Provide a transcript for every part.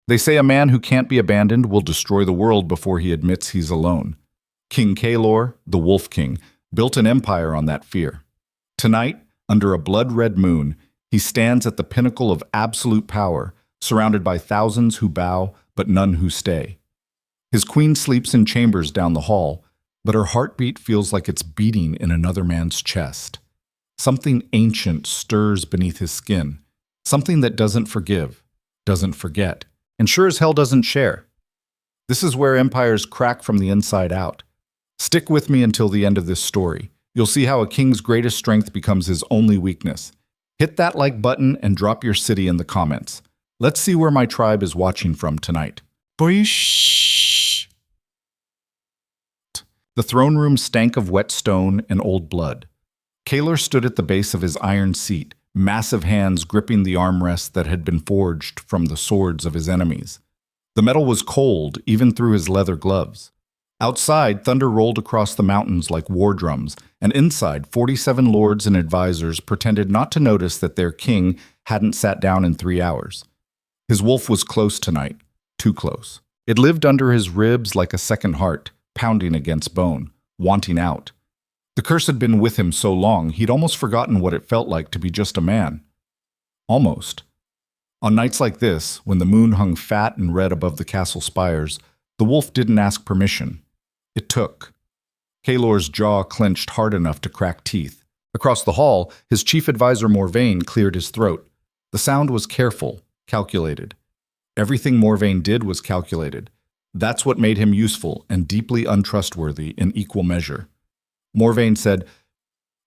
They say a man who can't be abandoned will destroy the world before he admits he's alone. King Kalor, the Wolf King, built an empire on that fear. Tonight, under a blood-red moon, he stands at the pinnacle of absolute power, surrounded by thousands who bow, but none who stay. His queen sleeps in chambers down the hall, but her heartbeat feels like it's beating in another man's chest. Something ancient stirs beneath his skin, something that doesn't forgive, doesn't forget, and sure as hell doesn't share. This is where empires crack from the inside out. Stick with me until the end of this story. You'll see how a king's greatest strength becomes his only weakness. Hit that like button and drop your city in the comments. Let's see where my tribe is watching from tonight. Boish! The throne room stank of wet stone and old blood. Kalor stood at the base of his iron seat, massive hands gripping the armrests that had been forged from the swords of his enemies. The metal was cold, even through his leather gloves. Outside, thunder rolled across the mountains like war drums, and inside, 47 lords and advisors pretended not to notice that their king hadn't sat down in 3 hours. His wolf was close tonight, too close. It lived under his ribs like a second heart, pounding against bone, wanting out. The curse had been with him so long, he'd almost forgotten what it felt like to be just a man. Almost. On nights like this, when the moon hung fat and red above the castle spires, the wolf didn't ask permission. It took. Kalor's jaw clenched hard enough to crack teeth. Across the hall, his chief advisor Morvain cleared his throat. The sound was careful, calculated. Everything Morvain did was calculated. That's what made him useful and deeply untrustworthy in equal measure. Morvain said,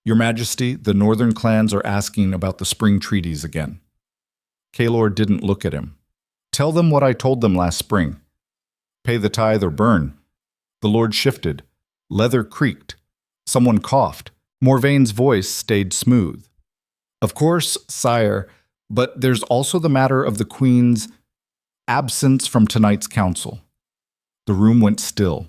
"Your Majesty, the northern clans are asking about the spring treaties again." Kalor didn't look at him. "Tell them what I told them last spring. Pay the tithe or burn." The lord shifted. Leather creaked. Someone coughed. Morvain's voice stayed smooth. "Of course, sire, but there's also the matter of the Queen's absence from tonight's council." The room went still.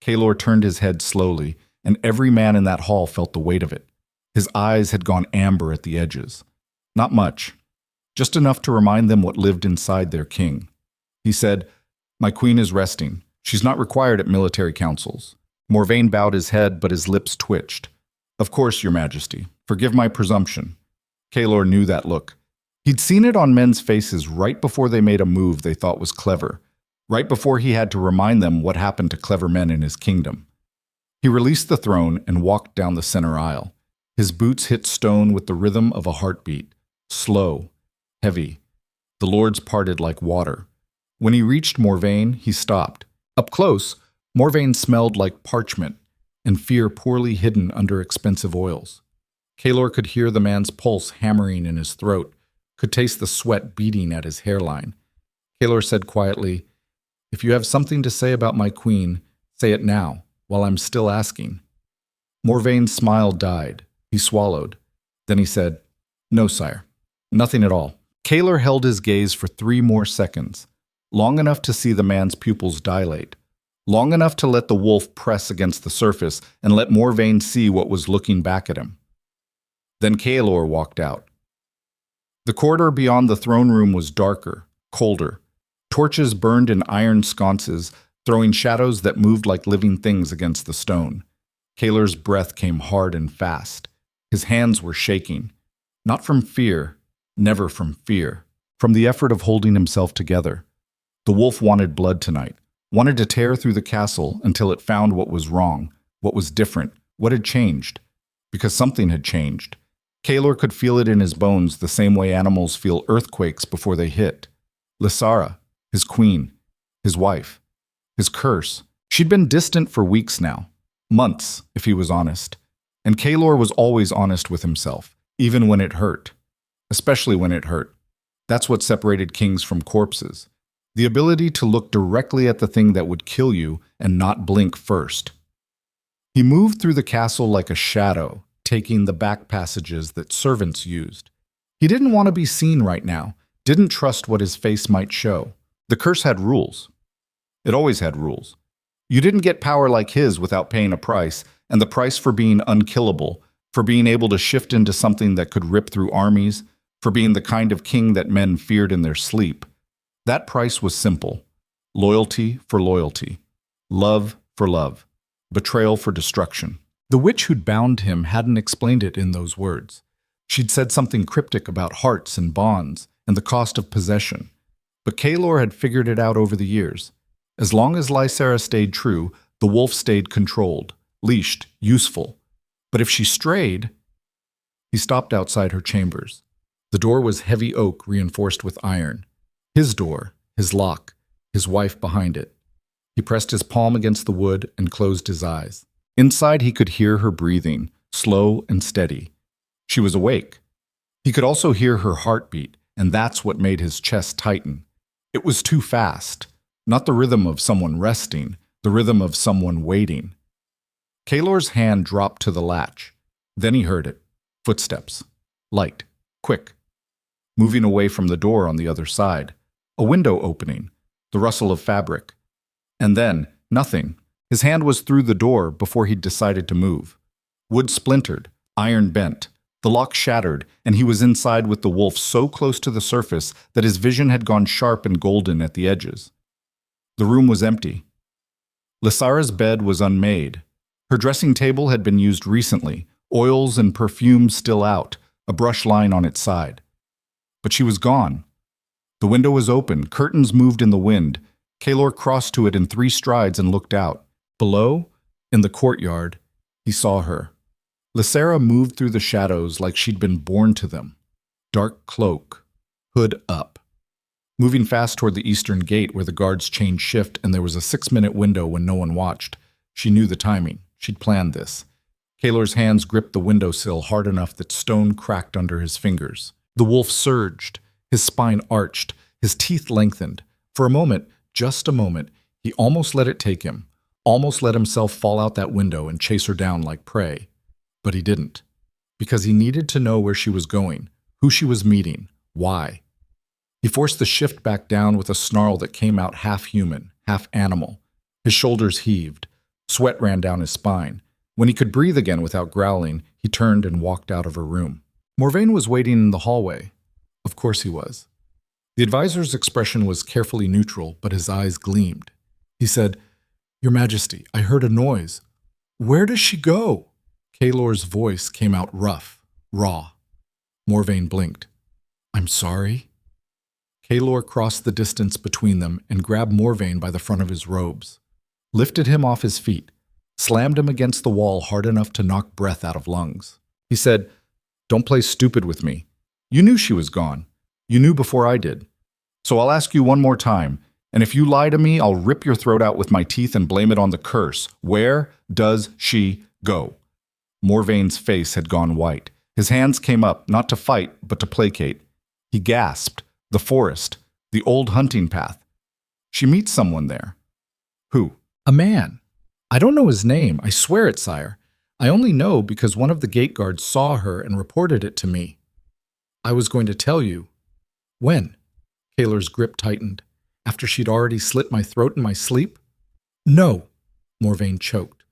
Kalor turned his head slowly, and every man in that hall felt the weight of it. His eyes had gone amber at the edges. Not much, just enough to remind them what lived inside their king. He said, "My queen is resting. She's not required at military councils." Morvain bowed his head, but his lips twitched. "Of course, Your Majesty. Forgive my presumption." Kalor knew that look. He'd seen it on men's faces right before they made a move they thought was clever, right before he had to remind them what happened to clever men in his kingdom. He released the throne and walked down the center aisle. His boots hit stone with the rhythm of a heartbeat, slow, heavy. The lords parted like water. When he reached Morvain, he stopped. Up close, Morvain smelled like parchment and fear poorly hidden under expensive oils. Kalor could hear the man's pulse hammering in his throat, could taste the sweat beating at his hairline. Kalor said quietly, "If you have something to say about my queen, say it now, while I'm still asking." Morvain's smile died. He swallowed. Then he said, "No, sire. Nothing at all." Kalor held his gaze for 3 more seconds, long enough to see the man's pupils dilate, long enough to let the wolf press against the surface and let Morvain see what was looking back at him. Then Kalor walked out. The corridor beyond the throne room was darker, colder. Torches burned in iron sconces, throwing shadows that moved like living things against the stone. Kalor's breath came hard and fast. His hands were shaking. Not from fear, never from fear, from the effort of holding himself together. The wolf wanted blood tonight, wanted to tear through the castle until it found what was wrong, what was different, what had changed. Because something had changed. Kalor could feel it in his bones the same way animals feel earthquakes before they hit. Lysara, his queen, his wife, his curse. She'd been distant for weeks now, months, if he was honest. And Kalor was always honest with himself, even when it hurt. Especially when it hurt. That's what separated kings from corpses. The ability to look directly at the thing that would kill you and not blink first. He moved through the castle like a shadow, taking the back passages that servants used. He didn't want to be seen right now, didn't trust what his face might show. The curse had rules. It always had rules. You didn't get power like his without paying a price, and the price for being unkillable, for being able to shift into something that could rip through armies, for being the kind of king that men feared in their sleep. That price was simple: loyalty for loyalty, love for love, betrayal for destruction. The witch who'd bound him hadn't explained it in those words. She'd said something cryptic about hearts and bonds and the cost of possession. But Kaelor had figured it out over the years. As long as Lysera stayed true, the wolf stayed controlled, leashed, useful. But if she strayed... He stopped outside her chambers. The door was heavy oak reinforced with iron. His door, his lock, his wife behind it. He pressed his palm against the wood and closed his eyes. Inside he could hear her breathing, slow and steady. She was awake. He could also hear her heartbeat, and that's what made his chest tighten. It was too fast. Not the rhythm of someone resting, the rhythm of someone waiting. Kaelor's hand dropped to the latch. Then he heard it. Footsteps. Light. Quick. Moving away from the door on the other side. A window opening. The rustle of fabric. And then, nothing. His hand was through the door before he'd decided to move. Wood splintered. Iron bent. The lock shattered, and he was inside with the wolf so close to the surface that his vision had gone sharp and golden at the edges. The room was empty. Lysera's bed was unmade. Her dressing table had been used recently, oils and perfumes still out, a brush line on its side. But she was gone. The window was open, curtains moved in the wind. Kaelor crossed to it in 3 strides and looked out. Below, in the courtyard, he saw her. Lysera moved through the shadows like she'd been born to them. Dark cloak, hood up. Moving fast toward the eastern gate where the guards changed shift and there was a 6-minute window when no one watched. She knew the timing. She'd planned this. Kaelor's hands gripped the windowsill hard enough that stone cracked under his fingers. The wolf surged, his spine arched, his teeth lengthened. For a moment, just a moment, he almost let it take him, almost let himself fall out that window and chase her down like prey. But he didn't, because he needed to know where she was going, who she was meeting, why. He forced the shift back down with a snarl that came out half human, half animal. His shoulders heaved. Sweat ran down his spine. When he could breathe again without growling, he turned and walked out of her room. Morvain was waiting in the hallway. Of course he was. The advisor's expression was carefully neutral, but his eyes gleamed. He said, "Your Majesty, I heard a noise. Where does she go?" Kaelor's voice came out rough, raw. Morvain blinked. "I'm sorry?" Kaelor crossed the distance between them and grabbed Morvain by the front of his robes, lifted him off his feet, slammed him against the wall hard enough to knock breath out of lungs. He said, "Don't play stupid with me. You knew she was gone. You knew before I did. So I'll ask you one more time, and if you lie to me, I'll rip your throat out with my teeth and blame it on the curse. Where does she go?" Morvain's face had gone white. His hands came up, not to fight, but to placate. He gasped. The forest. The old hunting path. She meets someone there. Who? A man. I don't know his name. I swear it, sire. I only know because one of the gate guards saw her and reported it to me. I was going to tell you. When? Kaelor's grip tightened. After she'd already slit my throat in my sleep? No, Morvain choked.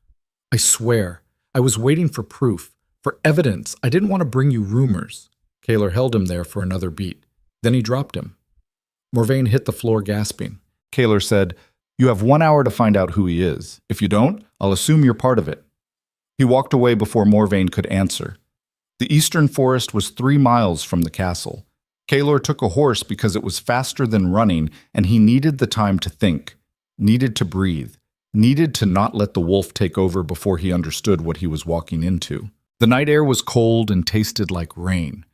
I swear. I was waiting for proof, for evidence. I didn't want to bring you rumors. Kaelor held him there for another beat. Then he dropped him. Morvain hit the floor gasping. Kaelor said, "You have 1 hour to find out who he is. If you don't, I'll assume you're part of it." He walked away before Morvain could answer. The eastern forest was 3 miles from the castle. Kaelor took a horse because it was faster than running, and he needed the time to think, needed to breathe, needed to not let the wolf take over before he understood what he was walking into. The night air was cold and tasted like rain.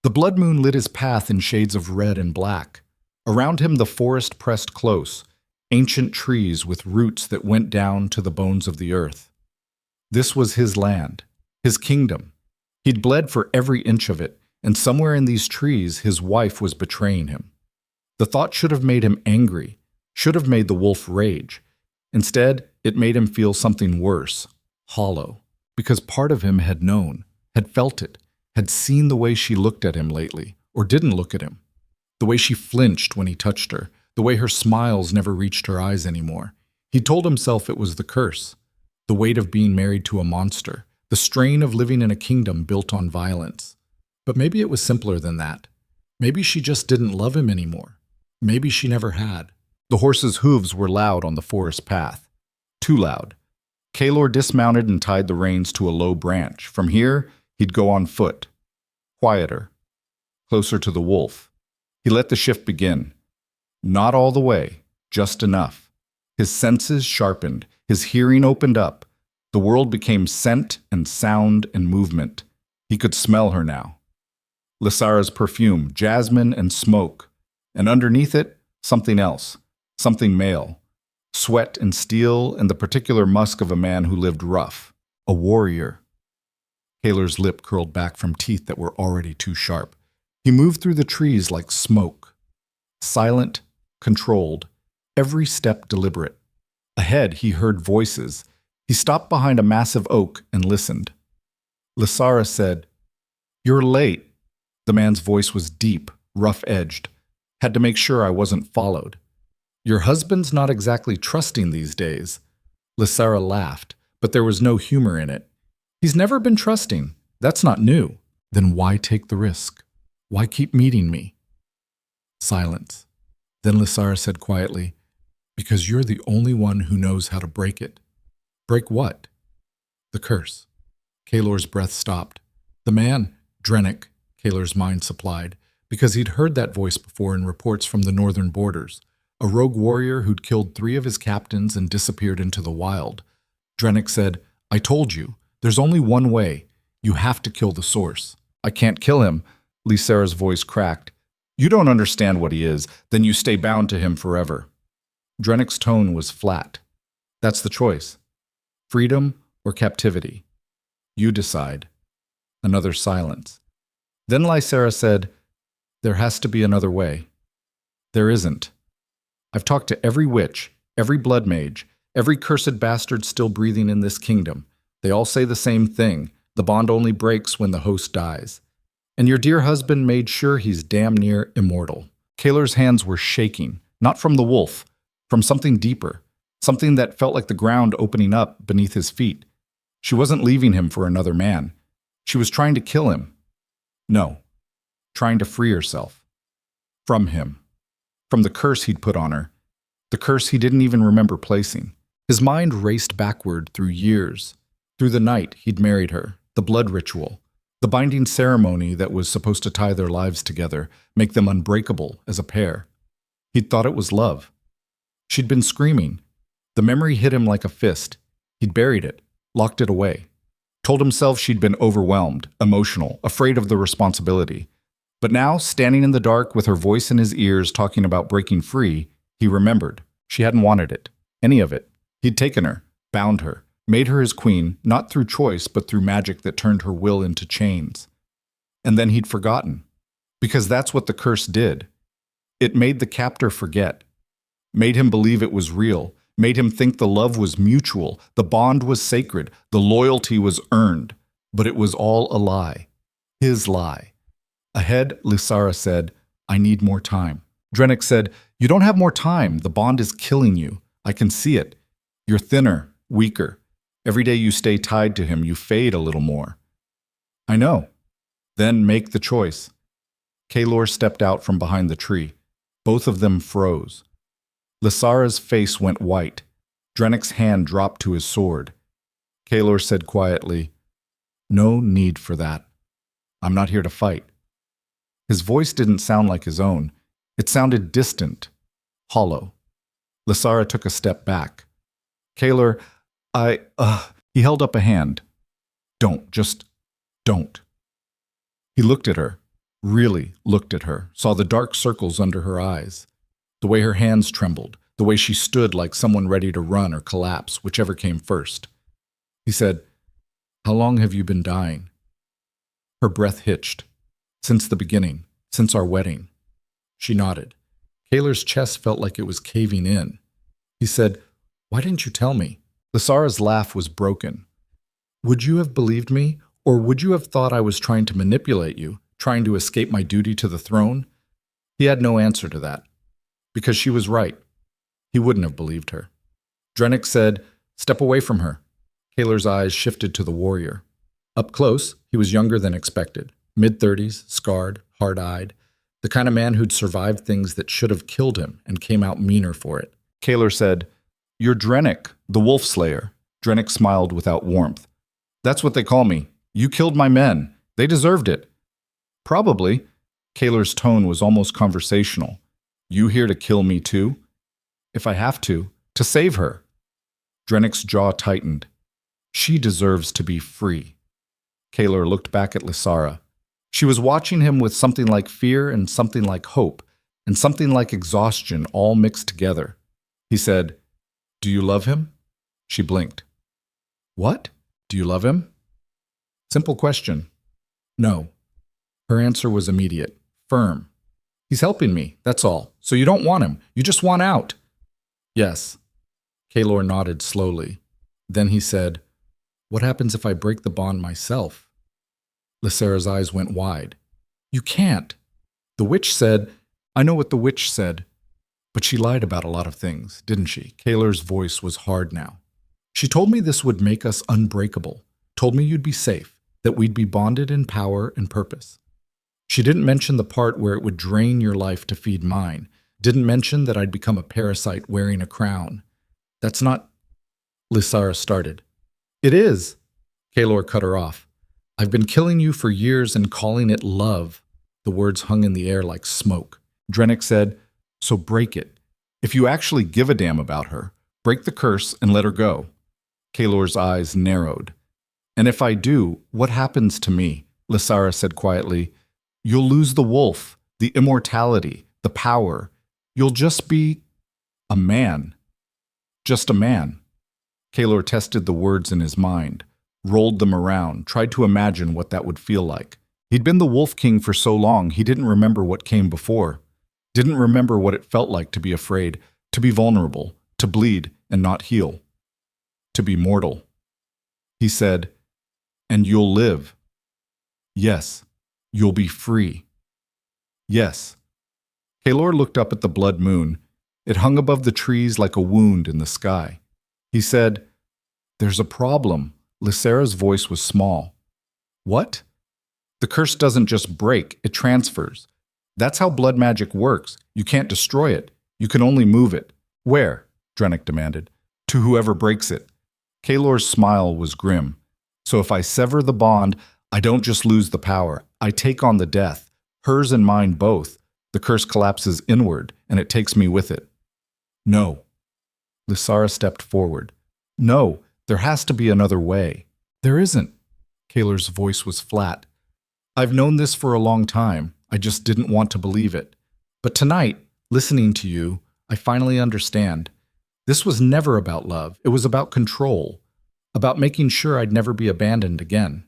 The blood moon lit his path in shades of red and black. Around him the forest pressed close, ancient trees with roots that went down to the bones of the earth. This was his land, his kingdom. He'd bled for every inch of it, and somewhere in these trees his wife was betraying him. The thought should have made him angry, should have made the wolf rage. Instead, it made him feel something worse, hollow, because part of him had known, had felt it, had seen the way she looked at him lately, or didn't look at him, the way she flinched when he touched her, the way her smiles never reached her eyes anymore. He told himself it was the curse, the weight of being married to a monster, the strain of living in a kingdom built on violence. But maybe it was simpler than that. Maybe she just didn't love him anymore. Maybe she never had. The horse's hooves were loud on the forest path. Too loud. Kaylor dismounted and tied the reins to a low branch. From here, he'd go on foot. Quieter. Closer to the wolf. He let the shift begin. Not all the way, just enough. His senses sharpened. His hearing opened up. The world became scent and sound and movement. He could smell her now. Lysara's perfume, jasmine and smoke. And underneath it, something else. Something male. Sweat and steel and the particular musk of a man who lived rough. A warrior. Kaylor's lip curled back from teeth that were already too sharp. He moved through the trees like smoke. Silent, controlled, every step deliberate. Ahead, he heard voices. He stopped behind a massive oak and listened. Lysara said, "You're late." The man's voice was deep, rough-edged. Had to make sure I wasn't followed. "Your husband's not exactly trusting these days." Lysara laughed, but there was no humor in it. "He's never been trusting. That's not new." "Then why take the risk? Why keep meeting me?" Silence. Then Lysara said quietly, "Because you're the only one who knows how to break it." "Break what?" "The curse." Kaylor's breath stopped. The man, Drennick, Kaylor's mind supplied, because he'd heard that voice before in reports from the northern borders. A rogue warrior who'd killed 3 of his captains and disappeared into the wild. Drennick said, "I told you, there's only one way. You have to kill the source." "I can't kill him," Lysara's voice cracked. "You don't understand what he is, then you stay bound to him forever." Drennick's tone was flat. "That's the choice. Freedom or captivity. You decide." Another silence. Then Lysara said, "There has to be another way." "There isn't. I've talked to every witch, every blood mage, every cursed bastard still breathing in this kingdom. They all say the same thing. The bond only breaks when the host dies. And your dear husband made sure he's damn near immortal." Kaylor's hands were shaking, not from the wolf, from something deeper, something that felt like the ground opening up beneath his feet. She wasn't leaving him for another man. She was trying to kill him. No, trying to free herself. From him. From the curse he'd put on her. The curse he didn't even remember placing. His mind raced backward through years. Through the night he'd married her. The blood ritual. The binding ceremony that was supposed to tie their lives together, make them unbreakable as a pair. He'd thought it was love. She'd been screaming. The memory hit him like a fist. He'd buried it, locked it away. Told himself she'd been overwhelmed, emotional, afraid of the responsibility. But now, standing in the dark with her voice in his ears talking about breaking free, he remembered. She hadn't wanted it. Any of it. He'd taken her, bound her, made her his queen, not through choice, but through magic that turned her will into chains. And then he'd forgotten. Because that's what the curse did. It made the captor forget. Made him believe it was real. Made him think the love was mutual, the bond was sacred, the loyalty was earned. But it was all a lie. His lie. Ahead, Lysara said, "I need more time." Drennick said, "You don't have more time. The bond is killing you. I can see it. You're thinner, weaker. Every day you stay tied to him, you fade a little more." "I know." "Then make the choice." Kaylor stepped out from behind the tree. Both of them froze. Lysara's face went white. Drennick's hand dropped to his sword. Kaylor said quietly, "No need for that. I'm not here to fight." His voice didn't sound like his own. It sounded distant, hollow. Lysara took a step back. "Kaylor, He held up a hand. "Don't, just don't." He looked at her, really looked at her, saw the dark circles under her eyes. The way her hands trembled, the way she stood like someone ready to run or collapse, whichever came first. He said, "How long have you been dying?" Her breath hitched. "Since the beginning, since our wedding." She nodded. Kaylor's chest felt like it was caving in. He said, "Why didn't you tell me?" Lysara's laugh was broken. "Would you have believed me, or would you have thought I was trying to manipulate you, trying to escape my duty to the throne?" He had no answer to that. Because she was right. He wouldn't have believed her. Drennick said, "Step away from her." Kaylor's eyes shifted to the warrior. Up close, he was younger than expected. Mid-30s, scarred, hard-eyed. The kind of man who'd survived things that should have killed him and came out meaner for it. Kaler said, "You're Drennick, the wolf slayer." Drennick smiled without warmth. "That's what they call me. You killed my men. They deserved it." "Probably." Kaler's tone was almost conversational. "You here to kill me too?" "If I have to save her." Drennick's jaw tightened. "She deserves to be free." Kaler looked back at Lysara. She was watching him with something like fear and something like hope and something like exhaustion all mixed together. He said, "Do you love him?" She blinked. "What? Do you love him?" Simple question. "No." Her answer was immediate, firm. "He's helping me, that's all. So you don't want him. You just want out." "Yes." Kaler nodded slowly. Then he said, "What happens if I break the bond myself?" Lysara's eyes went wide. "You can't." The witch said, "I know what the witch said." But she lied about a lot of things, didn't she? Kaler's voice was hard now. "She told me this would make us unbreakable, told me you'd be safe, that we'd be bonded in power and purpose. She didn't mention the part where it would drain your life to feed mine, didn't mention that I'd become a parasite wearing a crown. That's not—" Lysara started. "It is." Kaler cut her off. "I've been killing you for years and calling it love." The words hung in the air like smoke. Drennick said, "So break it. If you actually give a damn about her, break the curse and let her go." Kaler's eyes narrowed. "And if I do, what happens to me?" Lysara said quietly. "You'll lose the wolf, the immortality, the power. You'll just be a man. Just a man." Kaler tested the words in his mind, rolled them around, tried to imagine what that would feel like. He'd been the Wolf King for so long he didn't remember what came before. Didn't remember what it felt like to be afraid, to be vulnerable, to bleed and not heal. To be mortal. He said, "And you'll live. Yes, you'll be free. Yes." Kaler looked up at the blood moon. It hung above the trees like a wound in the sky. He said, "There's a problem." Lysara's voice was small. "What?" "The curse doesn't just break, it transfers. That's how blood magic works. You can't destroy it. You can only move it." "Where?" Drennick demanded. "To whoever breaks it." Kaler's smile was grim. "So if I sever the bond, I don't just lose the power. I take on the death, hers and mine both. The curse collapses inward, and it takes me with it." "No." Lysara stepped forward. "No, there has to be another way." "There isn't." Kaler's voice was flat. "I've known this for a long time. I just didn't want to believe it. But tonight, listening to you, I finally understand. This was never about love. It was about control. About making sure I'd never be abandoned again."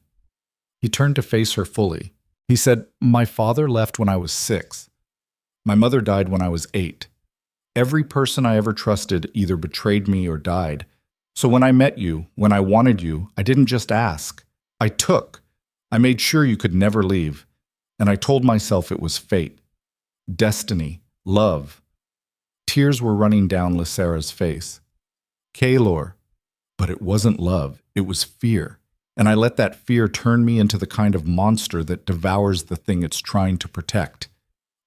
He turned to face her fully. He said, "My father left when I was 6. My mother died when I was 8. Every person I ever trusted either betrayed me or died. So when I met you, when I wanted you, I didn't just ask. I took. I made sure you could never leave. And I told myself it was fate. Destiny. Love." Tears were running down Lysara's face. "Kaler." But it wasn't love. It was fear. And I let that fear turn me into the kind of monster that devours the thing it's trying to protect.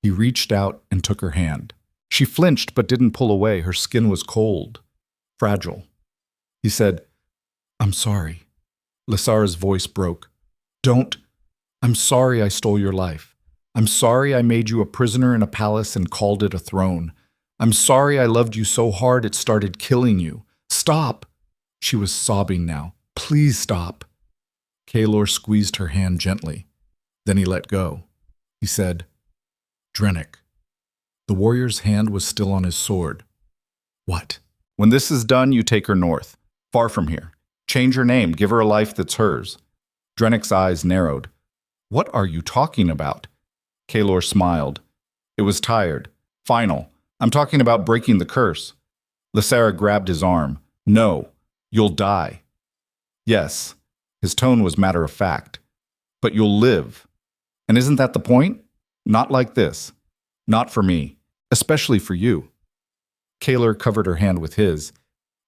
He reached out and took her hand. She flinched but didn't pull away. Her skin was cold, fragile. He said, "I'm sorry." Lysara's voice broke. "Don't. I'm sorry I stole your life. I'm sorry I made you a prisoner in a palace and called it a throne. I'm sorry I loved you so hard it started killing you. Stop." She was sobbing now. "Please stop." Kaler squeezed her hand gently. Then he let go. He said, "Drennick." The warrior's hand was still on his sword. "What?" "When this is done, you take her north, far from here. Change her name, give her a life that's hers." Drennick's eyes narrowed. "What are you talking about?" Kaler smiled. It was tired. "Final. I'm talking about breaking the curse." Lysara grabbed his arm. "No, you'll die." "Yes." His tone was matter of fact. "But you'll live. And isn't that the point? Not like this. Not for me. Especially for you." Kaler covered her hand with his.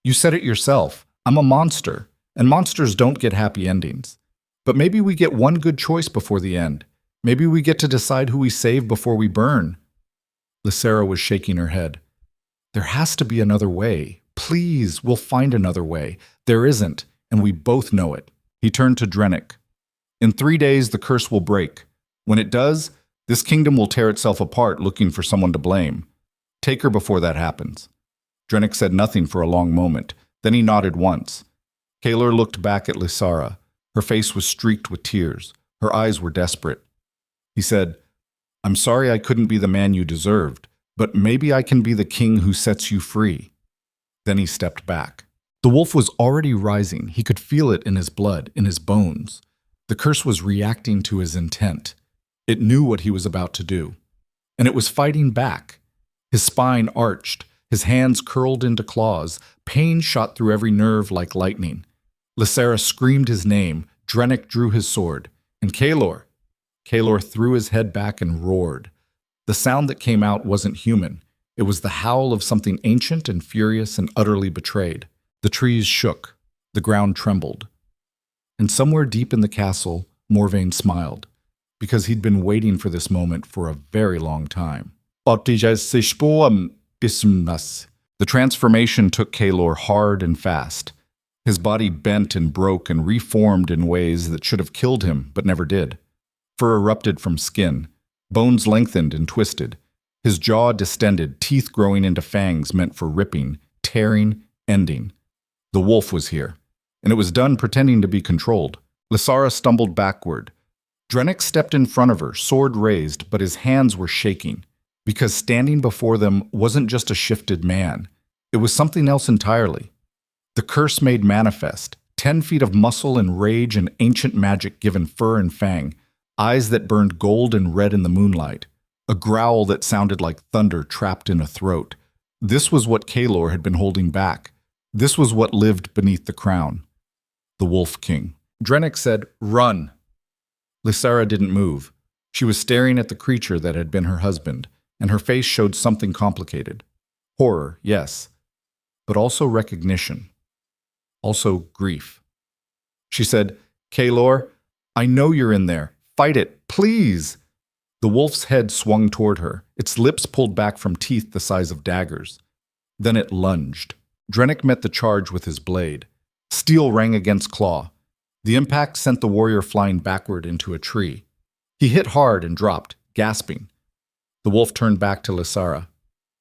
"You said it yourself. I'm a monster, and monsters don't get happy endings. But maybe we get one good choice before the end. Maybe we get to decide who we save before we burn. Lysera was shaking her head. There has to be another way. Please, we'll find another way. There isn't, and we both know it. He turned to Drennick. In 3 days, the curse will break. When it does, this kingdom will tear itself apart looking for someone to blame. Take her before that happens. Drennick said nothing for a long moment. Then he nodded once. Kaler looked back at Lysera. Her face was streaked with tears. Her eyes were desperate. He said, I'm sorry I couldn't be the man you deserved, but maybe I can be the king who sets you free. Then he stepped back. The wolf was already rising. He could feel it in his blood, in his bones. The curse was reacting to his intent. It knew what he was about to do. And it was fighting back. His spine arched, his hands curled into claws. Pain shot through every nerve like lightning. Lysera screamed his name. Drennick drew his sword. And Kaler threw his head back and roared. The sound that came out wasn't human. It was the howl of something ancient and furious and utterly betrayed. The trees shook. The ground trembled. And somewhere deep in the castle, Morvain smiled, because he'd been waiting for this moment for a very long time. The transformation took Kaler hard and fast. His body bent and broke and reformed in ways that should have killed him, but never did. Fur erupted from skin. Bones lengthened and twisted. His jaw distended, teeth growing into fangs meant for ripping, tearing, ending. The wolf was here, and it was done pretending to be controlled. Lysera stumbled backward. Drennick stepped in front of her, sword raised, but his hands were shaking, because standing before them wasn't just a shifted man. It was something else entirely. The curse made manifest, 10 feet of muscle and rage and ancient magic given fur and fang, eyes that burned gold and red in the moonlight, a growl that sounded like thunder trapped in a throat. This was what Kaler had been holding back. This was what lived beneath the crown. The Wolf King. Drennick said, "Run." Lysera didn't move. She was staring at the creature that had been her husband, and her face showed something complicated. Horror, yes, but also recognition. Also grief. She said, "Kaler, I know you're in there. Fight it, please." The wolf's head swung toward her, its lips pulled back from teeth the size of daggers. Then it lunged. Drennick met the charge with his blade. Steel rang against claw. The impact sent the warrior flying backward into a tree. He hit hard and dropped, gasping. The wolf turned back to Lysera.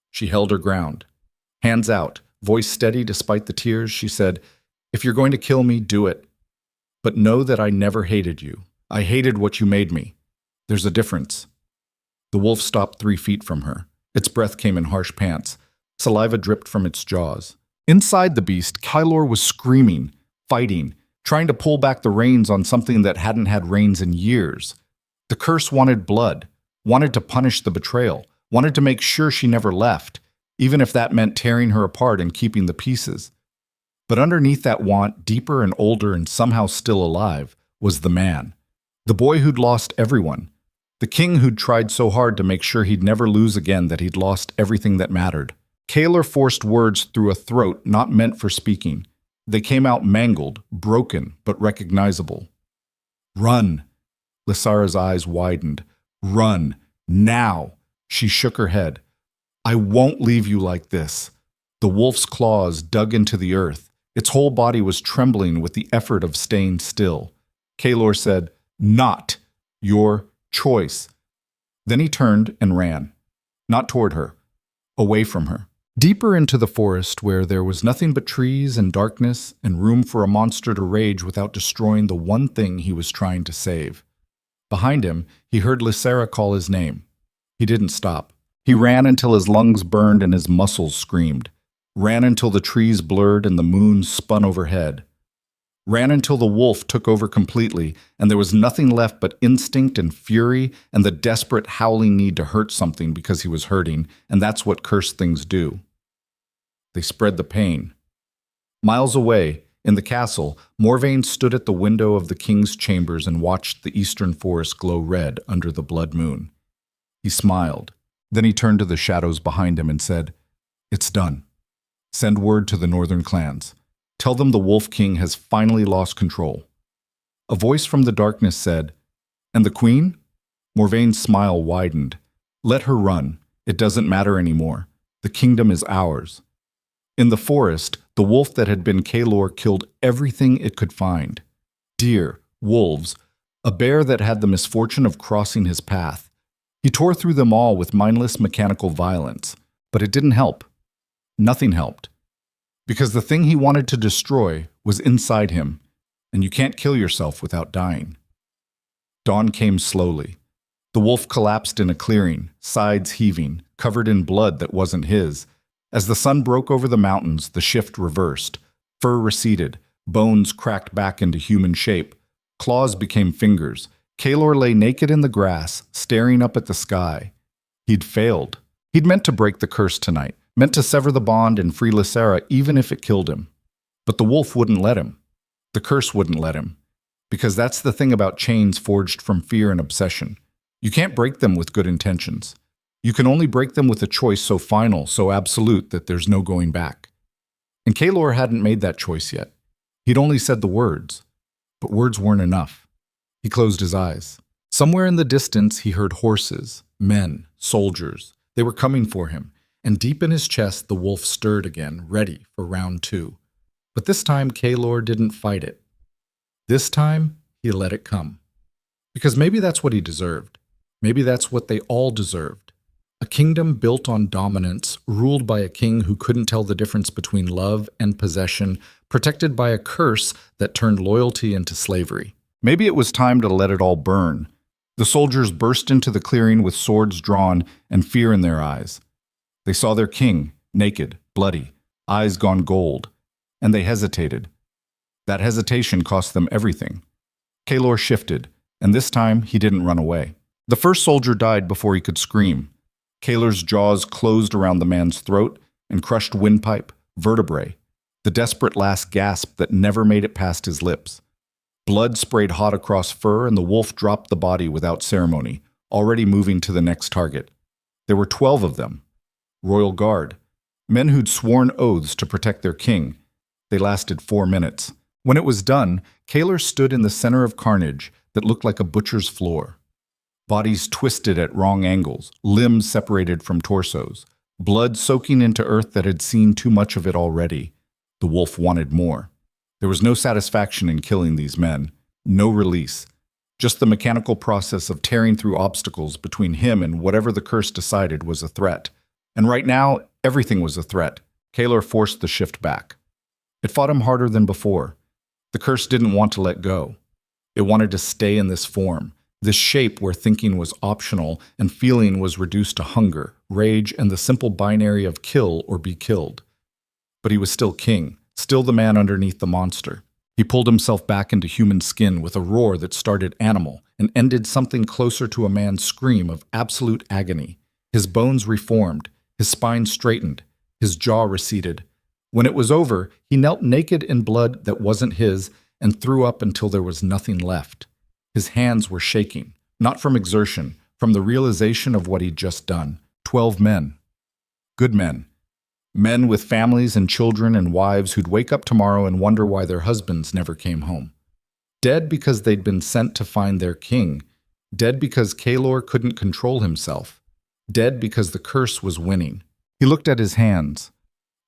She held her ground. Hands out, voice steady despite the tears, she said, "If you're going to kill me, do it. But know that I never hated you. I hated what you made me. There's a difference." The wolf stopped 3 feet from her. Its breath came in harsh pants. Saliva dripped from its jaws. Inside the beast, Kaler was screaming, fighting, trying to pull back the reins on something that hadn't had reins in years. The curse wanted blood, wanted to punish the betrayal, wanted to make sure she never left, even if that meant tearing her apart and keeping the pieces. But underneath that want, deeper and older and somehow still alive, was the man. The boy who'd lost everyone. The king who'd tried so hard to make sure he'd never lose again that he'd lost everything that mattered. Kaler forced words through a throat not meant for speaking. They came out mangled, broken, but recognizable. "Run." Lysera's eyes widened. "Run. Now." She shook her head. "I won't leave you like this." The wolf's claws dug into the earth. Its whole body was trembling with the effort of staying still. Kaler said, "Not your choice." Then he turned and ran. Not toward her. Away from her. Deeper into the forest where there was nothing but trees and darkness and room for a monster to rage without destroying the one thing he was trying to save. Behind him, he heard Lysera call his name. He didn't stop. He ran until his lungs burned and his muscles screamed. Ran until the trees blurred and the moon spun overhead. Ran until the wolf took over completely and there was nothing left but instinct and fury and the desperate howling need to hurt something because he was hurting, and that's what cursed things do. They spread the pain. Miles away, in the castle, Morvain stood at the window of the king's chambers and watched the eastern forest glow red under the blood moon. He smiled. Then he turned to the shadows behind him and said, "It's done. Send word to the northern clans. Tell them the Wolf King has finally lost control." A voice from the darkness said, "And the queen?" Morvain's smile widened. Let her run. It doesn't matter anymore. The kingdom is ours. In the forest, the wolf that had been Kaelor killed everything it could find. Deer, wolves, a bear that had the misfortune of crossing his path. He tore through them all with mindless mechanical violence, but it didn't help. Nothing helped. Because the thing he wanted to destroy was inside him, and you can't kill yourself without dying. Dawn came slowly. The wolf collapsed in a clearing, sides heaving, covered in blood that wasn't his. As the sun broke over the mountains, the shift reversed. Fur receded, bones cracked back into human shape. Claws became fingers. Kaelor lay naked in the grass, staring up at the sky. He'd failed. He'd meant to break the curse tonight, meant to sever the bond and free Lysera even if it killed him. But the wolf wouldn't let him. The curse wouldn't let him. Because that's the thing about chains forged from fear and obsession. You can't break them with good intentions. You can only break them with a choice so final, so absolute that there's no going back. And Kaelor hadn't made that choice yet. He'd only said the words. But words weren't enough. He closed his eyes. Somewhere in the distance he heard horses, men, soldiers. They were coming for him, and deep in his chest the wolf stirred again, ready for round 2. But this time Kaelor didn't fight it. This time he let it come. Because maybe that's what he deserved. Maybe that's what they all deserved. A kingdom built on dominance, ruled by a king who couldn't tell the difference between love and possession, protected by a curse that turned loyalty into slavery. Maybe it was time to let it all burn. The soldiers burst into the clearing with swords drawn and fear in their eyes. They saw their king, naked, bloody, eyes gone gold, and they hesitated. That hesitation cost them everything. Kaelor shifted, and this time he didn't run away. The first soldier died before he could scream. Kaelor's jaws closed around the man's throat and crushed windpipe, vertebrae, the desperate last gasp that never made it past his lips. Blood sprayed hot across fur, and the wolf dropped the body without ceremony, already moving to the next target. There were 12 of them. Royal Guard. Men who'd sworn oaths to protect their king. They lasted 4 minutes. When it was done, Kaelor stood in the center of carnage that looked like a butcher's floor. Bodies twisted at wrong angles, limbs separated from torsos, blood soaking into earth that had seen too much of it already. The wolf wanted more. There was no satisfaction in killing these men, no release, just the mechanical process of tearing through obstacles between him and whatever the curse decided was a threat. And right now, everything was a threat. Kaelor forced the shift back. It fought him harder than before. The curse didn't want to let go. It wanted to stay in this form, this shape where thinking was optional and feeling was reduced to hunger, rage, and the simple binary of kill or be killed. But he was still king, still the man underneath the monster. He pulled himself back into human skin with a roar that started animal and ended something closer to a man's scream of absolute agony. His bones reformed, his spine straightened, his jaw receded. When it was over, he knelt naked in blood that wasn't his and threw up until there was nothing left. His hands were shaking, not from exertion, from the realization of what he'd just done. 12 men. Good men. Men with families and children and wives who'd wake up tomorrow and wonder why their husbands never came home. Dead because they'd been sent to find their king. Dead because Kaelor couldn't control himself. Dead because the curse was winning. He looked at his hands.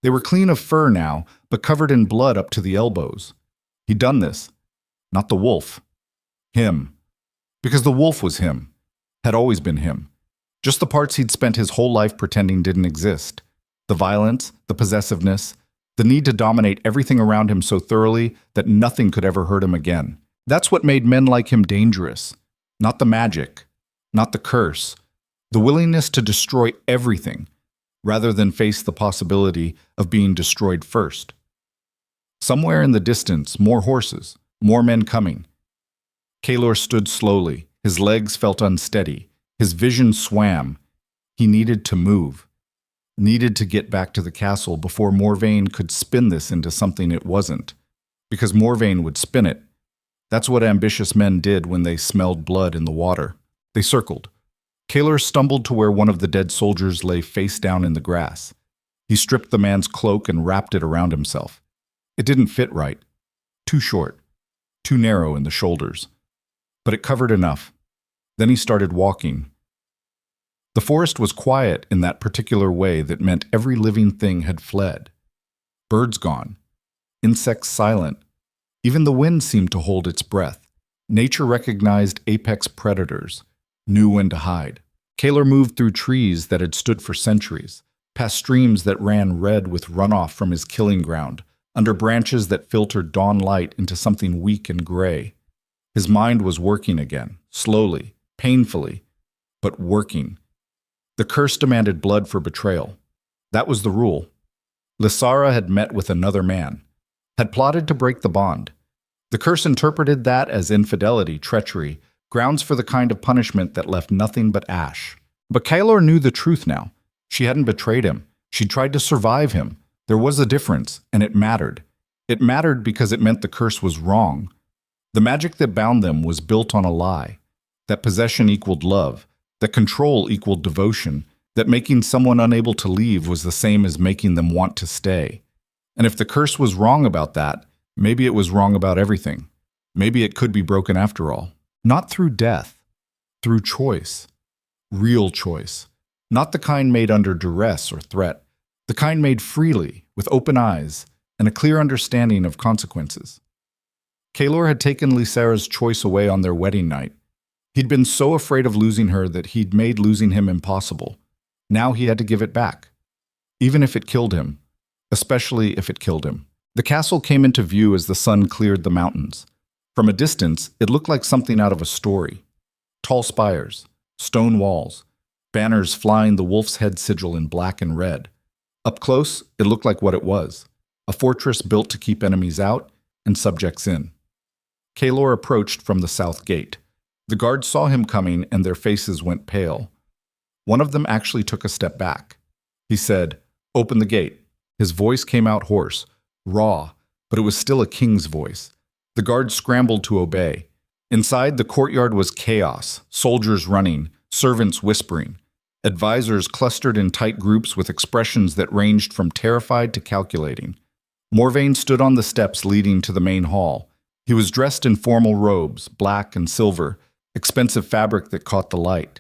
They were clean of fur now, but covered in blood up to the elbows. He'd done this. Not the wolf. Him. Because the wolf was him. Had always been him. Just the parts he'd spent his whole life pretending didn't exist. The violence, the possessiveness, the need to dominate everything around him so thoroughly that nothing could ever hurt him again. That's what made men like him dangerous. Not the magic. Not the curse. The willingness to destroy everything, rather than face the possibility of being destroyed first. Somewhere in the distance, more horses, more men coming. Kaelor stood slowly. His legs felt unsteady. His vision swam. He needed to move. Needed to get back to the castle before Morvain could spin this into something it wasn't. Because Morvain would spin it. That's what ambitious men did when they smelled blood in the water. They circled. Kaelor stumbled to where one of the dead soldiers lay face down in the grass. He stripped the man's cloak and wrapped it around himself. It didn't fit right. Too short. Too narrow in the shoulders. But it covered enough. Then he started walking. The forest was quiet in that particular way that meant every living thing had fled. Birds gone, insects silent. Even the wind seemed to hold its breath. Nature recognized apex predators, knew when to hide. Kaler moved through trees that had stood for centuries, past streams that ran red with runoff from his killing ground, under branches that filtered dawn light into something weak and gray. His mind was working again, slowly, painfully, but working. The curse demanded blood for betrayal. That was the rule. Lysara had met with another man, had plotted to break the bond. The curse interpreted that as infidelity, treachery, grounds for the kind of punishment that left nothing but ash. But Kaelor knew the truth now. She hadn't betrayed him. She'd tried to survive him. There was a difference, and it mattered. It mattered because it meant the curse was wrong. The magic that bound them was built on a lie, that possession equaled love, that control equaled devotion, that making someone unable to leave was the same as making them want to stay. And if the curse was wrong about that, maybe it was wrong about everything. Maybe it could be broken after all. Not through death, through choice. Real choice. Not the kind made under duress or threat. The kind made freely, with open eyes, and a clear understanding of consequences. Kaelor had taken Lysara's choice away on their wedding night. He'd been so afraid of losing her that he'd made losing him impossible. Now he had to give it back. Even if it killed him. Especially if it killed him. The castle came into view as the sun cleared the mountains. From a distance, it looked like something out of a story. Tall spires, stone walls, banners flying the wolf's head sigil in black and red. Up close, it looked like what it was. A fortress built to keep enemies out and subjects in. Kaelor approached from the south gate. The guards saw him coming and their faces went pale. One of them actually took a step back. He said, "Open the gate." His voice came out hoarse, raw, but it was still a king's voice. The guards scrambled to obey. Inside, the courtyard was chaos, soldiers running, servants whispering. Advisors clustered in tight groups with expressions that ranged from terrified to calculating. Morvain stood on the steps leading to the main hall. He was dressed in formal robes, black and silver, expensive fabric that caught the light.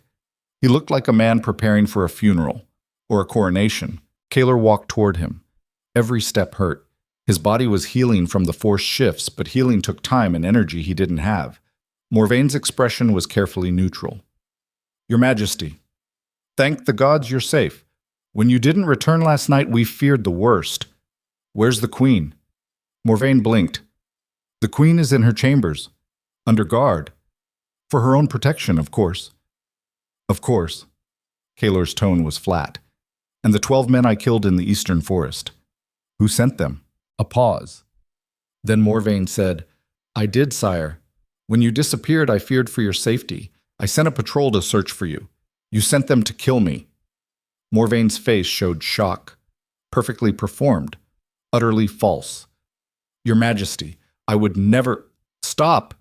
He looked like a man preparing for a funeral, or a coronation. Kaelor walked toward him. Every step hurt. His body was healing from the forced shifts, but healing took time and energy he didn't have. Morvain's expression was carefully neutral. "Your Majesty, thank the gods you're safe. When you didn't return last night, we feared the worst. Where's the queen?" Morvain blinked. "The queen is in her chambers, under guard. For her own protection, of course." "Of course." Kaelor's tone was flat. "And the 12 men I killed in the eastern forest. Who sent them?" A pause. Then Morvain said, "I did, sire. When you disappeared, I feared for your safety. I sent a patrol to search for you. You sent them to kill me." Morvain's face showed shock. Perfectly performed. Utterly false. "Your Majesty, I would never—" "Stop!"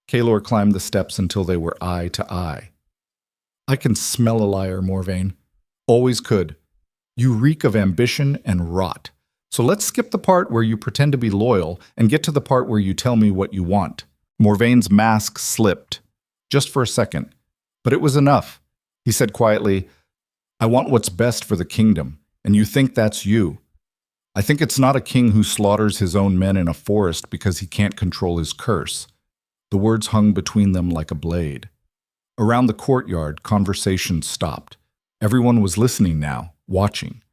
Kaelor climbed the steps until they were eye to eye. "I can smell a liar, Morvain. Always could. You reek of ambition and rot. So let's skip the part where you pretend to be loyal and get to the part where you tell me what you want." Morvain's mask slipped, just for a second. But it was enough. He said quietly, "I want what's best for the kingdom, and you think that's you. I think it's not a king who slaughters his own men in a forest because he can't control his curse." The words hung between them like a blade. Around the courtyard, conversation stopped. Everyone was listening now, watching.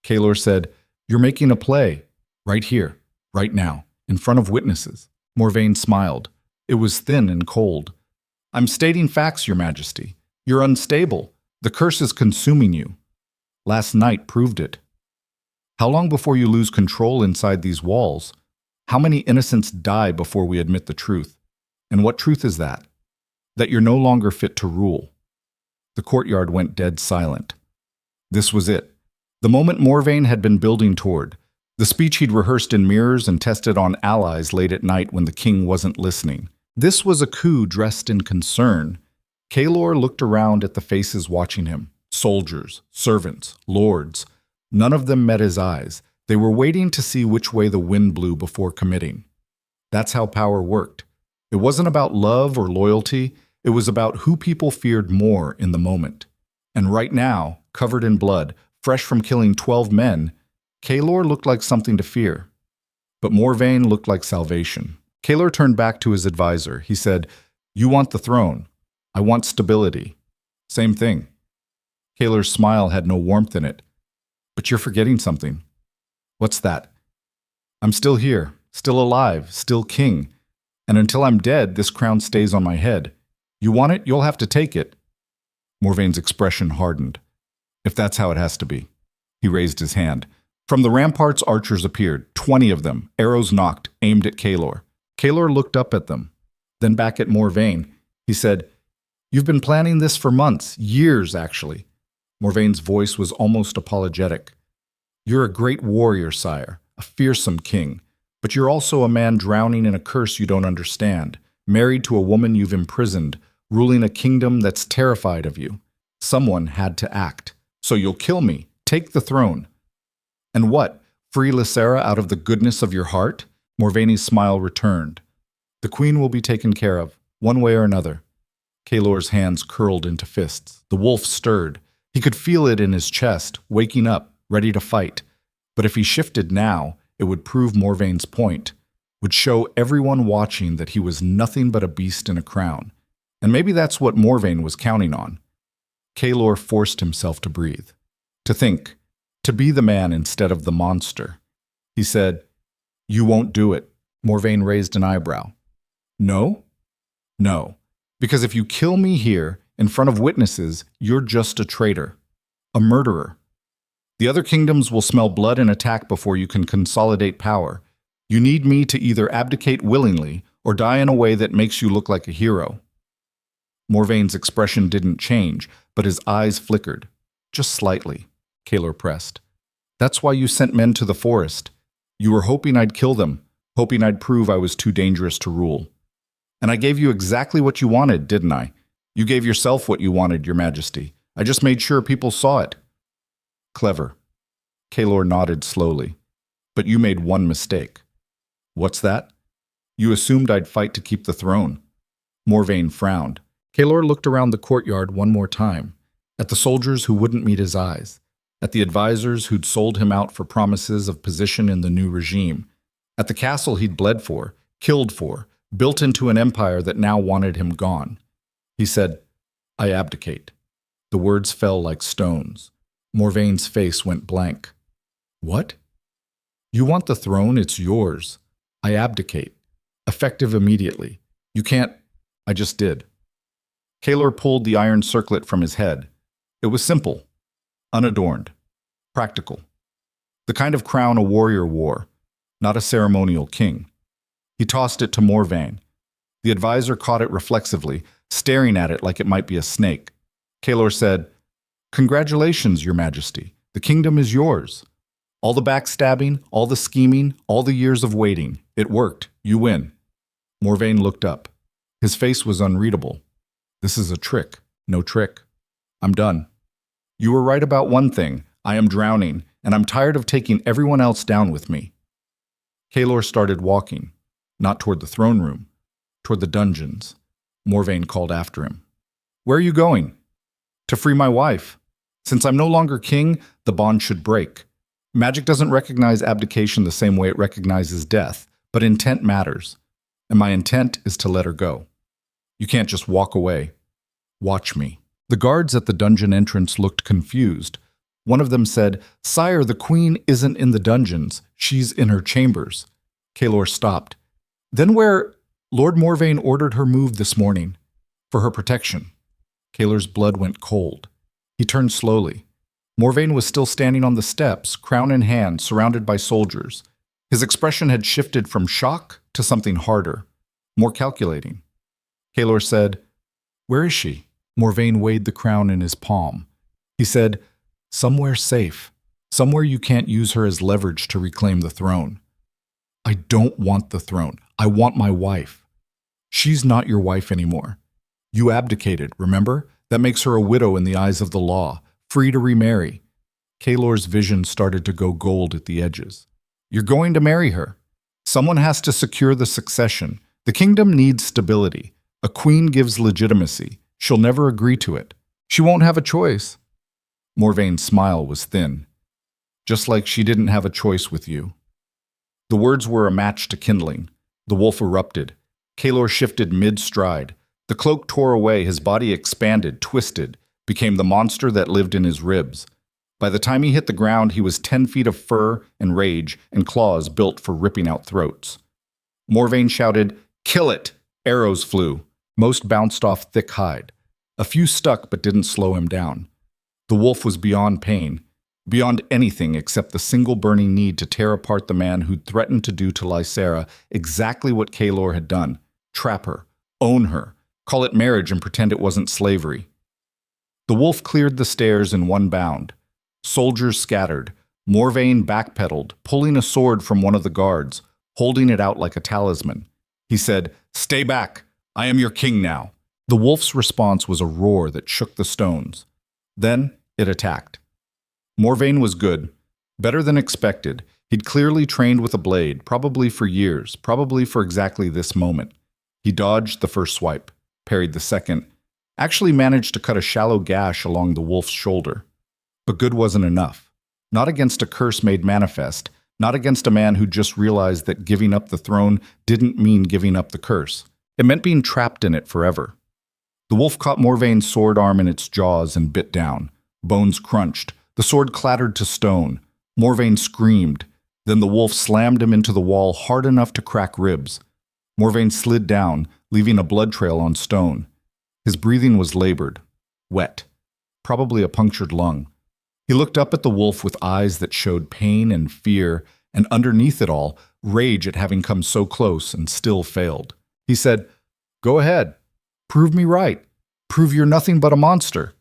Kaelor said, "You're making a play, right here, right now, in front of witnesses." Morvain smiled. It was thin and cold. "I'm stating facts, Your Majesty. You're unstable. The curse is consuming you. Last night proved it. How long before you lose control inside these walls? How many innocents die before we admit the truth? And what truth is that? That you're no longer fit to rule." The courtyard went dead silent. This was it. The moment Morvain had been building toward. The speech he'd rehearsed in mirrors and tested on allies late at night when the king wasn't listening. This was a coup dressed in concern. Kaelor looked around at the faces watching him. Soldiers, servants, lords. None of them met his eyes. They were waiting to see which way the wind blew before committing. That's how power worked. It wasn't about love or loyalty. It was about who people feared more in the moment. And right now, covered in blood, fresh from killing 12 men, Kaelor looked like something to fear. But Morvain looked like salvation. Kaelor turned back to his advisor. He said, "You want the throne. I want stability." Same thing. Kaelor's smile had no warmth in it. "But you're forgetting something." "What's that?" "I'm still here, still alive, still king. And until I'm dead, this crown stays on my head. You want it, you'll have to take it." Morvain's expression hardened. "If that's how it has to be." He raised his hand. From the ramparts, archers appeared, 20 of them, arrows nocked, aimed at Kaelor. Kaelor looked up at them, then back at Morvain. He said, "You've been planning this for months, years actually." Morvain's voice was almost apologetic. "You're a great warrior, sire, a fearsome king, but you're also a man drowning in a curse you don't understand, married to a woman you've imprisoned, ruling a kingdom that's terrified of you. Someone had to act. So you'll kill me, take the throne. And what? Free Lysera out of the goodness of your heart?" Morvain's smile returned. "The queen will be taken care of, one way or another." Kaelor's hands curled into fists. The wolf stirred. He could feel it in his chest, waking up, ready to fight. But if he shifted now, it would prove Morvain's point, would show everyone watching that he was nothing but a beast in a crown. And maybe that's what Morvain was counting on. Kaelor forced himself to breathe, to think, to be the man instead of the monster. He said, "You won't do it." Morvain raised an eyebrow. "No?" "No. Because if you kill me here, in front of witnesses, you're just a traitor, a murderer. The other kingdoms will smell blood and attack before you can consolidate power. You need me to either abdicate willingly or die in a way that makes you look like a hero." Morvain's expression didn't change, but his eyes flickered. "Just slightly," Kaelor pressed. "That's why you sent men to the forest. You were hoping I'd kill them, hoping I'd prove I was too dangerous to rule. And I gave you exactly what you wanted, didn't I? You gave yourself what you wanted, Your Majesty. I just made sure people saw it." "Clever." Kaelor nodded slowly. "But you made one mistake." "What's that?" "You assumed I'd fight to keep the throne." Morvain frowned. Kaelor looked around the courtyard one more time, at the soldiers who wouldn't meet his eyes, at the advisors who'd sold him out for promises of position in the new regime, at the castle he'd bled for, killed for, built into an empire that now wanted him gone. He said, "I abdicate." The words fell like stones. Morvain's face went blank. "What?" "You want the throne, it's yours. I abdicate. Effective immediately. You can't—" "I just did." Kaelor pulled the iron circlet from his head. It was simple, unadorned, practical. The kind of crown a warrior wore, not a ceremonial king. He tossed it to Morvain. The advisor caught it reflexively, staring at it like it might be a snake. Kaelor said, "Congratulations, Your Majesty. The kingdom is yours. All the backstabbing, all the scheming, all the years of waiting. It worked. You win." Morvain looked up. His face was unreadable. "This is a trick. No trick. I'm done. You were right about one thing. I am drowning, and I'm tired of taking everyone else down with me." Kaelor started walking, not toward the throne room, toward the dungeons. Morvain called after him. "Where are you going?" "To free my wife. Since I'm no longer king, the bond should break. Magic doesn't recognize abdication the same way it recognizes death, but intent matters. And my intent is to let her go. You can't just walk away. Watch me." The guards at the dungeon entrance looked confused. One of them said, "Sire, the queen isn't in the dungeons. She's in her chambers." Kaelor stopped. "Then where—" "Lord Morvain ordered her moved this morning. For her protection." Kaelor's blood went cold. He turned slowly. Morvain was still standing on the steps, crown in hand, surrounded by soldiers. His expression had shifted from shock to something harder, more calculating. Kaelor said, "Where is she?" Morvain weighed the crown in his palm. He said, "Somewhere safe. Somewhere you can't use her as leverage to reclaim the throne." "I don't want the throne. I want my wife." "She's not your wife anymore. You abdicated, remember? That makes her a widow in the eyes of the law, free to remarry." Kaelor's vision started to go gold at the edges. "You're going to marry her. Someone has to secure the succession. The kingdom needs stability. A queen gives legitimacy. She'll never agree to it. She won't have a choice. Morvain's smile was thin. Just like she didn't have a choice with you. The words were a match to kindling. The wolf erupted. Kaelor shifted mid-stride. The cloak tore away, his body expanded, twisted, became the monster that lived in his ribs. By the time he hit the ground, he was 10 feet of fur and rage and claws built for ripping out throats. Morvain shouted, "Kill it!" Arrows flew. Most bounced off thick hide. A few stuck but didn't slow him down. The wolf was beyond pain, beyond anything except the single burning need to tear apart the man who'd threatened to do to Lysera exactly what Kaelor had done. Trap her, own her, call it marriage and pretend it wasn't slavery. The wolf cleared the stairs in one bound. Soldiers scattered. Morvain backpedaled, pulling a sword from one of the guards, holding it out like a talisman. He said, "Stay back. I am your king now." The wolf's response was a roar that shook the stones. Then it attacked. Morvain was good, better than expected. He'd clearly trained with a blade, probably for years, probably for exactly this moment. He dodged the first swipe, parried the second, actually managed to cut a shallow gash along the wolf's shoulder. But good wasn't enough. Not against a curse made manifest, not against a man who just realized that giving up the throne didn't mean giving up the curse. It meant being trapped in it forever. The wolf caught Morvain's sword arm in its jaws and bit down. Bones crunched. The sword clattered to stone. Morvain screamed. Then the wolf slammed him into the wall hard enough to crack ribs. Morvain slid down, leaving a blood trail on stone. His breathing was labored, wet, probably a punctured lung. He looked up at the wolf with eyes that showed pain and fear, and underneath it all, rage at having come so close and still failed. He said, "Go ahead. Prove me right. Prove you're nothing but a monster."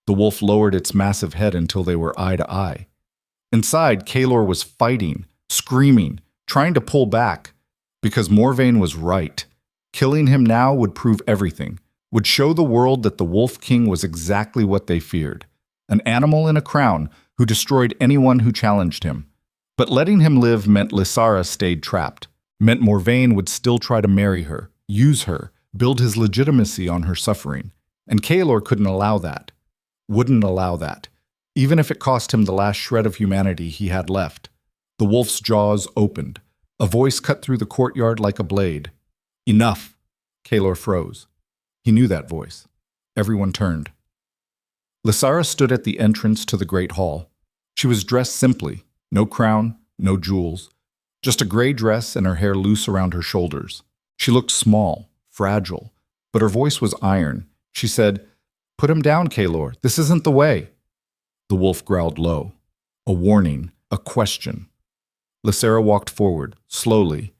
The wolf lowered its massive head until they were eye to eye. Inside, Kaelor was fighting, screaming, trying to pull back, because Morvain was right. Killing him now would prove everything, would show the world that the Wolf King was exactly what they feared, an animal in a crown who destroyed anyone who challenged him. But letting him live meant Lysera stayed trapped, meant Morvain would still try to marry her, use her, build his legitimacy on her suffering. And Kaelor couldn't allow that, wouldn't allow that, even if it cost him the last shred of humanity he had left. The wolf's jaws opened. A voice cut through the courtyard like a blade. "Enough!" Kaelor froze. He knew that voice. Everyone turned. Lysera stood at the entrance to the great hall. She was dressed simply, no crown, no jewels, just a gray dress and her hair loose around her shoulders. She looked small, fragile, but her voice was iron. She said, "Put him down, Kaelor. This isn't the way." The wolf growled low. A warning, a question. Lysera walked forward, slowly,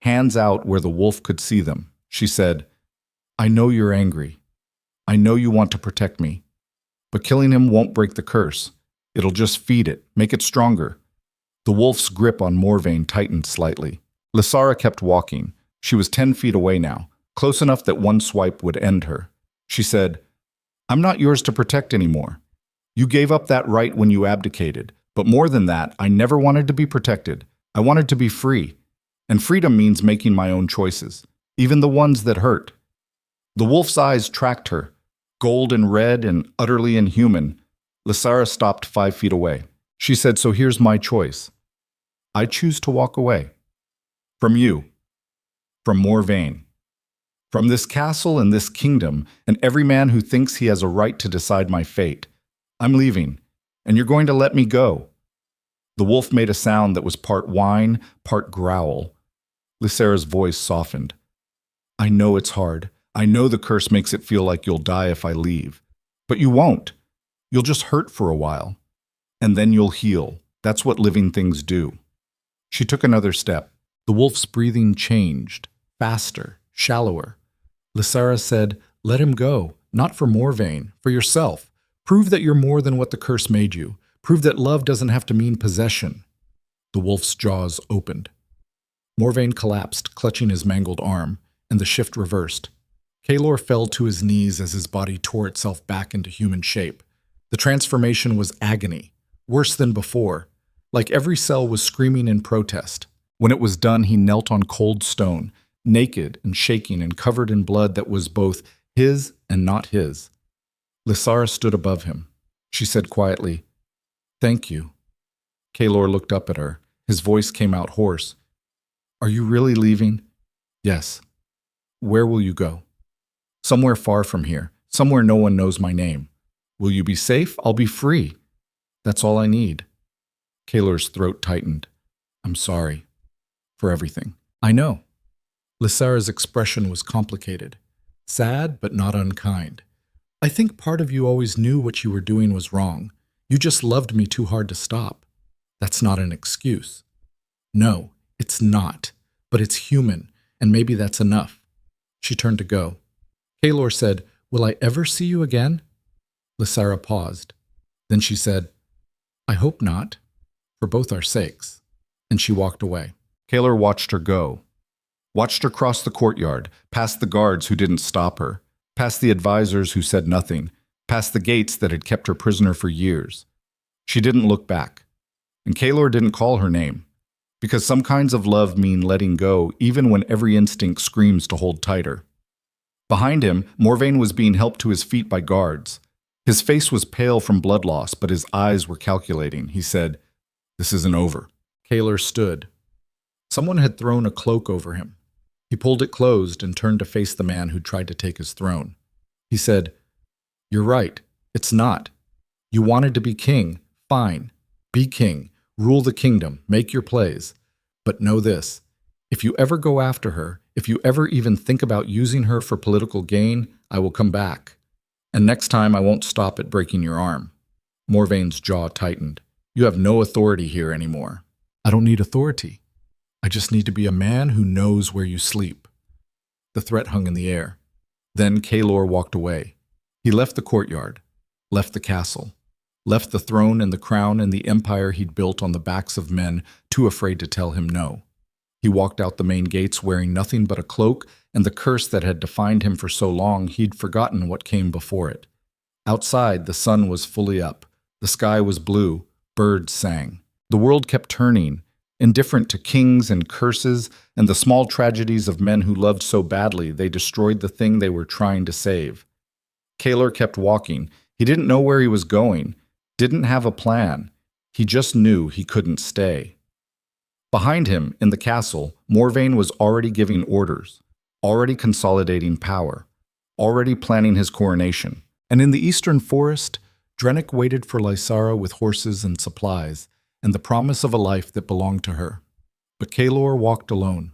hands out where the wolf could see them. She said, "I know you're angry. I know you want to protect me. But killing him won't break the curse. It'll just feed it, make it stronger." The wolf's grip on Morvain tightened slightly. Lysera kept walking. She was 10 feet away now, close enough that one swipe would end her. She said, "I'm not yours to protect anymore. You gave up that right when you abdicated. But more than that, I never wanted to be protected. I wanted to be free. And freedom means making my own choices, even the ones that hurt." The wolf's eyes tracked her, gold and red and utterly inhuman. Lysera stopped 5 feet away. She said, "So here's my choice. I choose to walk away. From you. From Morvain. From this castle and this kingdom, and every man who thinks he has a right to decide my fate. I'm leaving, and you're going to let me go." The wolf made a sound that was part whine, part growl. Lysera's voice softened. "I know it's hard. I know the curse makes it feel like you'll die if I leave. But you won't. You'll just hurt for a while. And then you'll heal. That's what living things do." She took another step. The wolf's breathing changed, faster, shallower. Lysera said, "Let him go. Not for Morvain, for yourself. Prove that you're more than what the curse made you. Prove that love doesn't have to mean possession." The wolf's jaws opened. Morvain collapsed, clutching his mangled arm, and the shift reversed. Kaelor fell to his knees as his body tore itself back into human shape. The transformation was agony, worse than before, like every cell was screaming in protest. When it was done, he knelt on cold stone, naked and shaking and covered in blood that was both his and not his. Lysara stood above him. She said quietly, "Thank you." Kaelor looked up at her. His voice came out hoarse. "Are you really leaving?" "Yes." "Where will you go?" "Somewhere far from here. Somewhere no one knows my name." "Will you be safe? I'll be free." "That's all I need." Kaelor's throat tightened. "I'm sorry. For everything." "I know." Lysara's expression was complicated. Sad, but not unkind. "I think part of you always knew what you were doing was wrong. You just loved me too hard to stop. That's not an excuse." "No, it's not. But it's human, and maybe that's enough." She turned to go. Kaelor said, "Will I ever see you again?" Lysara paused. Then she said, "I hope not, for both our sakes." And she walked away. Kaelor watched her go. Watched her cross the courtyard, past the guards who didn't stop her, past the advisors who said nothing, past the gates that had kept her prisoner for years. She didn't look back. And Kaelor didn't call her name, because some kinds of love mean letting go even when every instinct screams to hold tighter. Behind him, Morvain was being helped to his feet by guards. His face was pale from blood loss, but his eyes were calculating. He said, "This isn't over." Kaelor stood. Someone had thrown a cloak over him. He pulled it closed and turned to face the man who tried to take his throne. He said, "You're right. It's not. You wanted to be king. Fine. Be king. Rule the kingdom. Make your plays. But know this. If you ever go after her, if you ever even think about using her for political gain, I will come back. And next time I won't stop at breaking your arm." Morvain's jaw tightened. "You have no authority here anymore." "I don't need authority. I just need to be a man who knows where you sleep." The threat hung in the air. Then Kaelor walked away. He left the courtyard, left the castle, left the throne and the crown and the empire he'd built on the backs of men too afraid to tell him no. He walked out the main gates wearing nothing but a cloak and the curse that had defined him for so long he'd forgotten what came before it. Outside, the sun was fully up. The sky was blue. Birds sang. The world kept turning, indifferent to kings and curses and the small tragedies of men who loved so badly they destroyed the thing they were trying to save. Kaelor kept walking. He didn't know where he was going, didn't have a plan. He just knew he couldn't stay. Behind him, in the castle, Morvain was already giving orders, already consolidating power, already planning his coronation. And in the eastern forest, Drennick waited for Lysara with horses and supplies, and the promise of a life that belonged to her. But Kaelor walked alone,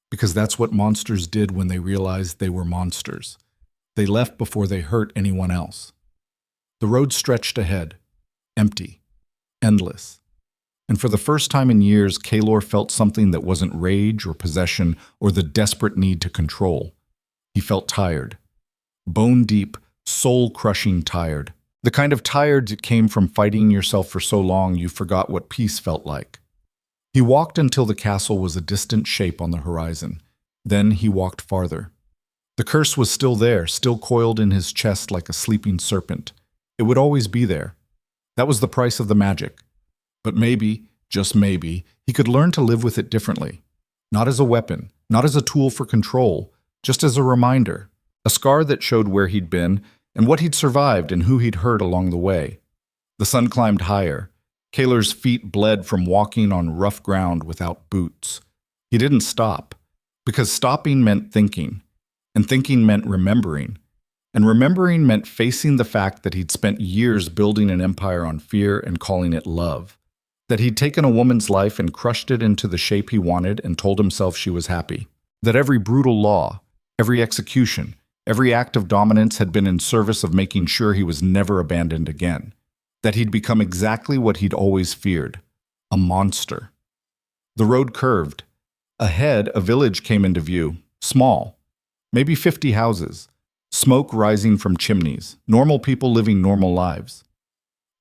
because that's what monsters did when they realized they were monsters. They left before they hurt anyone else. The road stretched ahead, empty, endless. And for the first time in years, Kaelor felt something that wasn't rage or possession or the desperate need to control. He felt tired. Bone-deep, soul-crushing tired. The kind of tired that came from fighting yourself for so long you forgot what peace felt like. He walked until the castle was a distant shape on the horizon. Then he walked farther. The curse was still there, still coiled in his chest like a sleeping serpent. It would always be there. That was the price of the magic. But maybe, just maybe, he could learn to live with it differently. Not as a weapon, not as a tool for control, just as a reminder. A scar that showed where he'd been, and what he'd survived and who he'd hurt along the way. The sun climbed higher. Kaelor's feet bled from walking on rough ground without boots. He didn't stop, because stopping meant thinking, and thinking meant remembering, and remembering meant facing the fact that he'd spent years building an empire on fear and calling it love, that he'd taken a woman's life and crushed it into the shape he wanted and told himself she was happy, that every brutal law, every execution, every act of dominance had been in service of making sure he was never abandoned again, that he'd become exactly what he'd always feared, a monster. The road curved. Ahead, a village came into view, small, maybe 50 houses, smoke rising from chimneys, normal people living normal lives.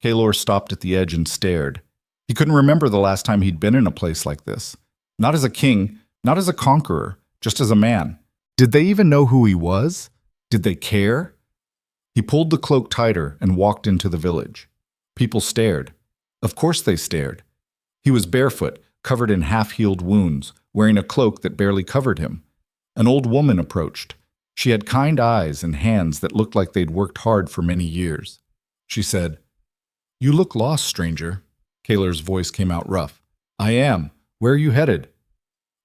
Kaelor stopped at the edge and stared. He couldn't remember the last time he'd been in a place like this. Not as a king, not as a conqueror, just as a man. Did they even know who he was? Did they care? He pulled the cloak tighter and walked into the village. People stared. Of course they stared. He was barefoot, covered in half-healed wounds, wearing a cloak that barely covered him. An old woman approached. She had kind eyes and hands that looked like they'd worked hard for many years. She said, "You look lost, stranger." Kaler's voice came out rough. "I am. Where are you headed?"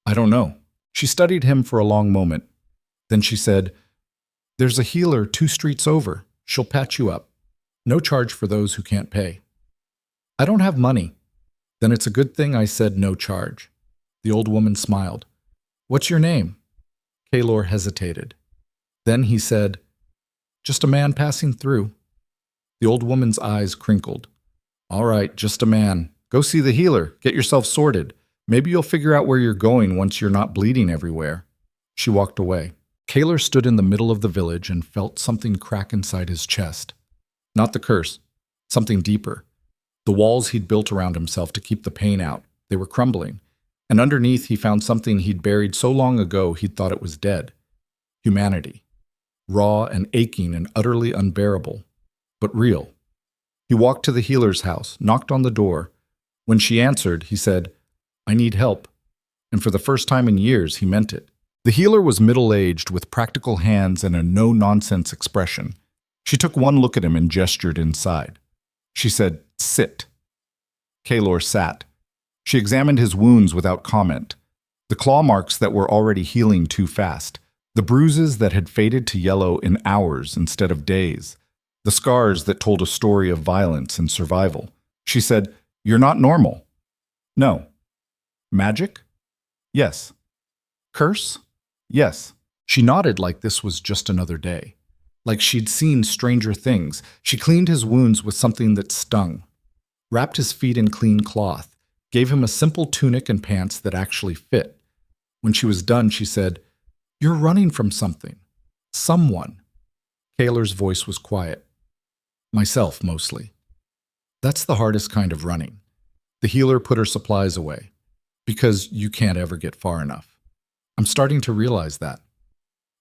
"I don't know." She studied him for a long moment. Then she said, "There's a healer 2 streets over. She'll patch you up. No charge for those who can't pay." "I don't have money." "Then it's a good thing I said no charge." The old woman smiled. "What's your name?" Kalor hesitated. Then he said, "Just a man passing through." The old woman's eyes crinkled. "All right, just a man. Go see the healer. Get yourself sorted. Maybe you'll figure out where you're going once you're not bleeding everywhere." She walked away. Kalor stood in the middle of the village and felt something crack inside his chest. Not the curse, something deeper. The walls he'd built around himself to keep the pain out, they were crumbling. And underneath he found something he'd buried so long ago he'd thought it was dead. Humanity. Raw and aching and utterly unbearable, but real. He walked to the healer's house, knocked on the door. When she answered, he said, "I need help." And for the first time in years, he meant it. The healer was middle-aged with practical hands and a no-nonsense expression. She took one look at him and gestured inside. She said, "Sit." Kalor sat. She examined his wounds without comment. The claw marks that were already healing too fast. The bruises that had faded to yellow in hours instead of days. The scars that told a story of violence and survival. She said, "You're not normal." "No." "Magic?" "Yes." "Curse?" "Yes." She nodded like this was just another day. Like she'd seen stranger things. She cleaned his wounds with something that stung. Wrapped his feet in clean cloth. Gave him a simple tunic and pants that actually fit. When she was done, she said, "You're running from something. Someone." Kalor's voice was quiet. "Myself, mostly." "That's the hardest kind of running." The healer put her supplies away. "Because you can't ever get far enough." "I'm starting to realize that."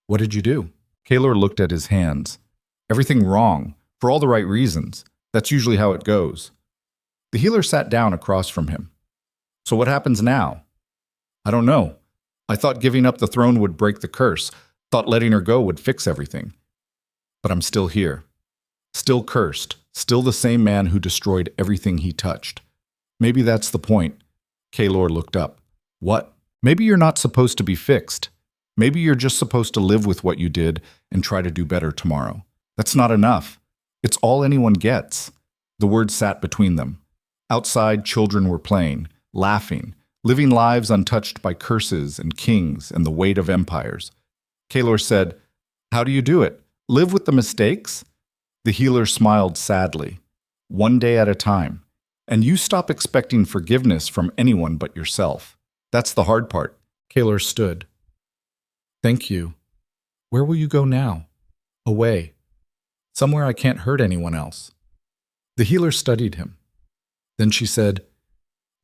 "What did you do?" Kalor looked at his hands. "Everything wrong, for all the right reasons. That's usually how it goes." The healer sat down across from him. "So what happens now?" "I don't know. I thought giving up the throne would break the curse. Thought letting her go would fix everything. But I'm still here. Still cursed. Still the same man who destroyed everything he touched. Maybe that's the point." Kalor looked up. "What?" "Maybe you're not supposed to be fixed. Maybe you're just supposed to live with what you did and try to do better tomorrow. That's not enough. It's all anyone gets." The words sat between them. Outside, children were playing, laughing, living lives untouched by curses and kings and the weight of empires. Kalor said, "How do you do it? Live with the mistakes?" The healer smiled sadly. "One day at a time. And you stop expecting forgiveness from anyone but yourself. That's the hard part." Kalor stood. "Thank you. Where will you go now?" "Away. Somewhere I can't hurt anyone else." The healer studied him. Then she said,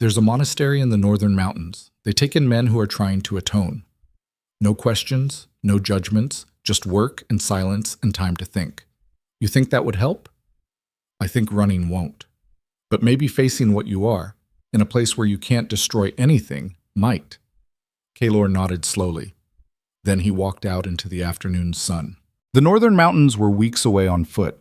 "There's a monastery in the northern mountains. They take in men who are trying to atone. No questions, no judgments, just work and silence and time to think. You think that would help?" "I think running won't. But maybe facing what you are, in a place where you can't destroy anything, might." Kalor nodded slowly. Then he walked out into the afternoon sun. The northern mountains were weeks away on foot.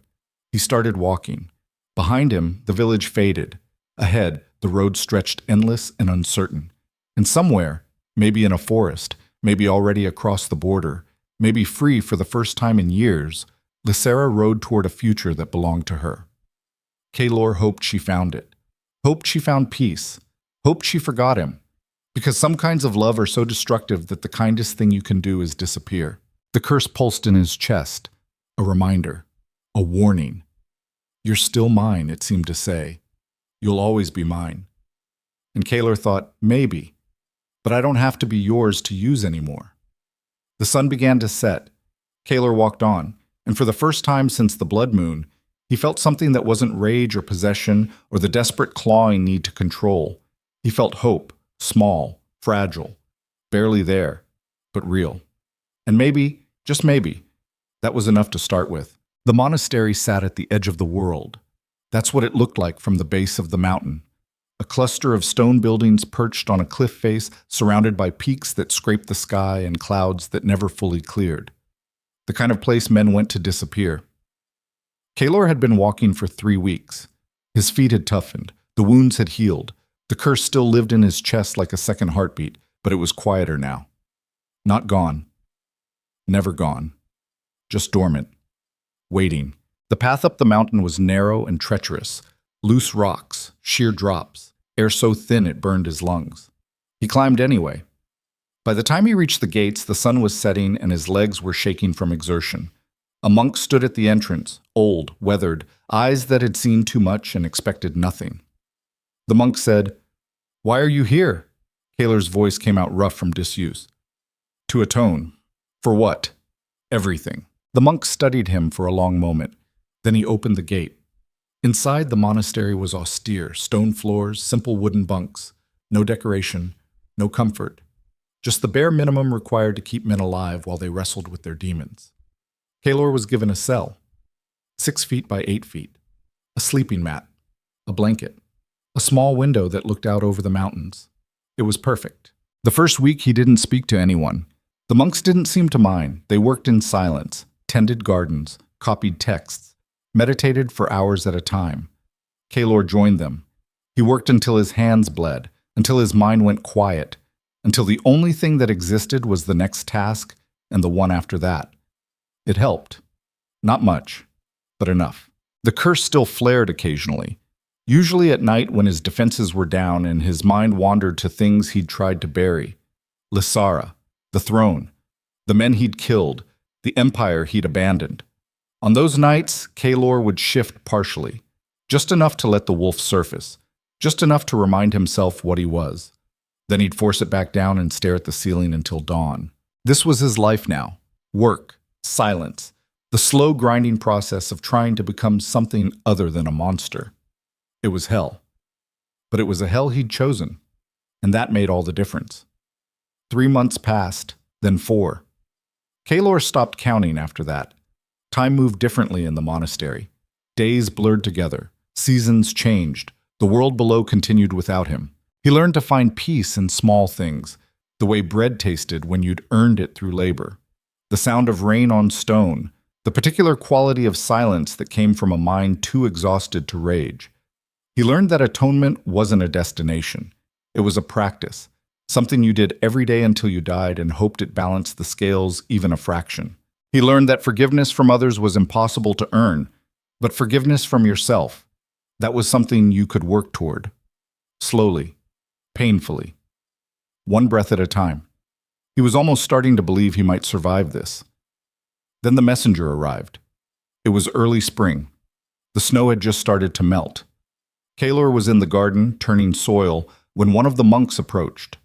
He started walking. Behind him, the village faded. Ahead, the road stretched endless and uncertain. And somewhere, maybe in a forest, maybe already across the border, maybe free for the first time in years, Lysera rode toward a future that belonged to her. Kalor hoped she found it. Hoped she found peace. Hoped she forgot him. Because some kinds of love are so destructive that the kindest thing you can do is disappear. The curse pulsed in his chest. A reminder. A warning. "You're still mine," it seemed to say. "You'll always be mine." And Kalor thought, maybe. But I don't have to be yours to use anymore. The sun began to set. Kalor walked on, and for the first time since the blood moon, he felt something that wasn't rage or possession or the desperate clawing need to control. He felt hope, small, fragile, barely there, but real. And maybe, just maybe, that was enough to start with. The monastery sat at the edge of the world. That's what it looked like from the base of the mountain. a cluster of stone buildings perched on a cliff face surrounded by peaks that scraped the sky and clouds that never fully cleared. The kind of place men went to disappear. Kaylor had been walking for 3 weeks. His feet had toughened, the wounds had healed, the curse still lived in his chest like a second heartbeat, but it was quieter now. Not gone. Never gone. Just dormant. Waiting. The path up the mountain was narrow and treacherous. Loose rocks, sheer drops, air so thin it burned his lungs. He climbed anyway. By the time he reached the gates, the sun was setting and his legs were shaking from exertion. A monk stood at the entrance, old, weathered, eyes that had seen too much and expected nothing. The monk said, "Why are you here?" Kaylor's voice came out rough from disuse. "To atone." "For what?" "Everything." The monk studied him for a long moment. Then he opened the gate. Inside, the monastery was austere, stone floors, simple wooden bunks. No decoration, no comfort. Just the bare minimum required to keep men alive while they wrestled with their demons. Kaylor was given a cell, 6 feet by 8 feet, a sleeping mat, a blanket, a small window that looked out over the mountains. It was perfect. The first week he didn't speak to anyone. The monks didn't seem to mind. They worked in silence, tended gardens, copied texts, meditated for hours at a time. Kaylor joined them. He worked until his hands bled, until his mind went quiet, until the only thing that existed was the next task and the one after that. It helped. Not much, but enough. The curse still flared occasionally, usually at night when his defenses were down and his mind wandered to things he'd tried to bury. Lysara, the throne, the men he'd killed, the empire he'd abandoned. On those nights, Kaylor would shift partially, just enough to let the wolf surface, just enough to remind himself what he was. Then he'd force it back down and stare at the ceiling until dawn. This was his life now. Work, silence, the slow grinding process of trying to become something other than a monster. It was hell. But it was a hell he'd chosen, and that made all the difference. 3 months passed, then 4. Kaylor stopped counting after that. Time moved differently in the monastery. Days blurred together. Seasons changed. The world below continued without him. He learned to find peace in small things, the way bread tasted when you'd earned it through labor, the sound of rain on stone, the particular quality of silence that came from a mind too exhausted to rage. He learned that atonement wasn't a destination. It was a practice, something you did every day until you died and hoped it balanced the scales even a fraction. He learned that forgiveness from others was impossible to earn, but forgiveness from yourself, that was something you could work toward. Slowly, painfully, one breath at a time. He was almost starting to believe he might survive this. Then the messenger arrived. It was early spring. The snow had just started to melt. Kaylor was in the garden, turning soil, when one of the monks approached.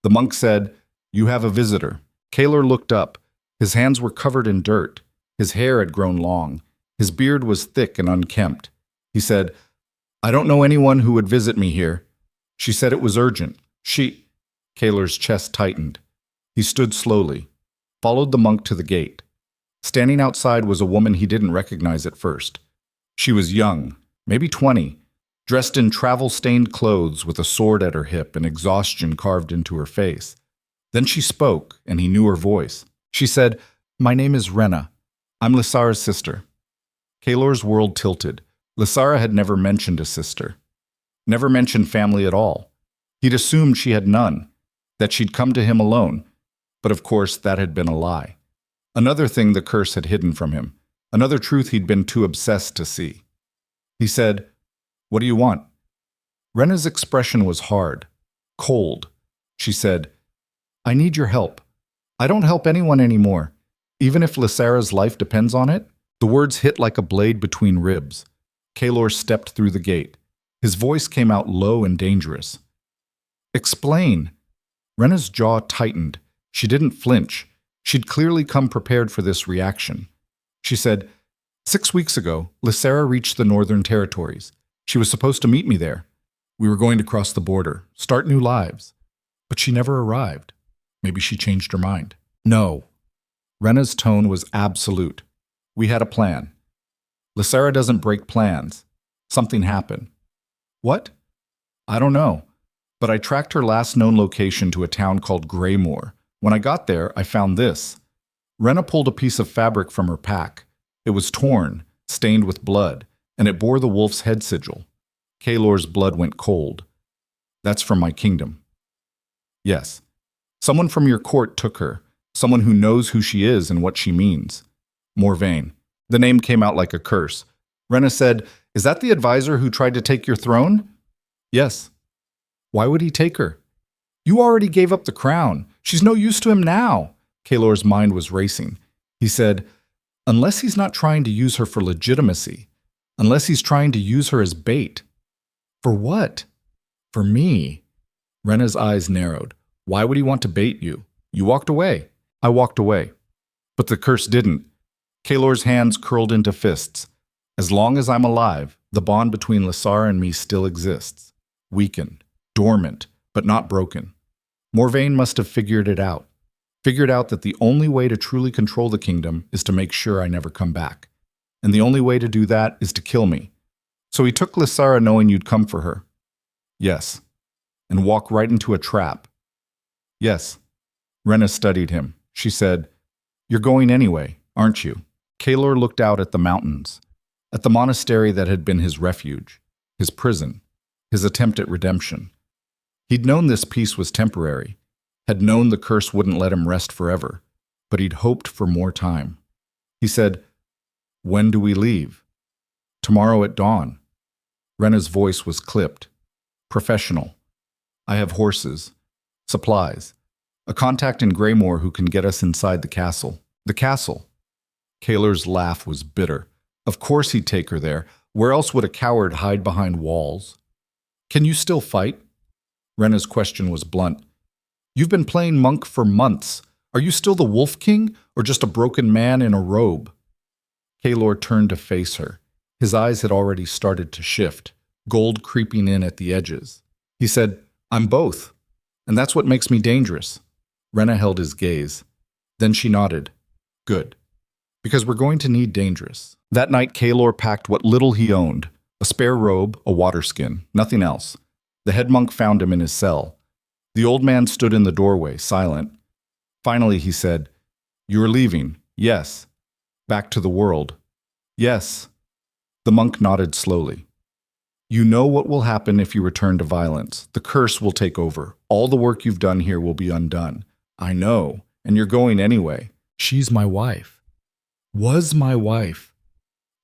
The monk said, "You have a visitor." Kaylor looked up. His hands were covered in dirt. His hair had grown long. His beard was thick and unkempt. He said, "I don't know anyone who would visit me here. She said it was urgent. Kaylor's chest tightened. He stood slowly, followed the monk to the gate. Standing outside was a woman he didn't recognize at first. She was young, maybe 20, dressed in travel-stained clothes with a sword at her hip and exhaustion carved into her face. Then she spoke, and he knew her voice. She said, "My name is Rena. I'm Lysara's sister." Kaylor's world tilted. Lysara had never mentioned a sister. Never mentioned family at all. He'd assumed she had none, that she'd come to him alone. But of course, that had been a lie. Another thing the curse had hidden from him. Another truth he'd been too obsessed to see. He said, "What do you want?" Rena's expression was hard, cold. She said, "I need your help. I don't help anyone anymore, even if Lysara's life depends on it." The words hit like a blade between ribs. Kaylor stepped through the gate. His voice came out low and dangerous. "Explain." Rena's jaw tightened. She didn't flinch. She'd clearly come prepared for this reaction. She said, 6 weeks ago, Lysara reached the Northern Territories. She was supposed to meet me there. We were going to cross the border, start new lives. But she never arrived. Maybe she changed her mind. No. Rena's tone was absolute. We had a plan. Lysara doesn't break plans. Something happened. What? I don't know, but I tracked her last known location to a town called Greymoor. When I got there, I found this. Rena pulled a piece of fabric from her pack. It was torn, stained with blood, and it bore the wolf's head sigil. Kaelor's blood went cold. That's from my kingdom. Yes. Someone from your court took her, someone who knows who she is and what she means. Morvain. The name came out like a curse. Rena said, "Is that the advisor who tried to take your throne?" Yes. Why would he take her? You already gave up the crown. She's no use to him now. Kaelor's mind was racing. He said, unless he's not trying to use her for legitimacy, unless he's trying to use her as bait. For what? For me. Rena's eyes narrowed. Why would he want to bait you? You walked away. I walked away. But the curse didn't. Kaelor's hands curled into fists. As long as I'm alive, the bond between Lysara and me still exists. Weakened, dormant, but not broken. Morvain must have figured it out. Figured out that the only way to truly control the kingdom is to make sure I never come back. And the only way to do that is to kill me. So he took Lysara knowing you'd come for her. Yes. And walk right into a trap. Yes. Rena studied him. She said, "You're going anyway, aren't you?" Kaelor looked out at the mountains, at the monastery that had been his refuge, his prison, his attempt at redemption. He'd known this peace was temporary, had known the curse wouldn't let him rest forever, but he'd hoped for more time. He said, "When do we leave?" "Tomorrow at dawn." Rena's voice was clipped, professional. "I have horses, supplies, a contact in Greymoor who can get us inside the castle." The castle. Kaelor's laugh was bitter. Of course he'd take her there. Where else would a coward hide behind walls? "Can you still fight?" Rena's question was blunt. "You've been playing monk for months. Are you still the Wolf King, or just a broken man in a robe?" Kaelor turned to face her. His eyes had already started to shift, gold creeping in at the edges. He said, "I'm both, and that's what makes me dangerous." Rena held his gaze. Then she nodded. "Good. Because we're going to need dangerous." That night, Kaelor packed what little he owned, a spare robe, a water skin, nothing else. The head monk found him in his cell. The old man stood in the doorway, silent. Finally, he said, "You're leaving, yes. Back to the world." "Yes." The monk nodded slowly. "You know what will happen if you return to violence. The curse will take over. All the work you've done here will be undone." "I know, and you're going anyway." "She's my wife." "Was my wife."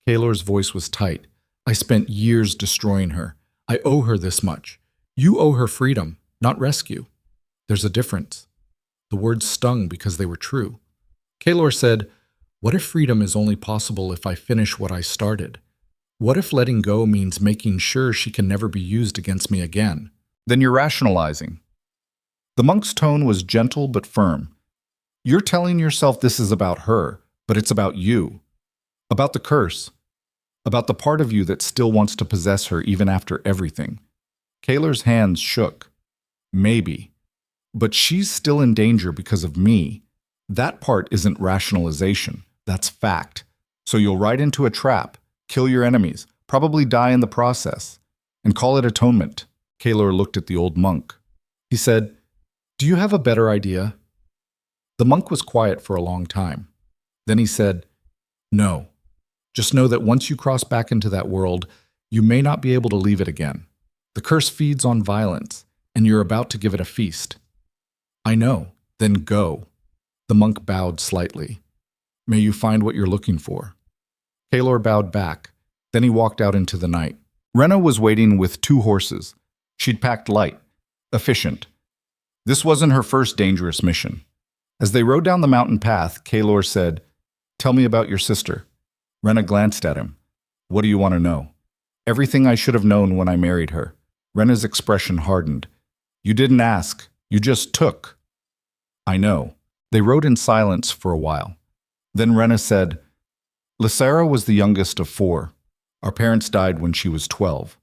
Kaelor's voice was tight. "I spent years destroying her. I owe her this much. You owe her freedom, not rescue. There's a difference." The words stung because they were true. Kaelor said, "What if freedom is only possible if I finish what I started? What if letting go means making sure she can never be used against me again?" "Then you're rationalizing." The monk's tone was gentle but firm. "You're telling yourself this is about her, but it's about you. About the curse. About the part of you that still wants to possess her even after everything." Kaelor's hands shook. "Maybe. But she's still in danger because of me. That part isn't rationalization. That's fact. So you'll ride into a trap, kill your enemies, probably die in the process, and call it atonement." Kaelor looked at the old monk. He said, "Do you have a better idea?" The monk was quiet for a long time. Then he said, "No. Just know that once you cross back into that world, you may not be able to leave it again. The curse feeds on violence, and you're about to give it a feast." "I know. Then go." The monk bowed slightly. "May you find what you're looking for." Kaelor bowed back. Then he walked out into the night. Rena was waiting with 2 horses. She'd packed light, efficient. This wasn't her first dangerous mission. As they rode down the mountain path, Kaelor said, "Tell me about your sister." Rena glanced at him. "What do you want to know?" "Everything I should have known when I married her." Rena's expression hardened. "You didn't ask. You just took." "I know." They rode in silence for a while. Then Rena said, "Lysara was the youngest of 4. Our parents died when she was 12.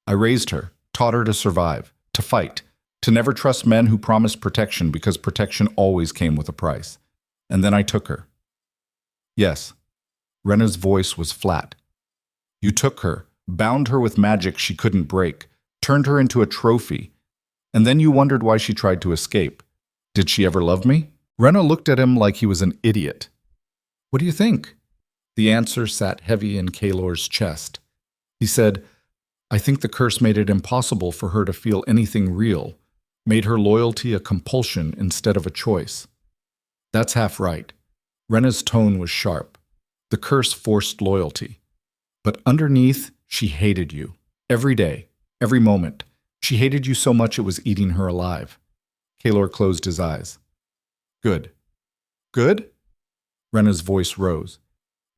I raised her, taught her to survive, to fight, to never trust men who promised protection because protection always came with a price. And then I took her." "Yes." Rena's voice was flat. "You took her, bound her with magic she couldn't break, turned her into a trophy, and then you wondered why she tried to escape. Did she ever love me? Rena looked at him like he was an idiot. What do you think? The answer sat heavy in Kaylor's chest. He said, I think the curse made it impossible for her to feel anything real, made her loyalty a compulsion instead of a choice. That's half right. Rena's tone was sharp. The curse forced loyalty. But underneath, she hated you. Every day, every moment. She hated you so much it was eating her alive. Kaylor closed his eyes. Good. Good? Rena's voice rose.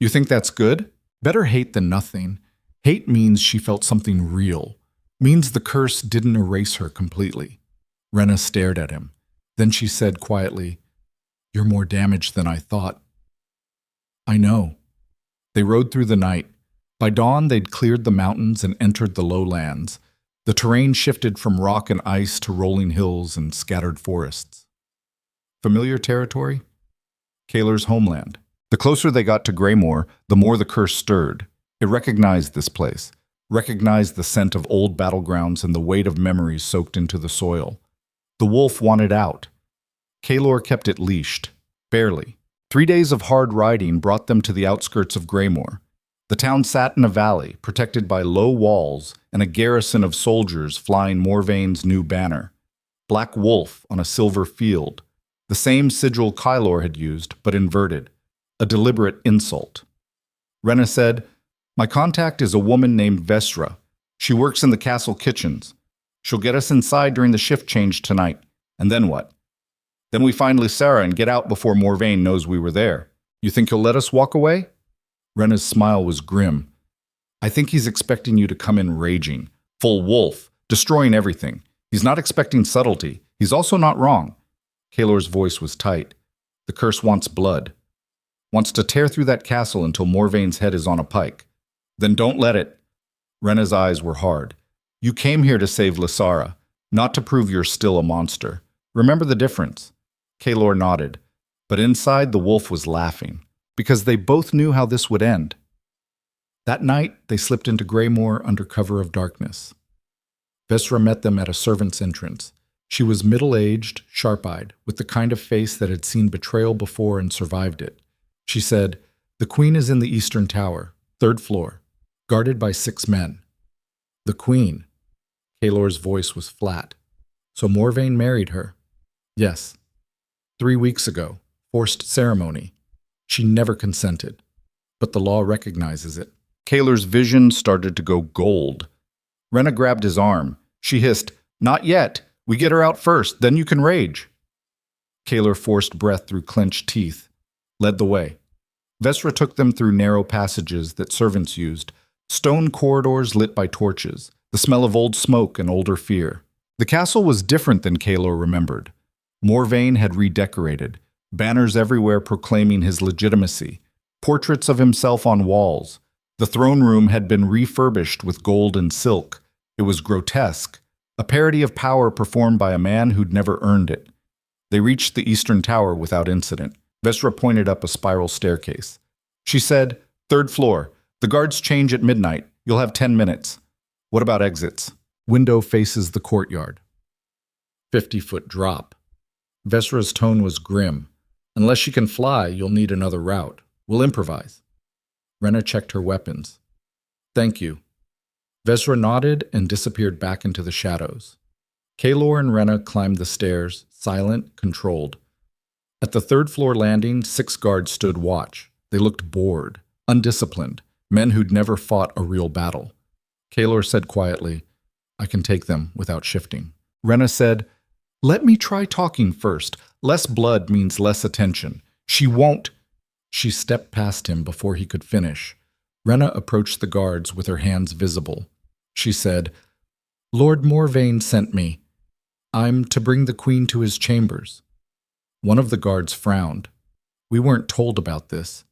You think that's good? Better hate than nothing. Hate means she felt something real. Means the curse didn't erase her completely. Rena stared at him. Then she said quietly, You're more damaged than I thought. I know. They rode through the night. By dawn, they'd cleared the mountains and entered the lowlands. The terrain shifted from rock and ice to rolling hills and scattered forests. Familiar territory? Kaylor's homeland. The closer they got to Greymoor, the more the curse stirred. It recognized this place, recognized the scent of old battlegrounds and the weight of memories soaked into the soil. The wolf wanted out. Kaylor kept it leashed, barely. 3 days of hard riding brought them to the outskirts of Greymoor. The town sat in a valley, protected by low walls and a garrison of soldiers flying Morvaine's new banner. Black Wolf on a silver field, the same sigil Kaylor had used, but inverted, a deliberate insult. Rena said, My contact is a woman named Vesra. She works in the castle kitchens. She'll get us inside during the shift change tonight. And then what? Then we find Lysera and get out before Morvaine knows we were there. You think he'll let us walk away? Rena's smile was grim. I think he's expecting you to come in raging, full wolf, destroying everything. He's not expecting subtlety. He's also not wrong. Kaylor's voice was tight. The curse wants blood. Wants to tear through that castle until Morvaine's head is on a pike. Then don't let it. Rena's eyes were hard. You came here to save Lysera, not to prove you're still a monster. Remember the difference? Kaylor nodded, but inside the wolf was laughing, because they both knew how this would end. That night, they slipped into Greymoor under cover of darkness. Vesra met them at a servant's entrance. She was middle-aged, sharp-eyed, with the kind of face that had seen betrayal before and survived it. She said, The queen is in the eastern tower, 3rd floor, guarded by 6 men. The queen. Kaylor's voice was flat. So Morvaine married her. Yes. 3 weeks ago. Forced ceremony. She never consented. But the law recognizes it. Kaylor's vision started to go gold. Rena grabbed his arm. She hissed, Not yet. We get her out first, then you can rage. Kaylor forced breath through clenched teeth, led the way. Vesra took them through narrow passages that servants used, stone corridors lit by torches, the smell of old smoke and older fear. The castle was different than Kaylor remembered. Morvaine had redecorated, banners everywhere proclaiming his legitimacy, portraits of himself on walls. The throne room had been refurbished with gold and silk. It was grotesque, a parody of power performed by a man who'd never earned it. They reached the eastern tower without incident. Vesra pointed up a spiral staircase. She said, 3rd floor. The guards change at midnight. You'll have 10 minutes. What about exits? Window faces the courtyard. 50-foot drop. Vesra's tone was grim. Unless you can fly, you'll need another route. We'll improvise. Rena checked her weapons. Thank you. Vesra nodded and disappeared back into the shadows. Kaylor and Rena climbed the stairs, silent, controlled. At the 3rd floor landing, 6 guards stood watch. They looked bored, undisciplined, men who'd never fought a real battle. Kaylor said quietly, I can take them without shifting. Rena said, Let me try talking first. Less blood means less attention. She won't. She stepped past him before he could finish. Rena approached the guards with her hands visible. She said, Lord Morvaine sent me. I'm to bring the queen to his chambers. One of the guards frowned. We weren't told about this.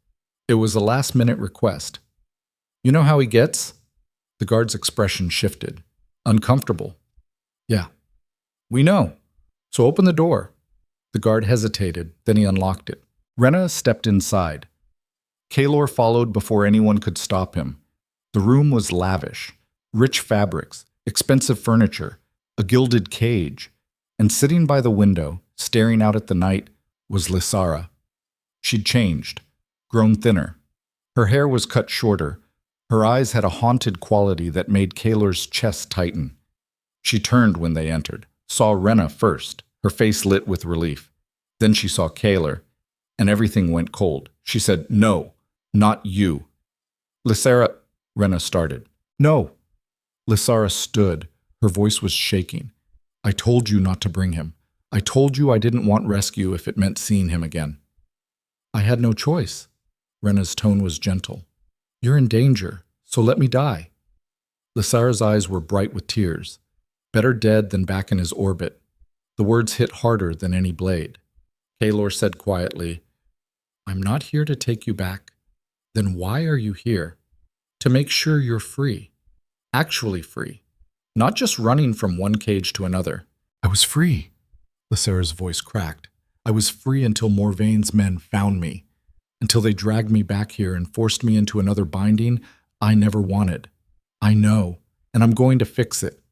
It was a last-minute request. You know how he gets? The guard's expression shifted. Uncomfortable. Yeah. We know. So open the door. The guard hesitated, then he unlocked it. Rena stepped inside. Kaylor followed before anyone could stop him. The room was lavish. Rich fabrics, expensive furniture, a gilded cage, and sitting by the window, staring out at the night, was Lysara. She'd changed, grown thinner. Her hair was cut shorter. Her eyes had a haunted quality that made Kaylor's chest tighten. She turned when they entered, saw Rena first, her face lit with relief. Then she saw Kaylor, and everything went cold. She said, "No, not you." "Lysara," Rena started. "No." Lysara stood. Her voice was shaking. "I told you not to bring him. I told you I didn't want rescue if it meant seeing him again." "I had no choice." Rena's tone was gentle. "You're in danger, so let me die." Lysara's eyes were bright with tears. Better dead than back in his orbit. The words hit harder than any blade. Kaylor said quietly, "I'm not here to take you back. Then why are you here? To make sure you're free. Actually free. Not just running from one cage to another." "I was free." Lysara's voice cracked. "I was free until Morvaine's men found me. Until they dragged me back here and forced me into another binding I never wanted. I know, and I'm going to fix it."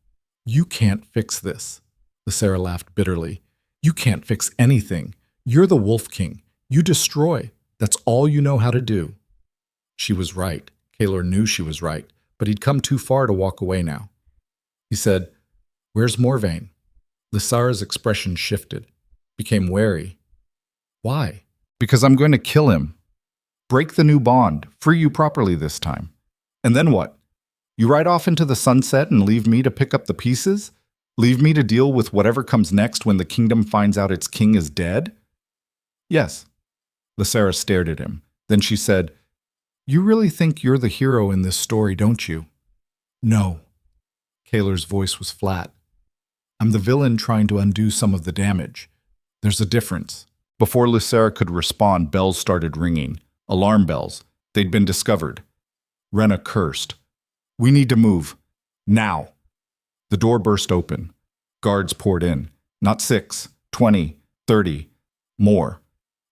"You can't fix this." Lysara laughed bitterly. "You can't fix anything. You're the Wolf King. You destroy. That's all you know how to do." She was right. Kaylor knew she was right, but he'd come too far to walk away now. He said, "Where's Morvaine?" Lysara's expression shifted, became wary. "Why?" "Because I'm going to kill him. Break the new bond, free you properly this time. And then what? You ride off into the sunset and leave me to pick up the pieces? Leave me to deal with whatever comes next when the kingdom finds out its king is dead?" "Yes." Lysara stared at him. Then she said, "You really think you're the hero in this story, don't you?" "No." Kaylor's voice was flat. "I'm the villain trying to undo some of the damage. There's a difference." Before Lysara could respond, bells started ringing. Alarm bells. They'd been discovered. Rena cursed. "We need to move. Now." The door burst open. Guards poured in. Not 6, 20, 30. More.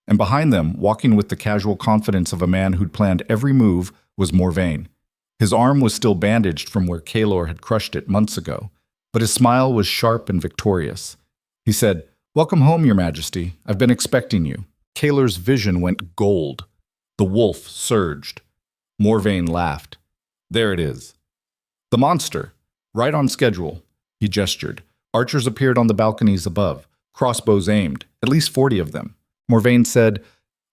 And behind them, walking with the casual confidence of a man who'd planned every move, was Morvaine. His arm was still bandaged from where Kaylor had crushed it months ago, but his smile was sharp and victorious. He said, "Welcome home, Your Majesty. I've been expecting you." Kaylor's vision went gold. The wolf surged. Morvaine laughed. "There it is. The monster. Right on schedule." He gestured. Archers appeared on the balconies above, crossbows aimed, at least 40 of them. Morvaine said,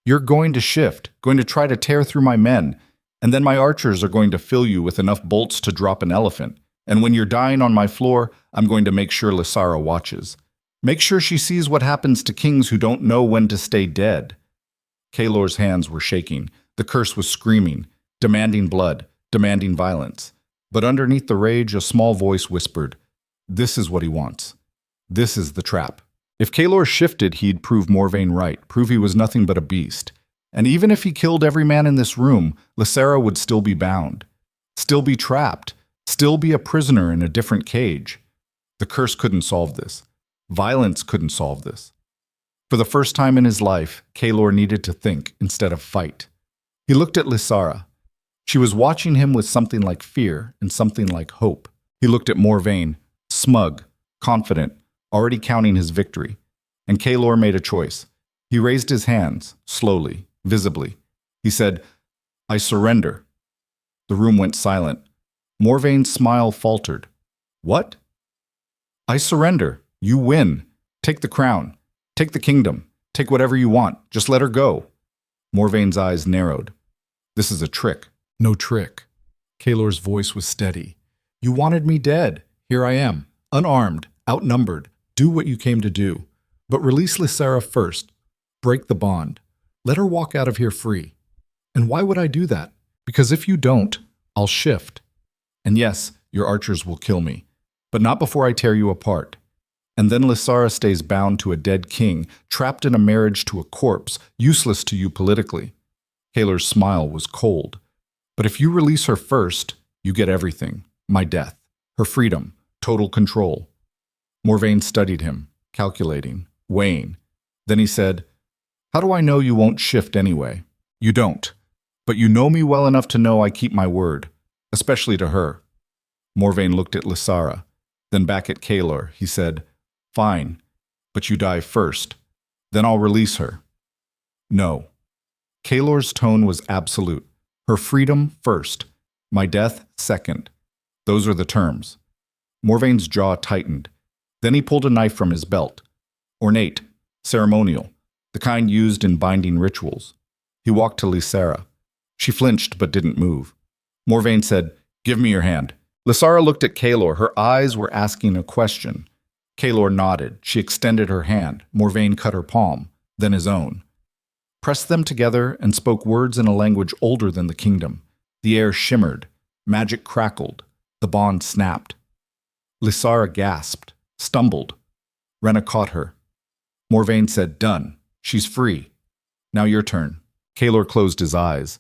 "You're going to shift, going to try to tear through my men, and then my archers are going to fill you with enough bolts to drop an elephant. And when you're dying on my floor, I'm going to make sure Lysara watches. Make sure she sees what happens to kings who don't know when to stay dead." Kaylor's hands were shaking. The curse was screaming, demanding blood, demanding violence. But underneath the rage, a small voice whispered, "This is what he wants. This is the trap." If Kaylor shifted, he'd prove Morvaine right, prove he was nothing but a beast. And even if he killed every man in this room, Lysara would still be bound, still be trapped, still be a prisoner in a different cage. The curse couldn't solve this. Violence couldn't solve this. For the first time in his life, Kaylor needed to think instead of fight. He looked at Lysara. She was watching him with something like fear and something like hope. He looked at Morvaine, smug, confident, already counting his victory. And Kaylor made a choice. He raised his hands, slowly, visibly. He said, "I surrender." The room went silent. Morvaine's smile faltered. "What?" "I surrender. You win. Take the crown. Take the kingdom. Take whatever you want. Just let her go." Morvaine's eyes narrowed. "This is a trick." "No trick." Kaylor's voice was steady. "You wanted me dead. Here I am, unarmed, outnumbered. Do what you came to do. But release Lysara first. Break the bond. Let her walk out of here free. And why would I do that? Because if you don't, I'll shift. And yes, your archers will kill me. But not before I tear you apart. And then Lysara stays bound to a dead king, trapped in a marriage to a corpse, useless to you politically." Kaylor's smile was cold. "But if you release her first, you get everything. My death. Her freedom. Total control." Morvaine studied him, calculating, weighing. Then he said, "How do I know you won't shift anyway?" "You don't. But you know me well enough to know I keep my word, especially to her." Morvain looked at Lysara, then back at Kaelor. He said, "Fine, but you die first. Then I'll release her." "No." Kaelor's tone was absolute. "Her freedom first. My death second. Those are the terms." Morvain's jaw tightened. Then he pulled a knife from his belt. Ornate, ceremonial, the kind used in binding rituals. He walked to Lysara. She flinched but didn't move. Morvain said, "Give me your hand." Lysara looked at Kaelor. Her eyes were asking a question. Kaelor nodded. She extended her hand. Morvain cut her palm, then his own. Pressed them together and spoke words in a language older than the kingdom. The air shimmered. Magic crackled. The bond snapped. Lysara gasped, stumbled. Rena caught her. Morvain said, "Done. She's free. Now your turn." Kaelor closed his eyes.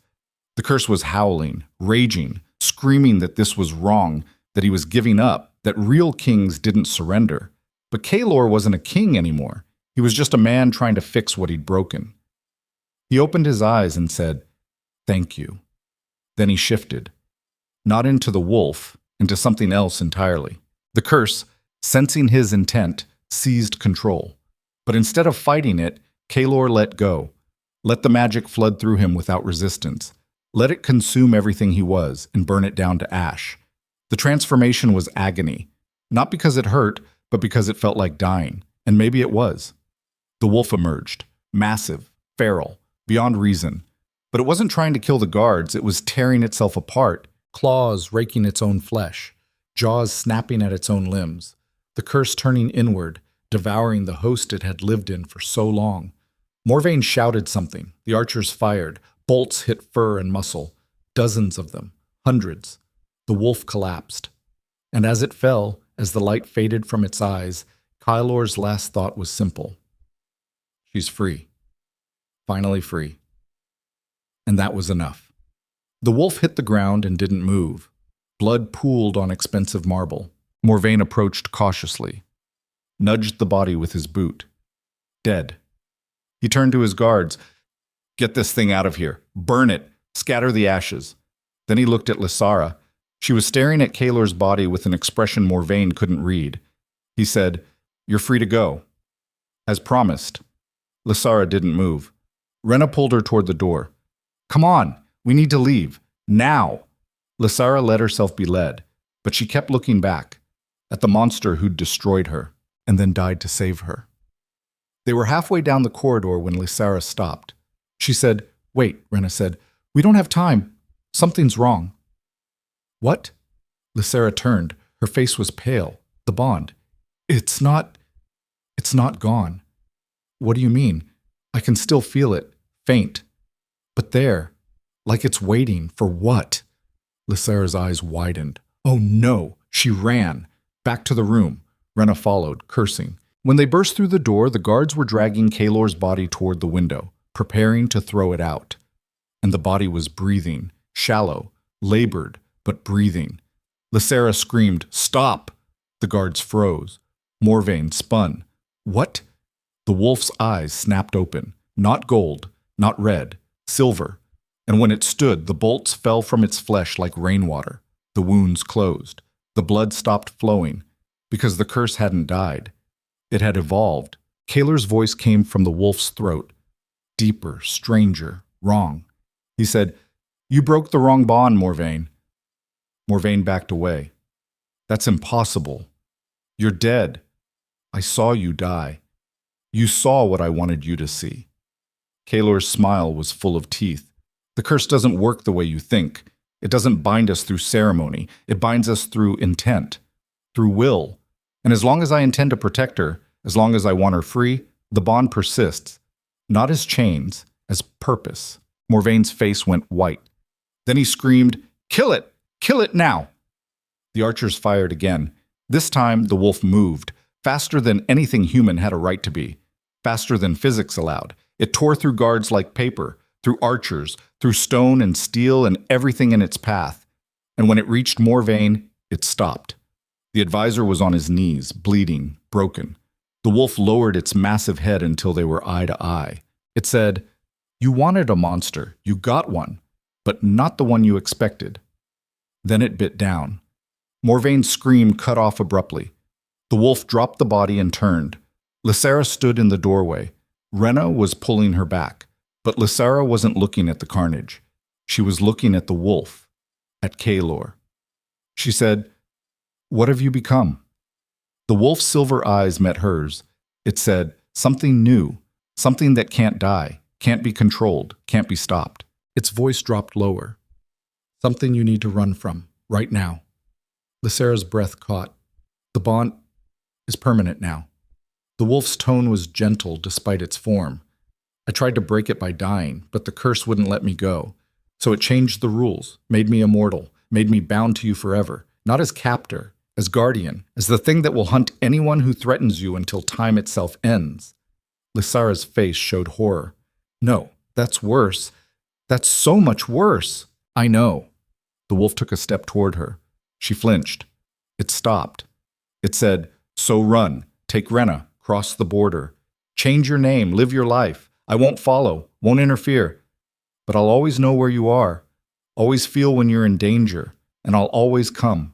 The curse was howling, raging, screaming that this was wrong, that he was giving up, that real kings didn't surrender. But Kaelor wasn't a king anymore. He was just a man trying to fix what he'd broken. He opened his eyes and said, "Thank you." Then he shifted. Not into the wolf, into something else entirely. The curse, sensing his intent, seized control. But instead of fighting it, Kaelor let go. Let the magic flood through him without resistance. Let it consume everything he was and burn it down to ash. The transformation was agony. Not because it hurt, but because it felt like dying. And maybe it was. The wolf emerged. Massive, feral, beyond reason. But it wasn't trying to kill the guards. It was tearing itself apart. Claws raking its own flesh. Jaws snapping at its own limbs. The curse turning inward, devouring the host it had lived in for so long. Morvain shouted something. The archers fired. Bolts hit fur and muscle. Dozens of them. Hundreds. The wolf collapsed. And as it fell, as the light faded from its eyes, Kaelor's last thought was simple. She's free. Finally free. And that was enough. The wolf hit the ground and didn't move. Blood pooled on expensive marble. Morvain approached cautiously. Nudged the body with his boot. Dead. He turned to his guards. "Get this thing out of here. Burn it. Scatter the ashes." Then he looked at Lysara. She was staring at Kaelor's body with an expression Morvain couldn't read. He said, "You're free to go." As promised. Lysara didn't move. Rena pulled her toward the door. "Come on. We need to leave. Now." Lysara let herself be led, but she kept looking back at the monster who'd destroyed her and then died to save her. They were halfway down the corridor when Lysara stopped. She said, "Wait," Rena said. "We don't have time. Something's wrong." "What?" Lysara turned. Her face was pale. The bond. It's not gone." "What do you mean?" "I can still feel it. Faint. But there. Like it's waiting. For what?" Lysara's eyes widened. "Oh no." She ran. Back to the room. Rena followed, cursing. When they burst through the door, the guards were dragging Kaelor's body toward the window, preparing to throw it out. And the body was breathing, shallow, labored, but breathing. Lysara screamed, "Stop!" The guards froze. Morvain spun. "What?" The wolf's eyes snapped open. Not gold, not red, silver. And when it stood, the bolts fell from its flesh like rainwater. The wounds closed. The blood stopped flowing, because the curse hadn't died. It had evolved. Kaelor's voice came from the wolf's throat. Deeper, stranger, wrong. He said, "You broke the wrong bond, Morvain." Morvain backed away. "That's impossible. You're dead. I saw you die. You saw what I wanted you to see." Kaelor's smile was full of teeth. "The curse doesn't work the way you think. It doesn't bind us through ceremony. It binds us through intent, through will. And as long as I intend to protect her, as long as I want her free, the bond persists. Not as chains, as purpose." Morvain's face went white. Then he screamed, "Kill it! Kill it now!" The archers fired again. This time, the wolf moved, faster than anything human had a right to be, faster than physics allowed. It tore through guards like paper, through archers, through stone and steel and everything in its path. And when it reached Morvain, it stopped. The advisor was on his knees, bleeding, broken. The wolf lowered its massive head until they were eye to eye. It said, "You wanted a monster, you got one, but not the one you expected." Then it bit down. Morvain's scream cut off abruptly. The wolf dropped the body and turned. Lysera stood in the doorway. Rena was pulling her back, but Lysera wasn't looking at the carnage. She was looking at the wolf, at Kaelor. She said, "What have you become?" The wolf's silver eyes met hers. It said, "Something new, something that can't die, can't be controlled, can't be stopped." Its voice dropped lower. "Something you need to run from, right now." Lysera's breath caught. "The bond is permanent now." The wolf's tone was gentle despite its form. "I tried to break it by dying, but the curse wouldn't let me go. So it changed the rules, made me immortal, made me bound to you forever, not as captor, as guardian, as the thing that will hunt anyone who threatens you until time itself ends." Lysera's face showed horror. "No, that's worse. That's so much worse." "I know." The wolf took a step toward her. She flinched. It stopped. It said, "So run, take Rena, cross the border. Change your name, live your life. I won't follow, won't interfere. But I'll always know where you are, always feel when you're in danger, and I'll always come."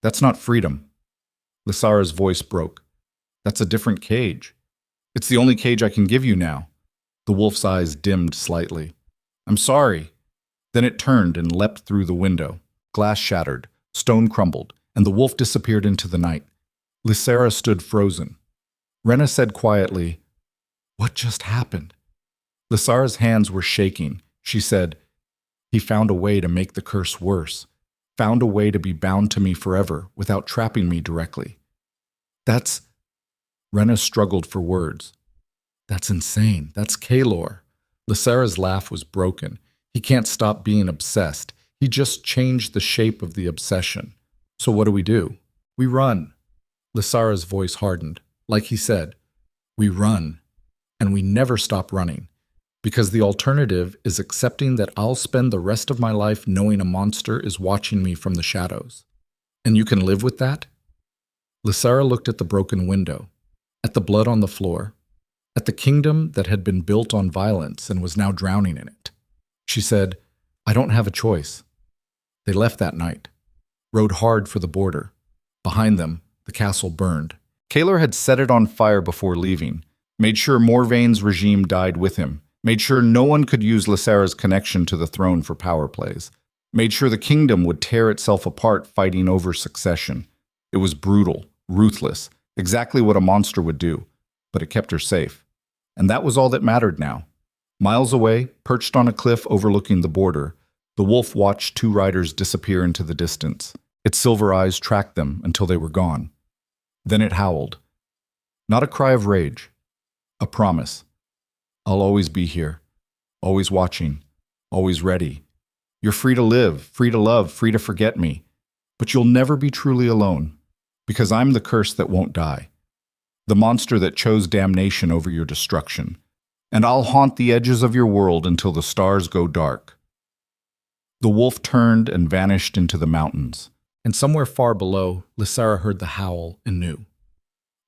"That's not freedom." Lysera's voice broke. "That's a different cage. It's the only cage I can give you now." The wolf's eyes dimmed slightly. "I'm sorry." Then it turned and leapt through the window. Glass shattered, stone crumbled, and the wolf disappeared into the night. Lysera stood frozen. Rena said quietly, "What just happened?" Lysera's hands were shaking. She said, "He found a way to make the curse worse, found a way to be bound to me forever without trapping me directly." "That's—" Rena struggled for words. "That's insane. That's Kaelor." Lysera's laugh was broken. "He can't stop being obsessed. He just changed the shape of the obsession. So what do? We run." Lysera's voice hardened. "Like he said, we run. And we never stop running. Because the alternative is accepting that I'll spend the rest of my life knowing a monster is watching me from the shadows. And you can live with that?" Lysera looked at the broken window, at the blood on the floor, at the kingdom that had been built on violence and was now drowning in it. She said, "I don't have a choice." They left that night, rode hard for the border. Behind them, the castle burned. Kaelor had set it on fire before leaving, made sure Morvain's regime died with him, made sure no one could use Lysera's connection to the throne for power plays, made sure the kingdom would tear itself apart fighting over succession. It was brutal, ruthless, exactly what a monster would do, but it kept her safe. And that was all that mattered now. Miles away, perched on a cliff overlooking the border, the wolf watched two riders disappear into the distance. Its silver eyes tracked them until they were gone. Then it howled. Not a cry of rage, a promise. "I'll always be here, always watching, always ready. You're free to live, free to love, free to forget me. But you'll never be truly alone, because I'm the curse that won't die, the monster that chose damnation over your destruction. And I'll haunt the edges of your world until the stars go dark." The wolf turned and vanished into the mountains. And somewhere far below, Lysera heard the howl and knew.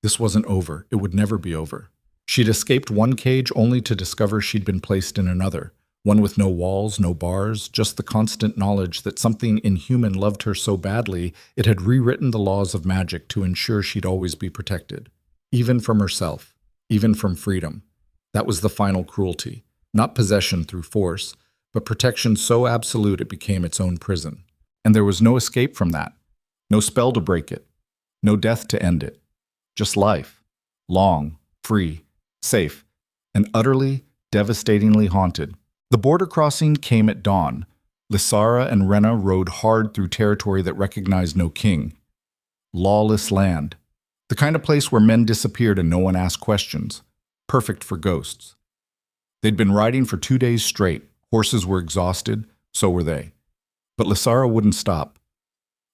This wasn't over. It would never be over. She'd escaped one cage only to discover she'd been placed in another, one with no walls, no bars, just the constant knowledge that something inhuman loved her so badly it had rewritten the laws of magic to ensure she'd always be protected, even from herself, even from freedom. That was the final cruelty, not possession through force, but protection so absolute it became its own prison. And there was no escape from that, no spell to break it, no death to end it, just life, long, free, safe, and utterly, devastatingly haunted. The border crossing came at dawn. Lysera and Rena rode hard through territory that recognized no king. Lawless land, the kind of place where men disappeared and no one asked questions, perfect for ghosts. They'd been riding for 2 days straight. Horses were exhausted, so were they. But Lysera wouldn't stop,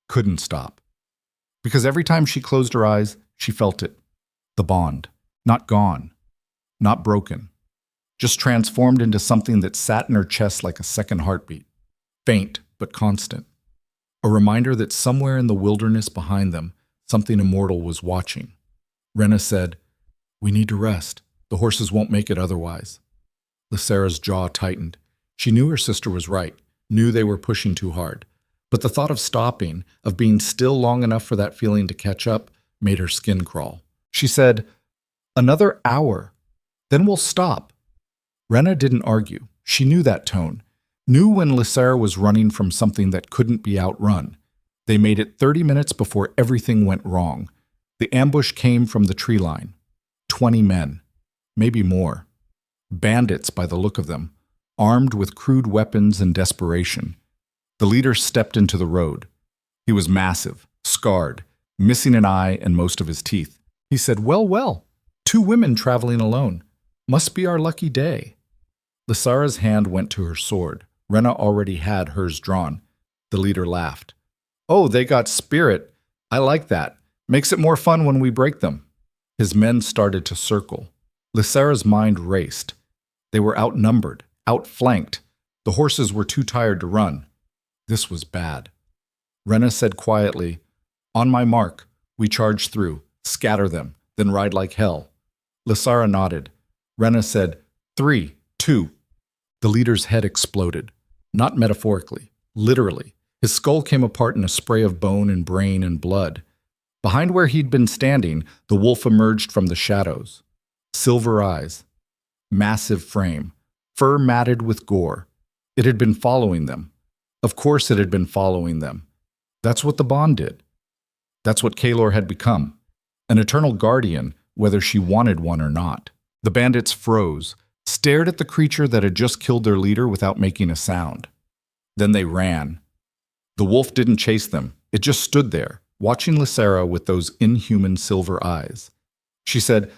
couldn't stop. Because every time she closed her eyes, she felt it. The bond, not gone, not broken, just transformed into something that sat in her chest like a second heartbeat, faint but constant. A reminder that somewhere in the wilderness behind them, something immortal was watching. Rena said, "We need to rest. The horses won't make it otherwise." Lysera's jaw tightened. She knew her sister was right, knew they were pushing too hard. But the thought of stopping, of being still long enough for that feeling to catch up, made her skin crawl. She said, "Another hour. Then we'll stop." Rena didn't argue. She knew that tone. Knew when Lysera was running from something that couldn't be outrun. They made it 30 minutes before everything went wrong. The ambush came from the tree line. 20 men. Maybe more. Bandits by the look of them, armed with crude weapons and desperation. The leader stepped into the road. He was massive, scarred, missing an eye and most of his teeth. He said, "Well, well, 2 women traveling alone. Must be our lucky day." Lysera's hand went to her sword. Rena already had hers drawn. The leader laughed. "Oh, they got spirit. I like that. Makes it more fun when we break them." His men started to circle. Lysera's mind raced. They were outnumbered, outflanked. The horses were too tired to run. This was bad. Rena said quietly, "On my mark, we charge through, scatter them, then ride like hell." Lysera nodded. Rena said, 3, 2. The leader's head exploded. Not metaphorically, literally. His skull came apart in a spray of bone and brain and blood. Behind where he'd been standing, the wolf emerged from the shadows. Silver eyes. Massive frame. Fur matted with gore. It had been following them. Of course it had been following them. That's what the bond did. That's what Kaylor had become. An eternal guardian, whether she wanted one or not. The bandits froze, stared at the creature that had just killed their leader without making a sound. Then they ran. The wolf didn't chase them. It just stood there, watching Lysera with those inhuman silver eyes. She said,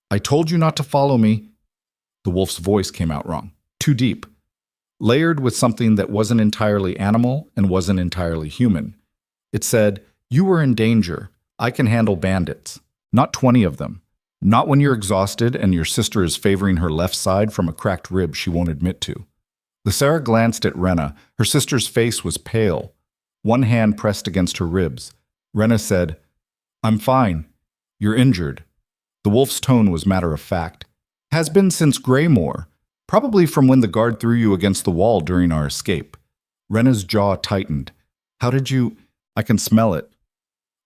"I told you not to follow me." The wolf's voice came out wrong, too deep, layered with something that wasn't entirely animal and wasn't entirely human. It said, "You were in danger. I can handle bandits. Not 20 of them. Not when you're exhausted and your sister is favoring her left side from a cracked rib she won't admit to." Lysera glanced at Rena. Her sister's face was pale, one hand pressed against her ribs. Rena said, "I'm fine. You're injured." The wolf's tone was matter of fact. "Has been since Greymoor, probably from when the guard threw you against the wall during our escape." Rena's jaw tightened. "How did you—" "I can smell it.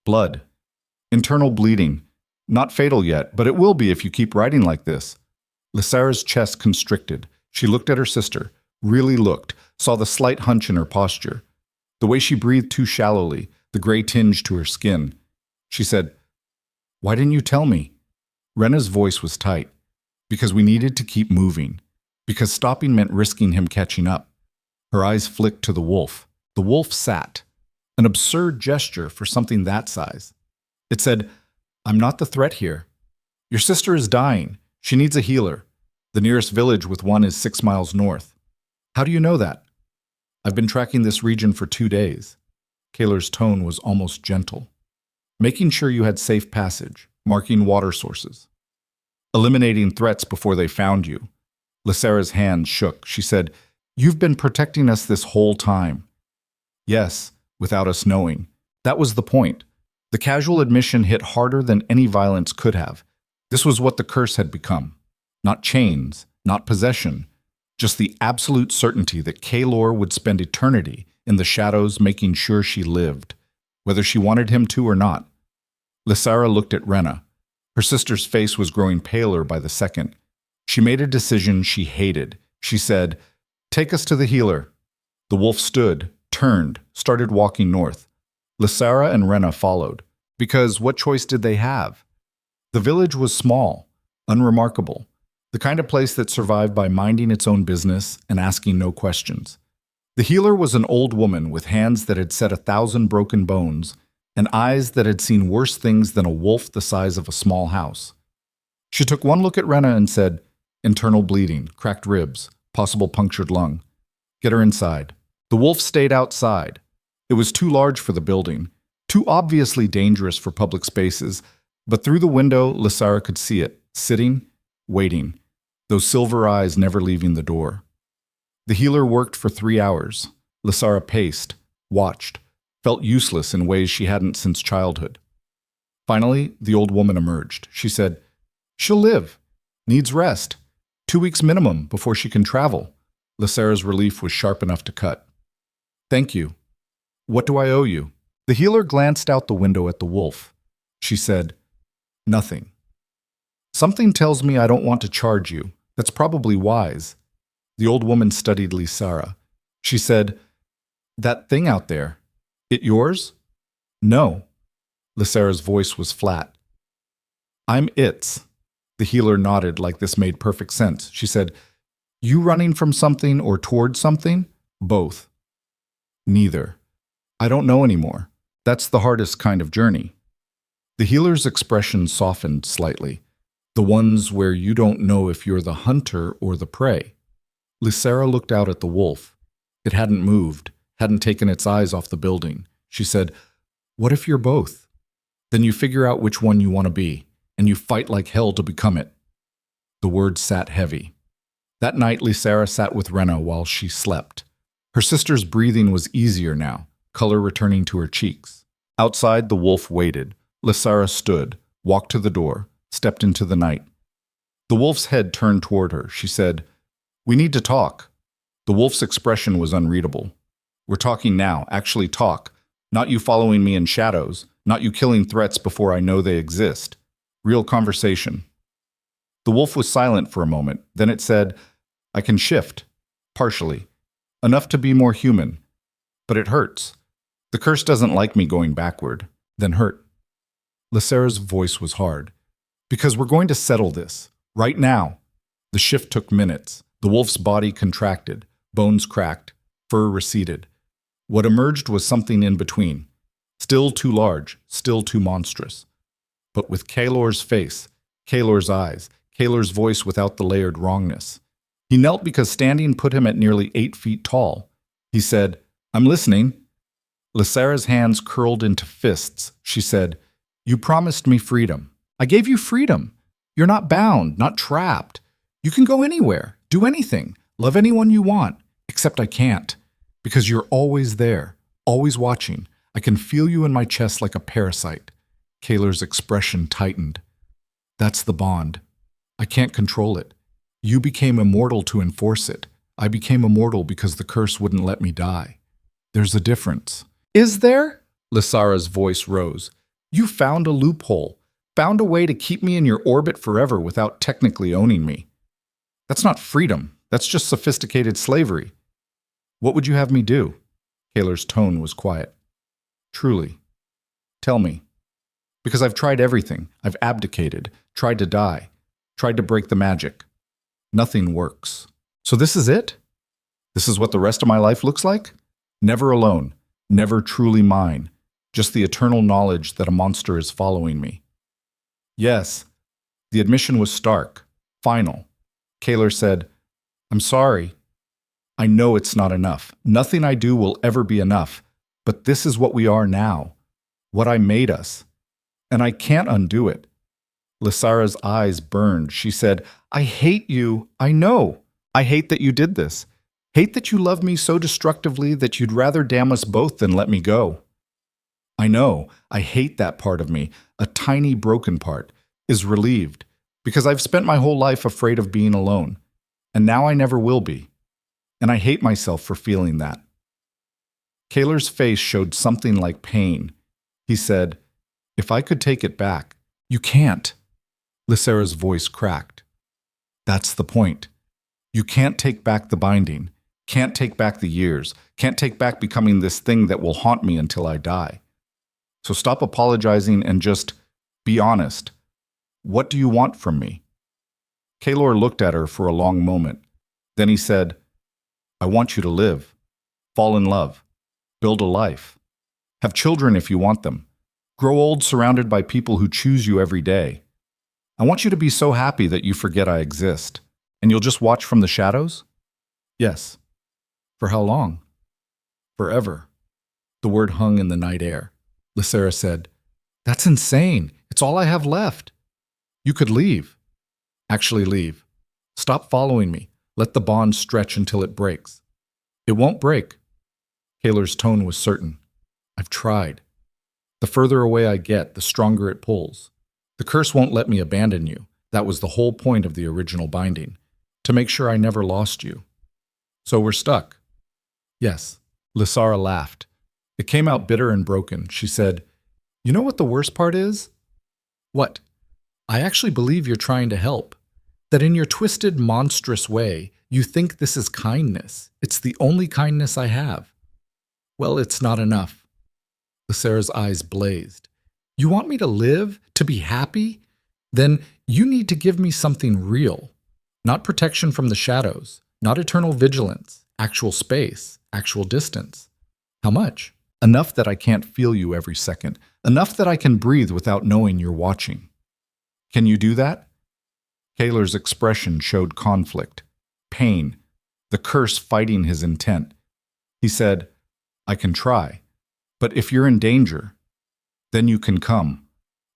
Blood. Internal bleeding. Not fatal yet, but it will be if you keep riding like this." Lysera's chest constricted. She looked at her sister, really looked, saw the slight hunch in her posture. The way she breathed too shallowly, the gray tinge to her skin. She said, "Why didn't you tell me?" Rena's voice was tight. "Because we needed to keep moving. Because stopping meant risking him catching up." Her eyes flicked to the wolf. The wolf sat. An absurd gesture for something that size. It said, "I'm not the threat here. Your sister is dying. She needs a healer. The nearest village with one is 6 miles north." "How do you know that?" "I've been tracking this region for 2 days." Kaylor's tone was almost gentle. "Making sure you had safe passage, marking water sources. Eliminating threats before they found you." Lysera's hand shook. She said, "You've been protecting us this whole time." "Yes, without us knowing. That was the point." The casual admission hit harder than any violence could have. This was what the curse had become. Not chains, not possession, just the absolute certainty that Kaylor would spend eternity in the shadows making sure she lived, whether she wanted him to or not. Lysera looked at Rena. Her sister's face was growing paler by the second. She made a decision she hated. She said, "Take us to the healer." The wolf stood, turned, started walking north. Lysera and Rena followed, because what choice did they have? The village was small, unremarkable, the kind of place that survived by minding its own business and asking no questions. The healer was an old woman with hands that had set 1,000 broken bones and eyes that had seen worse things than a wolf the size of a small house. She took one look at Rena and said, "Internal bleeding, cracked ribs, possible punctured lung. Get her inside." The wolf stayed outside. It was too large for the building, too obviously dangerous for public spaces, but through the window, Lysera could see it, sitting, waiting, those silver eyes never leaving the door. The healer worked for 3 hours. Lysera paced, watched, felt useless in ways she hadn't since childhood. Finally, the old woman emerged. She said, "She'll live. Needs rest. 2 weeks minimum before she can travel." Lysera's relief was sharp enough to cut. "Thank you." What do I owe you? The healer glanced out the window at the wolf. She said, Nothing. Something tells me I don't want to charge you. That's probably wise. The old woman studied Lysara. She said, That thing out there, it yours? No. Lysara's voice was flat. I'm its. The healer nodded like this made perfect sense. She said, You running from something or toward something? Both. Neither. I don't know anymore. That's the hardest kind of journey. The healer's expression softened slightly. The ones where you don't know if you're the hunter or the prey. Lysara looked out at the wolf. It hadn't moved, hadn't taken its eyes off the building. She said, What if you're both? Then you figure out which one you want to be, and you fight like hell to become it. The words sat heavy. That night, Lysara sat with Rena while she slept. Her sister's breathing was easier now, color returning to her cheeks. Outside, the wolf waited. Lysara stood, walked to the door, stepped into the night. The wolf's head turned toward her. She said, We need to talk. The wolf's expression was unreadable. We're talking now, actually talk. Not you following me in shadows, not you killing threats before I know they exist. Real conversation. The wolf was silent for a moment. Then it said, I can shift. Partially. Enough to be more human. But it hurts. The curse doesn't like me going backward. Then hurt. Lysara's voice was hard. Because we're going to settle this. Right now. The shift took minutes. The wolf's body contracted. Bones cracked. Fur receded. What emerged was something in between. Still too large. Still too monstrous. But with Kaelor's face, Kaelor's eyes, Kaelor's voice without the layered wrongness. He knelt because standing put him at nearly 8 feet tall. He said, I'm listening. Lysara's hands curled into fists. She said, You promised me freedom. I gave you freedom. You're not bound, not trapped. You can go anywhere, do anything, love anyone you want, except I can't. Because you're always there, always watching. I can feel you in my chest like a parasite. Kaelor's expression tightened. That's the bond. I can't control it. You became immortal to enforce it. I became immortal because the curse wouldn't let me die. There's a difference. Is there? Lysara's voice rose. You found a loophole. Found a way to keep me in your orbit forever without technically owning me. That's not freedom. That's just sophisticated slavery. What would you have me do? Kaelor's tone was quiet. Truly. Tell me. Because I've tried everything. I've abdicated, tried to die, tried to break the magic. Nothing works. So this is it? This is what the rest of my life looks like? Never alone, never truly mine, just the eternal knowledge that a monster is following me. Yes, the admission was stark, final. Kaelor said, I'm sorry. I know it's not enough. Nothing I do will ever be enough. But this is what we are now, what I made us. And I can't undo it. Lysara's eyes burned. She said, I hate you. I know. I hate that you did this. Hate that you love me so destructively that you'd rather damn us both than let me go. I know. I hate that part of me, a tiny broken part, is relieved, because I've spent my whole life afraid of being alone, and now I never will be. And I hate myself for feeling that. Kaelor's face showed something like pain. He said, If I could take it back. You can't. Lysara's voice cracked. That's the point. You can't take back the binding, can't take back the years, can't take back becoming this thing that will haunt me until I die. So stop apologizing and just be honest. What do you want from me? Kaelor looked at her for a long moment. Then he said, I want you to live, fall in love, build a life, have children if you want them, grow old surrounded by people who choose you every day. I want you to be so happy that you forget I exist, and you'll just watch from the shadows? Yes. For how long? Forever. The word hung in the night air. Lysara said, That's insane. It's all I have left. You could leave. Actually leave. Stop following me. Let the bond stretch until it breaks. It won't break. Kaelor's tone was certain. I've tried. The further away I get, the stronger it pulls. The curse won't let me abandon you. That was the whole point of the original binding, to make sure I never lost you. So we're stuck. Yes, Lysara laughed. It came out bitter and broken. She said, "You know what the worst part is?" "What?" "I actually believe you're trying to help. That in your twisted, monstrous way, you think this is kindness. It's the only kindness I have." "Well, it's not enough." Lysara's eyes blazed. "You want me to live? To be happy? Then you need to give me something real. Not protection from the shadows, not eternal vigilance, actual space, actual distance. How much?" "Enough that I can't feel you every second. Enough that I can breathe without knowing you're watching." "Can you do that?" Kaler's expression showed conflict, pain, the curse fighting his intent. He said, "I can try, but if you're in danger, then you can come.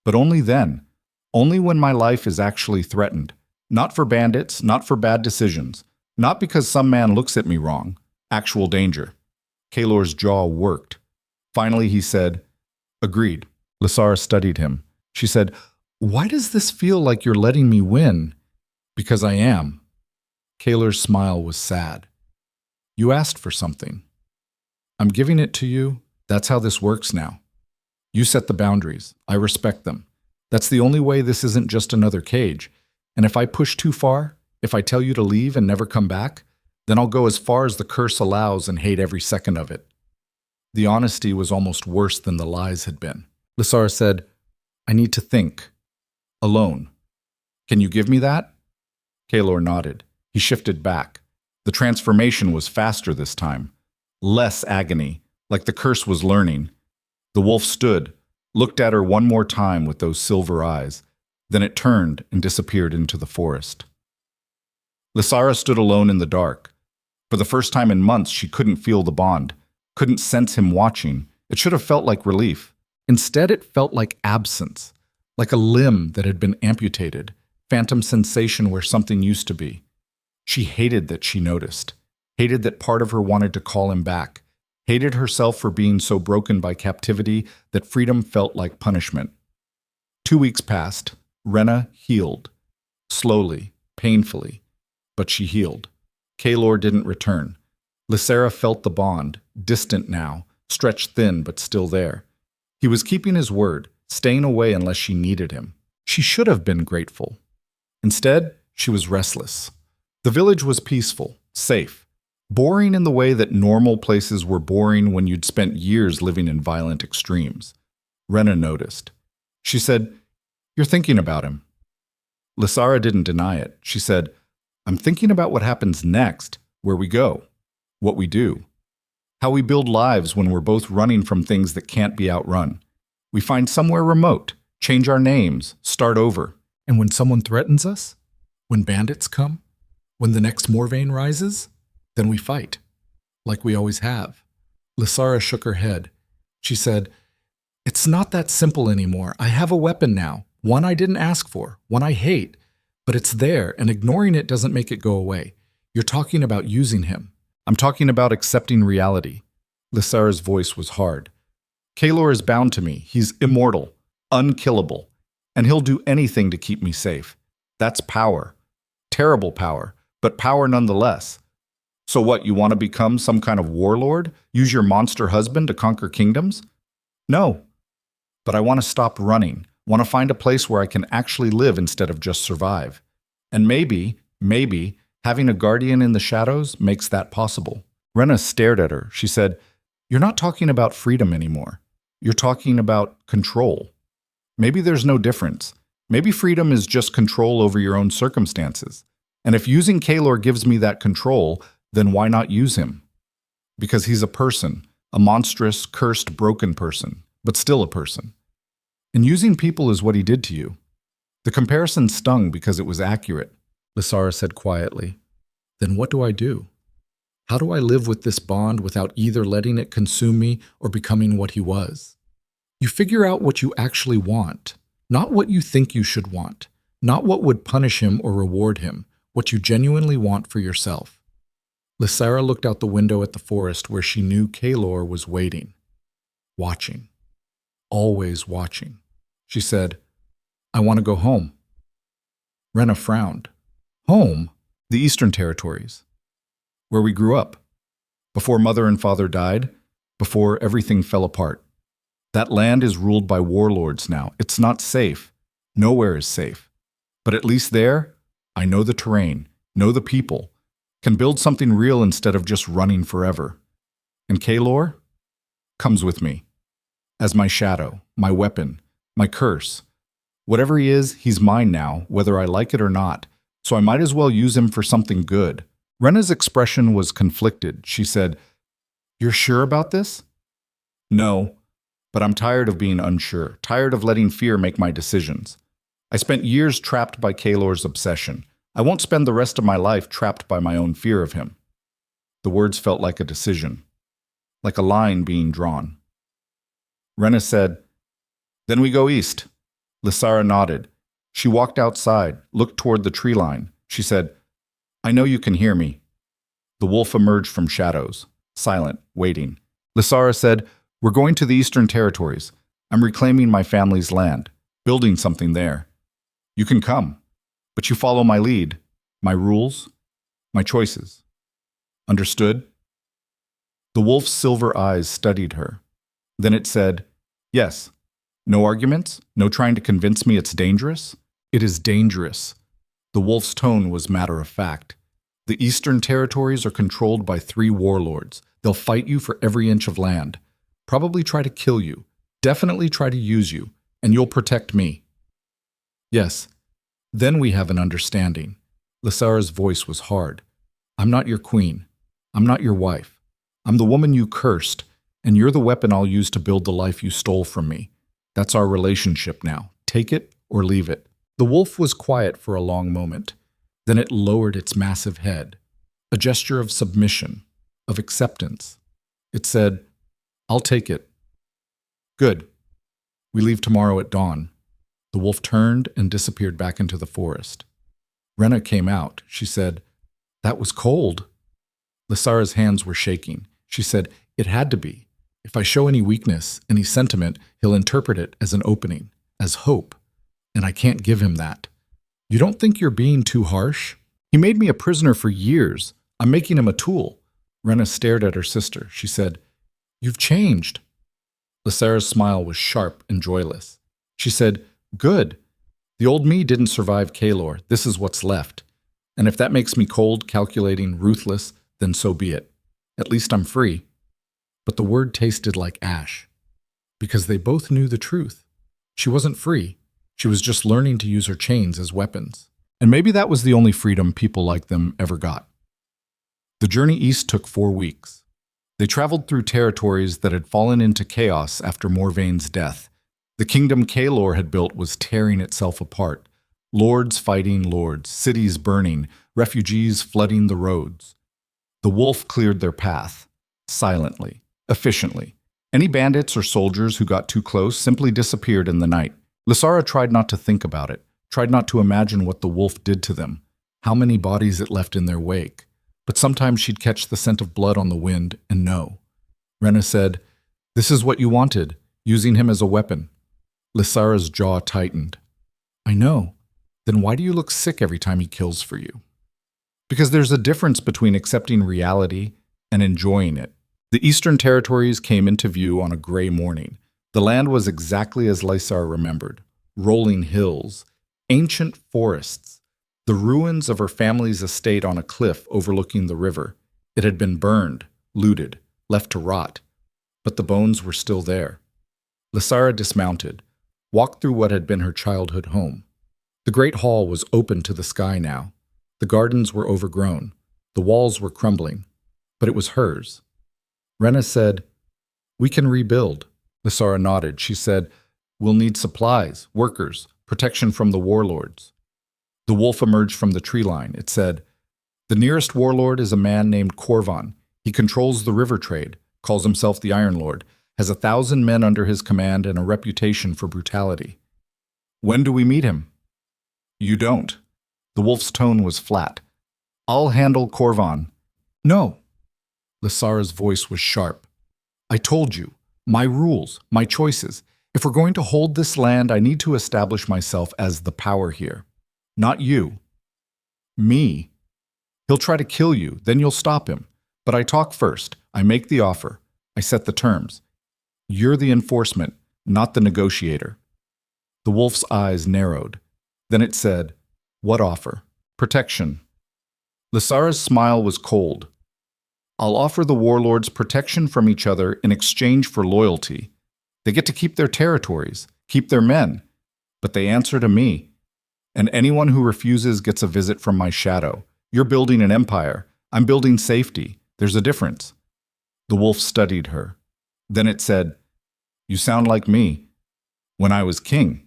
But only then, only when my life is actually threatened. Not for bandits, not for bad decisions, not because some man looks at me wrong. Actual danger." Kalor's jaw worked. Finally he said, "Agreed." Lysara studied him. She said, "Why does this feel like you're letting me win?" "Because I am." Kalor's smile was sad. "You asked for something. I'm giving it to you. That's how this works now. You set the boundaries. I respect them. That's the only way this isn't just another cage. And if I push too far, if I tell you to leave and never come back, then I'll go as far as the curse allows and hate every second of it." The honesty was almost worse than the lies had been. Lysara said, "I need to think. Alone. Can you give me that?" Kalor nodded. He shifted back. The transformation was faster this time. Less agony, like the curse was learning. The wolf stood, looked at her one more time with those silver eyes. Then it turned and disappeared into the forest. Lysara stood alone in the dark. For the first time in months, she couldn't feel the bond, couldn't sense him watching. It should have felt like relief. Instead, it felt like absence, like a limb that had been amputated, phantom sensation where something used to be. She hated that she noticed, hated that part of her wanted to call him back, hated herself for being so broken by captivity that freedom felt like punishment. 2 weeks passed. Rena healed. Slowly, painfully, but she healed. Kalor didn't return. Lysara felt the bond, distant now, stretched thin but still there. He was keeping his word, staying away unless she needed him. She should have been grateful. Instead, she was restless. The village was peaceful, safe, boring in the way that normal places were boring when you'd spent years living in violent extremes. Rena noticed. She said, "You're thinking about him." Lysara didn't deny it. She said, "I'm thinking about what happens next, where we go, what we do, how we build lives when we're both running from things that can't be outrun. We find somewhere remote, change our names, start over. And when someone threatens us, when bandits come, when the next Morvain rises, then we fight, like we always have." Lysara shook her head. She said, "It's not that simple anymore. I have a weapon now, one I didn't ask for, one I hate, but it's there, and ignoring it doesn't make it go away. You're talking about using him." "I'm talking about accepting reality." Lysara's voice was hard. "Kalor is bound to me. He's immortal, unkillable, and he'll do anything to keep me safe. That's power. Terrible power, but power nonetheless. So what, you want to become some kind of warlord? Use your monster husband to conquer kingdoms? No. But I want to stop running, want to find a place where I can actually live instead of just survive. And maybe, having a guardian in the shadows makes that possible." Rena stared at her. She said, "You're not talking about freedom anymore. You're talking about control. Maybe there's no difference. Maybe freedom is just control over your own circumstances. And if using Kalor gives me that control, then why not use him? Because he's a person, a monstrous, cursed, broken person, but still a person. And using people is what he did to you." The comparison stung because it was accurate. Lysara said quietly, "Then what do I do? How do I live with this bond without either letting it consume me or becoming what he was?" "You figure out what you actually want, not what you think you should want, not what would punish him or reward him, what you genuinely want for yourself." Lysara looked out the window at the forest where she knew Kalor was waiting, watching, always watching. She said, "I want to go home." Rena frowned. "Home?" "The Eastern Territories, where we grew up. Before mother and father died, before everything fell apart. That land is ruled by warlords now. It's not safe. Nowhere is safe. But at least there, I know the terrain, know the people, can build something real instead of just running forever. And Kaelor comes with me. As my shadow, my weapon, my curse. Whatever he is, he's mine now, whether I like it or not, so I might as well use him for something good. Rena's expression was conflicted. She said, "You're sure about this?" "No, but I'm tired of being unsure, tired of letting fear make my decisions. I spent years trapped by Kaelor's obsession. I won't spend the rest of my life trapped by my own fear of him." The words felt like a decision, like a line being drawn. Rena said, "Then we go east." Lysara nodded. She walked outside, looked toward the tree line. She said, "I know you can hear me." The wolf emerged from shadows, silent, waiting. Lysara said, "We're going to the Eastern Territories. I'm reclaiming my family's land, building something there. You can come, but you follow my lead, my rules, my choices. Understood?" The wolf's silver eyes studied her. Then it said, "Yes. No arguments? No trying to convince me it's dangerous?" "It is dangerous." The wolf's tone was matter of fact. "The Eastern Territories are controlled by 3 warlords. They'll fight you for every inch of land. Probably try to kill you. Definitely try to use you. And you'll protect me." "Yes. Then we have an understanding." Lysara's voice was hard. "I'm not your queen. I'm not your wife. I'm the woman you cursed, and you're the weapon I'll use to build the life you stole from me. That's our relationship now. Take it or leave it." The wolf was quiet for a long moment. Then it lowered its massive head, a gesture of submission, of acceptance. It said, "I'll take it." "Good. We leave tomorrow at dawn." The wolf turned and disappeared back into the forest. Rena came out. She said, "That was cold." Lysara's hands were shaking. She said, "It had to be. If I show any weakness, any sentiment, he'll interpret it as an opening, as hope. And I can't give him that. You don't think you're being too harsh? He made me a prisoner for years. I'm making him a tool." Rena stared at her sister. She said, "You've changed." Lysara's smile was sharp and joyless. She said, "Good. The old me didn't survive Kaelor. This is what's left. And if that makes me cold, calculating, ruthless, then so be it. At least I'm free." But the word tasted like ash, because they both knew the truth. She wasn't free. She was just learning to use her chains as weapons. And maybe that was the only freedom people like them ever got. The journey east took 4 weeks. They traveled through territories that had fallen into chaos after Morvaine's death. The kingdom Kaelor had built was tearing itself apart. Lords fighting lords, cities burning, refugees flooding the roads. The wolf cleared their path, silently, efficiently. Any bandits or soldiers who got too close simply disappeared in the night. Lysara tried not to think about it, tried not to imagine what the wolf did to them, how many bodies it left in their wake. But sometimes she'd catch the scent of blood on the wind and know. Rena said, "This is what you wanted, using him as a weapon." Lysara's jaw tightened. "I know. Then why do you look sick every time he kills for you?" "Because there's a difference between accepting reality and enjoying it." The Eastern Territories came into view on a gray morning. The land was exactly as Lysara remembered. Rolling hills, ancient forests, the ruins of her family's estate on a cliff overlooking the river. It had been burned, looted, left to rot, but the bones were still there. Lysara dismounted, walked through what had been her childhood home. The great hall was open to the sky now. The gardens were overgrown. The walls were crumbling, but it was hers. Rena said, "We can rebuild." Lysara nodded. She said, "We'll need supplies, workers, protection from the warlords." The wolf emerged from the tree line. It said, "The nearest warlord is a man named Corvan. He controls the river trade, calls himself the Iron Lord, has 1,000 men under his command and a reputation for brutality." "When do we meet him?" "You don't." The wolf's tone was flat. "I'll handle Corvan." "No." Lysara's voice was sharp. "I told you. My rules, my choices. If we're going to hold this land, I need to establish myself as the power here. Not you. Me. He'll try to kill you, then you'll stop him. But I talk first. I make the offer. I set the terms. You're the enforcement, not the negotiator. The wolf's eyes narrowed. Then it said, what offer? Protection. Lysara's smile was cold. I'll offer the warlords protection from each other in exchange for loyalty. They get to keep their territories, keep their men, but they answer to me. And anyone who refuses gets a visit from my shadow. You're building an empire. I'm building safety. There's a difference. The wolf studied her. Then it said, you sound like me, when I was king.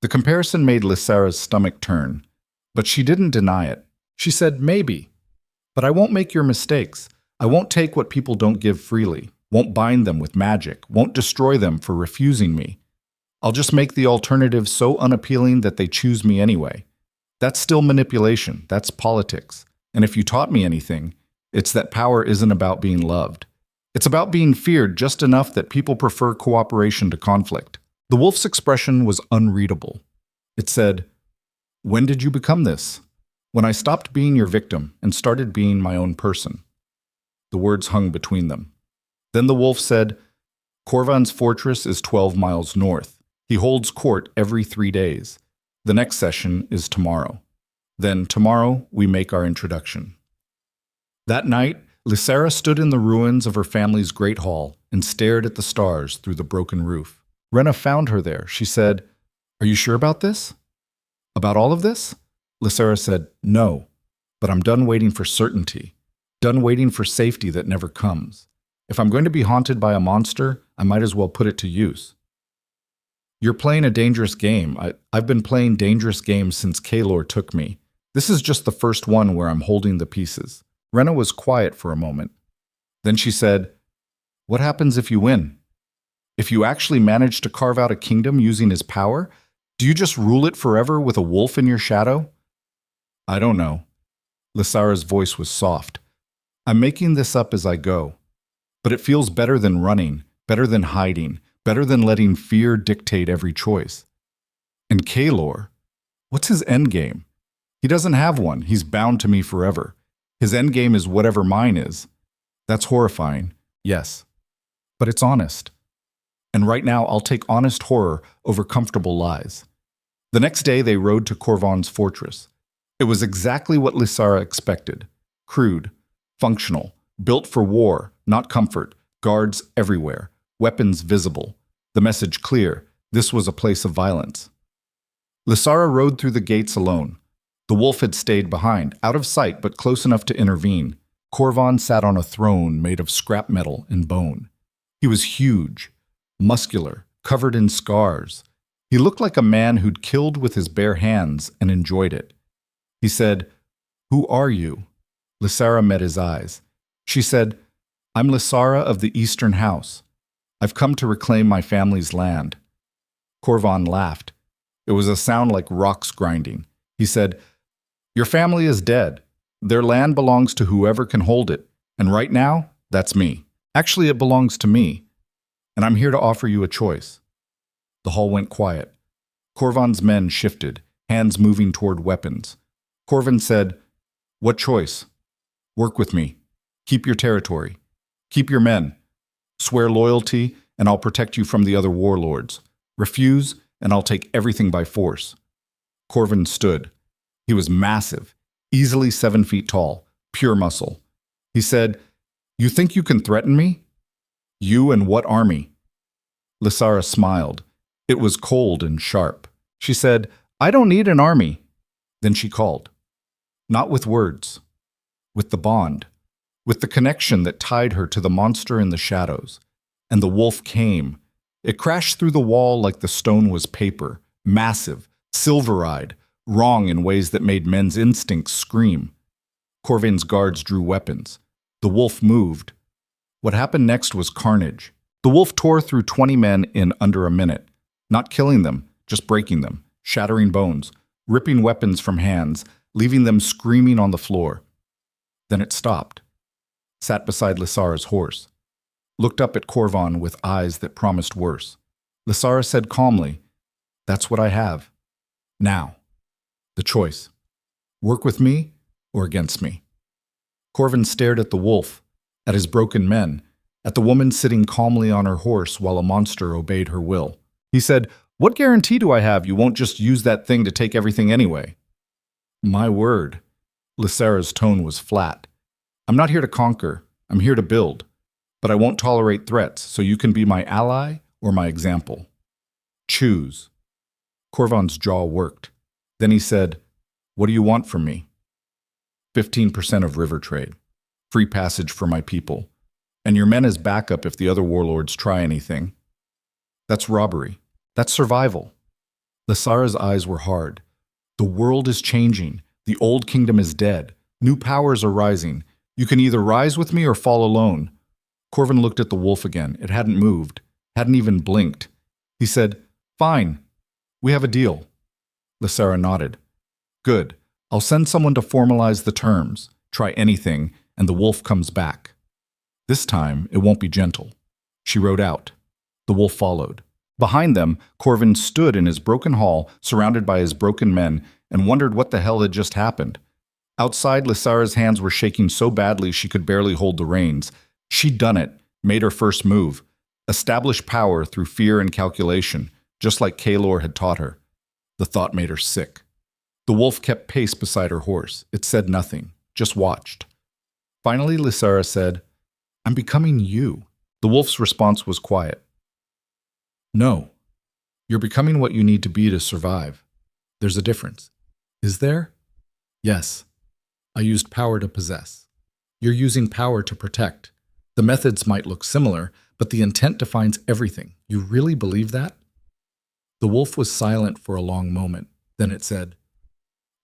The comparison made Lysara's stomach turn, but she didn't deny it. She said, maybe. But I won't make your mistakes. I won't take what people don't give freely, won't bind them with magic, won't destroy them for refusing me. I'll just make the alternative so unappealing that they choose me anyway. That's still manipulation. That's politics. And if you taught me anything, it's that power isn't about being loved. It's about being feared just enough that people prefer cooperation to conflict. The wolf's expression was unreadable. It said, when did you become this? When I stopped being your victim and started being my own person. The words hung between them. Then the wolf said, Korvan's fortress is 12 miles north. He holds court every 3 days. The next session is tomorrow. Then tomorrow we make our introduction. That night, Lysara stood in the ruins of her family's great hall and stared at the stars through the broken roof. Rena found her there. She said, are you sure about this? About all of this? Lysara said, no, but I'm done waiting for certainty, done waiting for safety that never comes. If I'm going to be haunted by a monster, I might as well put it to use. You're playing a dangerous game. I've been playing dangerous games since Kaylor took me. This is just the first one where I'm holding the pieces. Rena was quiet for a moment. Then she said, what happens if you win? If you actually manage to carve out a kingdom using his power, do you just rule it forever with a wolf in your shadow? I don't know. Lysara's voice was soft. I'm making this up as I go. But it feels better than running, better than hiding, better than letting fear dictate every choice. And Kaylor, what's his endgame? He doesn't have one. He's bound to me forever. His endgame is whatever mine is. That's horrifying, yes. But it's honest. And right now I'll take honest horror over comfortable lies. The next day they rode to Korvan's fortress. It was exactly what Lysara expected. Crude, functional, built for war, not comfort, guards everywhere, weapons visible. The message clear, this was a place of violence. Lysara rode through the gates alone. The wolf had stayed behind, out of sight but close enough to intervene. Korvan sat on a throne made of scrap metal and bone. He was huge, muscular, covered in scars. He looked like a man who'd killed with his bare hands and enjoyed it. He said, who are you? Lysara met his eyes. She said, I'm Lysara of the Eastern House. I've come to reclaim my family's land. Korvan laughed. It was a sound like rocks grinding. He said, your family is dead. Their land belongs to whoever can hold it. And right now, that's me. Actually, it belongs to me. And I'm here to offer you a choice. The hall went quiet. Korvan's men shifted, hands moving toward weapons. Korvan said, what choice? Work with me. Keep your territory. Keep your men. Swear loyalty, and I'll protect you from the other warlords. Refuse, and I'll take everything by force. Korvan stood. He was massive, easily 7 feet tall, pure muscle. He said, you think you can threaten me? You and what army? Lysara smiled. It was cold and sharp. She said, I don't need an army. Then she called. Not with words, with the bond, with the connection that tied her to the monster in the shadows. And the wolf came. It crashed through the wall like the stone was paper, massive, silver-eyed, wrong in ways that made men's instincts scream. Korvan's guards drew weapons. The wolf moved. What happened next was carnage. The wolf tore through 20 men in under a minute, not killing them, just breaking them, shattering bones, ripping weapons from hands, leaving them screaming on the floor. Then it stopped, sat beside Lysara's horse, looked up at Korvan with eyes that promised worse. Lysara said calmly, that's what I have. Now, the choice. Work with me or against me. Korvan stared at the wolf, at his broken men, at the woman sitting calmly on her horse while a monster obeyed her will. He said, "What guarantee do I have you won't just use that thing to take everything anyway?" "My word." Lysara's tone was flat. "I'm not here to conquer. I'm here to build. But I won't tolerate threats, so you can be my ally or my example. Choose." Corvan's jaw worked. Then he said, "What do you want from me?" 15% of river trade. Free passage for my people. And your men as backup if the other warlords try anything. That's robbery. That's survival. Lysara's eyes were hard. The world is changing. The old kingdom is dead. New powers are rising. You can either rise with me or fall alone. Corvan looked at the wolf again. It hadn't moved, hadn't even blinked. He said, "Fine. We have a deal." Lysara nodded. "Good. I'll send someone to formalize the terms. Try anything, and the wolf comes back. This time, it won't be gentle." She rode out. The wolf followed. Behind them, Corvan stood in his broken hall, surrounded by his broken men, and wondered what the hell had just happened. Outside, Lysara's hands were shaking so badly she could barely hold the reins. She'd done it, made her first move, established power through fear and calculation, just like Kalor had taught her. The thought made her sick. The wolf kept pace beside her horse. It said nothing, just watched. Finally, Lysara said, "I'm becoming you." The wolf's response was quiet. "No. You're becoming what you need to be to survive. There's a difference." "Is there?" "Yes. I used power to possess. You're using power to protect. The methods might look similar, but the intent defines everything. You really believe that?" The wolf was silent for a long moment. Then it said,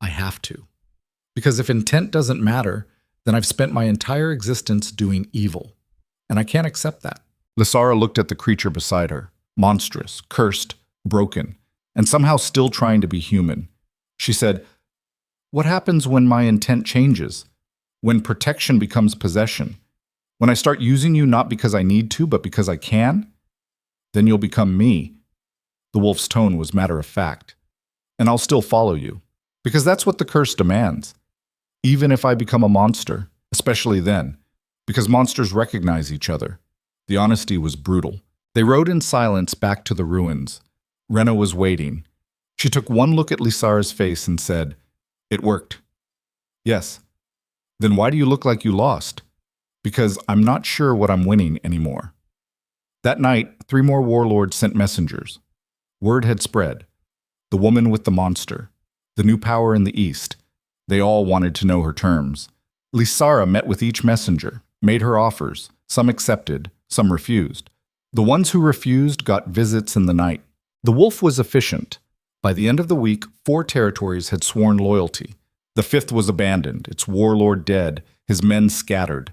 "I have to. Because if intent doesn't matter, then I've spent my entire existence doing evil. And I can't accept that." Lysara looked at the creature beside her, monstrous, cursed, broken, and somehow still trying to be human. She said, "What happens when my intent changes? When protection becomes possession? When I start using you not because I need to, but because I can? Then you'll become me." The wolf's tone was matter of fact. "And I'll still follow you. Because that's what the curse demands. Even if I become a monster, especially then. Because monsters recognize each other." The honesty was brutal. They rode in silence back to the ruins. Rena was waiting. She took one look at Lysara's face and said, "It worked." "Yes." "Then why do you look like you lost?" "Because I'm not sure what I'm winning anymore." That night, 3 more warlords sent messengers. Word had spread. The woman with the monster. The new power in the east. They all wanted to know her terms. Lysara met with each messenger, made her offers. Some accepted, some refused. The ones who refused got visits in the night. The wolf was efficient. By the end of the week, 4 territories had sworn loyalty. The 5th was abandoned, its warlord dead, his men scattered.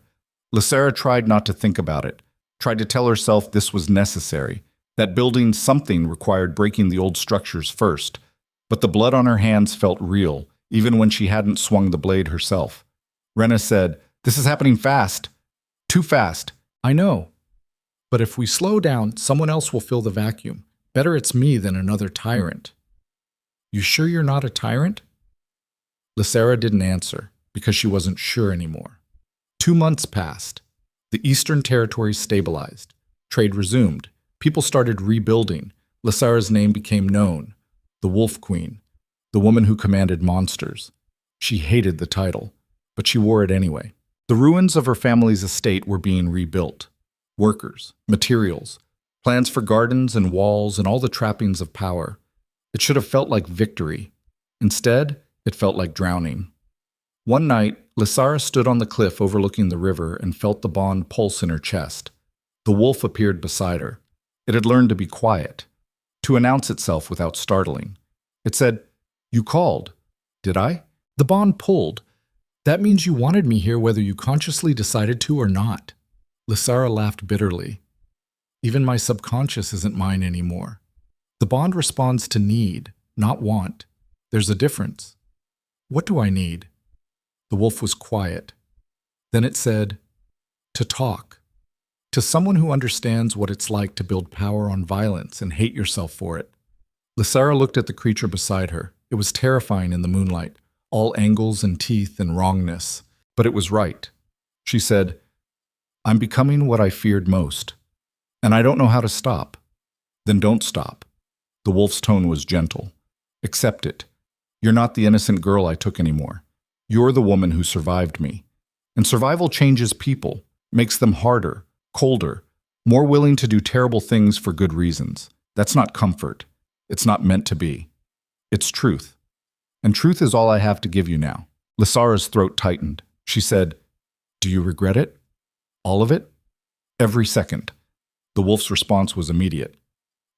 Lysara tried not to think about it, tried to tell herself this was necessary, that building something required breaking the old structures first. But the blood on her hands felt real, even when she hadn't swung the blade herself. Rena said, "This is happening fast. Too fast." "I know. But if we slow down, someone else will fill the vacuum. Better it's me than another tyrant." "You sure you're not a tyrant?" Lysara didn't answer, because she wasn't sure anymore. 2 months passed. The eastern territories stabilized. Trade resumed. People started rebuilding. Lysara's name became known. The Wolf Queen. The woman who commanded monsters. She hated the title, but she wore it anyway. The ruins of her family's estate were being rebuilt. Workers, materials, plans for gardens and walls and all the trappings of power. It should have felt like victory. Instead, it felt like drowning. One night, Lysara stood on the cliff overlooking the river and felt the bond pulse in her chest. The wolf appeared beside her. It had learned to be quiet, to announce itself without startling. It said, "You called." "Did I?" "The bond pulled. That means you wanted me here whether you consciously decided to or not." Lysara laughed bitterly. "Even my subconscious isn't mine anymore. The bond responds to need, not want. There's a difference." "What do I need?" The wolf was quiet. Then it said, "To talk. To someone who understands what it's like to build power on violence and hate yourself for it." Lysara looked at the creature beside her. It was terrifying in the moonlight, all angles and teeth and wrongness, but it was right. She said, I'm becoming what I feared most. And I don't know how to stop. Then don't stop. The wolf's tone was gentle. Accept it. You're not the innocent girl I took anymore. You're the woman who survived me. And survival changes people, makes them harder, colder, more willing to do terrible things for good reasons. That's not comfort. It's not meant to be. It's truth. And truth is all I have to give you now. Lysara's throat tightened. She said, "Do you regret it? All of it?" "Every second." The wolf's response was immediate.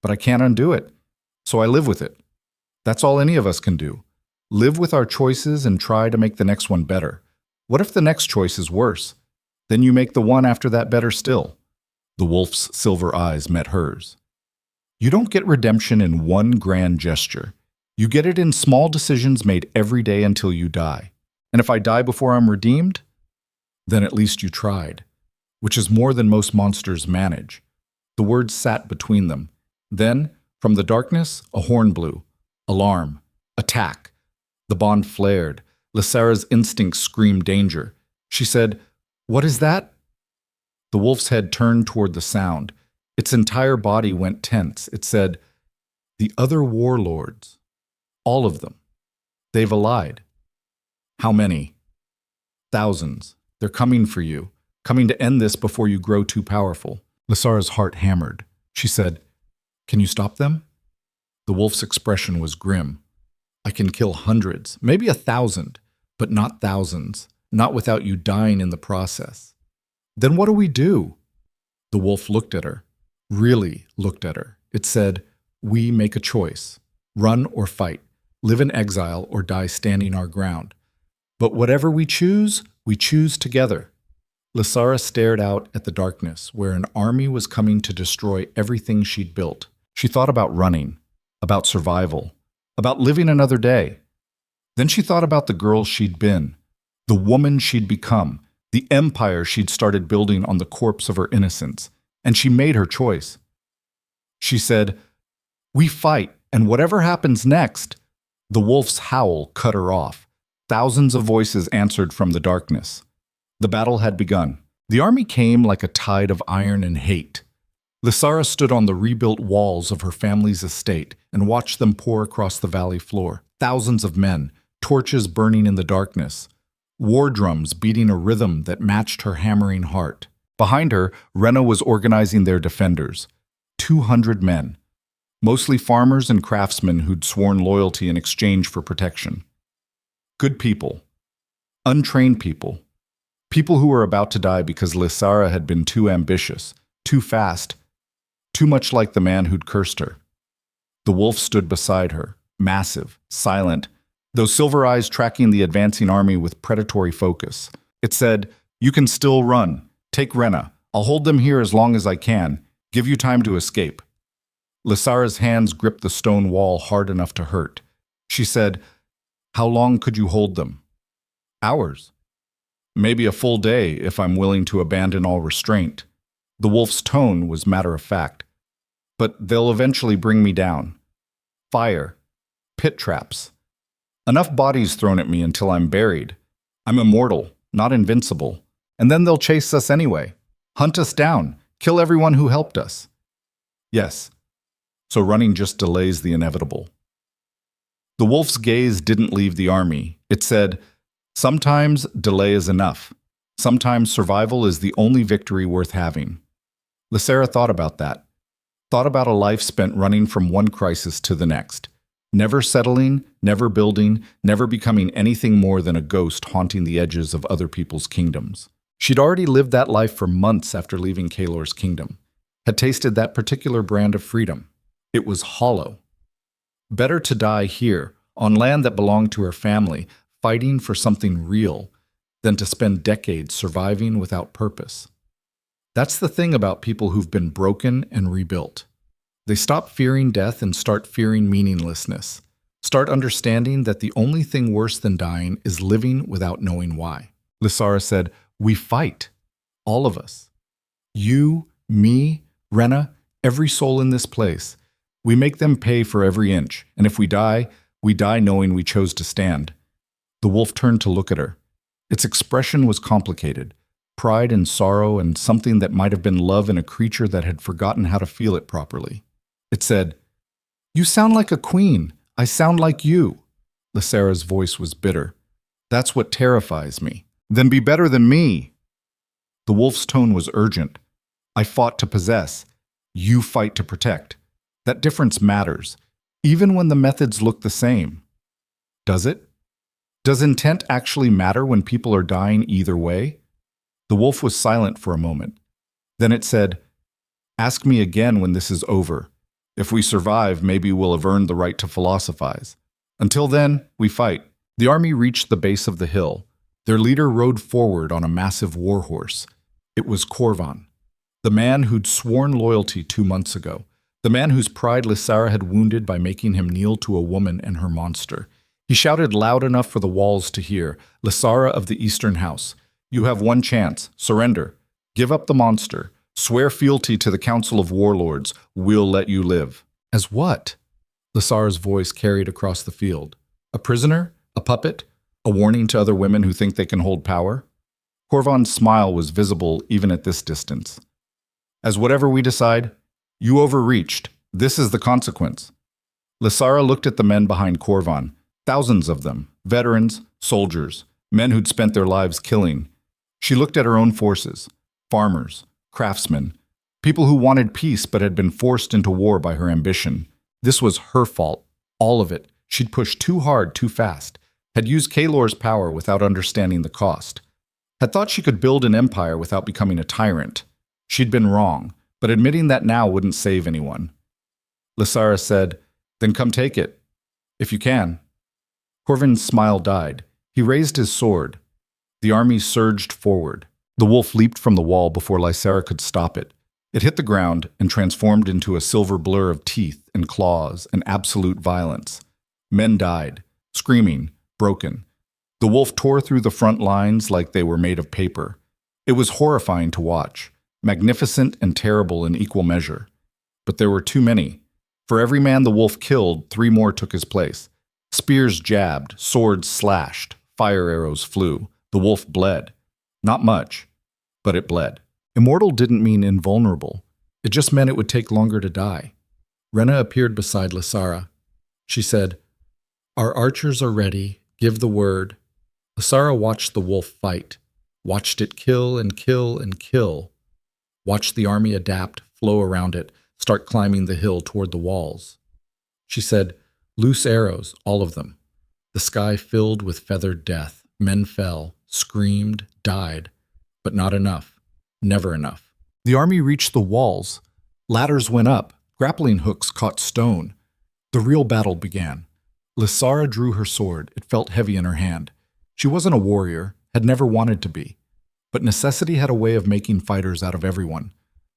"But I can't undo it, so I live with it." That's all any of us can do. Live with our choices and try to make the next one better. What if the next choice is worse? Then you make the one after that better still. The wolf's silver eyes met hers. You don't get redemption in one grand gesture. You get it in small decisions made every day until you die. And if I die before I'm redeemed, then at least you tried, which is more than most monsters manage. The words sat between them. Then, from the darkness, a horn blew. Alarm. Attack. The bond flared. Lysara's instincts screamed danger. She said, "What is that?" The wolf's head turned toward the sound. Its entire body went tense. It said, "The other warlords. All of them. They've allied." "How many?" "Thousands. They're coming for you, coming to end this before you grow too powerful." Lysara's heart hammered. She said, "Can you stop them?" The wolf's expression was grim. "I can kill hundreds, maybe 1,000, but not thousands, not without you dying in the process." "Then what do we do?" The wolf looked at her, really looked at her. It said, "We make a choice, run or fight, live in exile or die standing our ground. But whatever we choose together." Lysara stared out at the darkness, where an army was coming to destroy everything she'd built. She thought about running, about survival, about living another day. Then she thought about the girl she'd been, the woman she'd become, the empire she'd started building on the corpse of her innocence, and she made her choice. She said, "We fight, and whatever happens next." The wolf's howl cut her off. Thousands of voices answered from the darkness. The battle had begun. The army came like a tide of iron and hate. Lysara stood on the rebuilt walls of her family's estate and watched them pour across the valley floor. Thousands of men, torches burning in the darkness, war drums beating a rhythm that matched her hammering heart. Behind her, Rena was organizing their defenders. 200 men, mostly farmers and craftsmen who'd sworn loyalty in exchange for protection. Good people, untrained people, people who were about to die because Lysara had been too ambitious, too fast, too much like the man who'd cursed her. The wolf stood beside her, massive, silent, those silver eyes tracking the advancing army with predatory focus. It said, "You can still run. Take Rena. I'll hold them here as long as I can. Give you time to escape." Lysara's hands gripped the stone wall hard enough to hurt. She said, "How long could you hold them?" "Hours. Maybe a full day if I'm willing to abandon all restraint." The wolf's tone was matter-of-fact. "But they'll eventually bring me down. Fire. Pit traps. Enough bodies thrown at me until I'm buried. I'm immortal, not invincible. And then they'll chase us anyway. Hunt us down. Kill everyone who helped us." "Yes. So running just delays the inevitable." The wolf's gaze didn't leave the army. It said, "Sometimes delay is enough. Sometimes survival is the only victory worth having." Lysara thought about that. Thought about a life spent running from one crisis to the next. Never settling, never building, never becoming anything more than a ghost haunting the edges of other people's kingdoms. She'd already lived that life for months after leaving Kalor's kingdom. Had tasted that particular brand of freedom. It was hollow. Better to die here, on land that belonged to her family, fighting for something real, than to spend decades surviving without purpose. That's the thing about people who've been broken and rebuilt. They stop fearing death and start fearing meaninglessness. Start understanding that the only thing worse than dying is living without knowing why. Lysara said, "We fight. All of us. You, me, Rena, every soul in this place. We make them pay for every inch, and if we die knowing we chose to stand." The wolf turned to look at her. Its expression was complicated. pride and sorrow and something that might have been love in a creature that had forgotten how to feel it properly. It said, "You sound like a queen. I sound like you." Lysara's voice was bitter. "That's what terrifies me." "Then be better than me." The wolf's tone was urgent. "I fought to possess. You fight to protect. That difference matters, even when the methods look the same." Does it? Does intent actually matter when people are dying either way? The wolf was silent for a moment. Then it said, "Ask me again when this is over. If we survive, maybe we'll have earned the right to philosophize. Until then, we fight." The army reached the base of the hill. Their leader rode forward on a massive war horse. It was Corvan, the man who'd sworn loyalty 2 months ago, the man whose pride Lysara had wounded by making him kneel to a woman and her monster. He shouted loud enough for the walls to hear, "Lysara of the Eastern House, you have one chance. Surrender. Give up the monster. Swear fealty to the Council of Warlords. We'll let you live." As what? Lysara's voice carried across the field. A prisoner? A puppet? A warning to other women who think they can hold power? Corvan's smile was visible even at this distance. "As whatever we decide, you overreached. This is the consequence." Lysara looked at the men behind Corvan, thousands of them, veterans, soldiers, men who'd spent their lives killing. She looked at her own forces, farmers, craftsmen, people who wanted peace but had been forced into war by her ambition. This was her fault, all of it. She'd pushed too hard, too fast, had used Kaelor's power without understanding the cost, had thought she could build an empire without becoming a tyrant. She'd been wrong, but admitting that now wouldn't save anyone. Lysara said, "Then come take it, if you can." Corvan's smile died. He raised his sword. The army surged forward. The wolf leaped from the wall before Lysara could stop it. It hit the ground and transformed into a silver blur of teeth and claws and absolute violence. Men died, screaming, broken. The wolf tore through the front lines like they were made of paper. It was horrifying to watch, magnificent and terrible in equal measure. But there were too many. For every man the wolf killed, 3 more took his place. Spears jabbed, swords slashed, fire arrows flew. The wolf bled. Not much, but it bled. Immortal didn't mean invulnerable. It just meant it would take longer to die. Rena appeared beside Lysara. She said, "Our archers are ready. Give the word." Lysara watched the wolf fight, watched it kill and kill and kill, watched the army adapt, flow around it, start climbing the hill toward the walls. She said, "Loose arrows, all of them." The sky filled with feathered death. Men fell, screamed, died, but not enough. Never enough. The army reached the walls. Ladders went up. Grappling hooks caught stone. The real battle began. Lysara drew her sword. It felt heavy in her hand. She wasn't a warrior, had never wanted to be. But necessity had a way of making fighters out of everyone.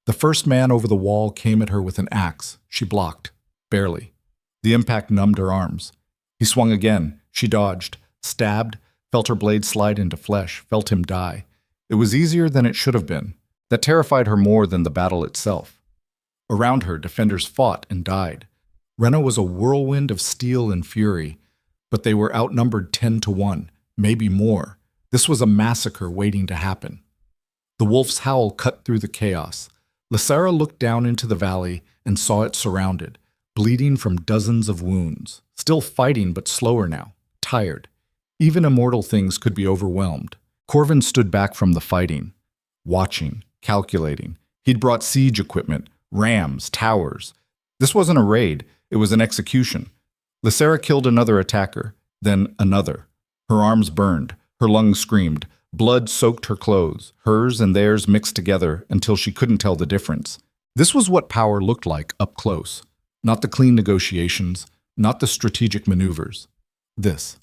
The first man over the wall came at her with an axe. She blocked. Barely. The impact numbed her arms. He swung again. She dodged, stabbed, felt her blade slide into flesh, felt him die. It was easier than it should have been. That terrified her more than the battle itself. Around her, defenders fought and died. Rena was a whirlwind of steel and fury, but they were outnumbered 10-1, maybe more. This was a massacre waiting to happen. The wolf's howl cut through the chaos. Lysara looked down into the valley and saw it surrounded, bleeding from dozens of wounds. Still fighting, but slower now, tired. Even immortal things could be overwhelmed. Corvan stood back from the fighting, watching, calculating. He'd brought siege equipment, rams, towers. This wasn't a raid, it was an execution. Lysara killed another attacker, then another. Her arms burned, her lungs screamed. Blood soaked her clothes, hers and theirs mixed together until she couldn't tell the difference. This was what power looked like up close. Not the clean negotiations, not the strategic maneuvers. This.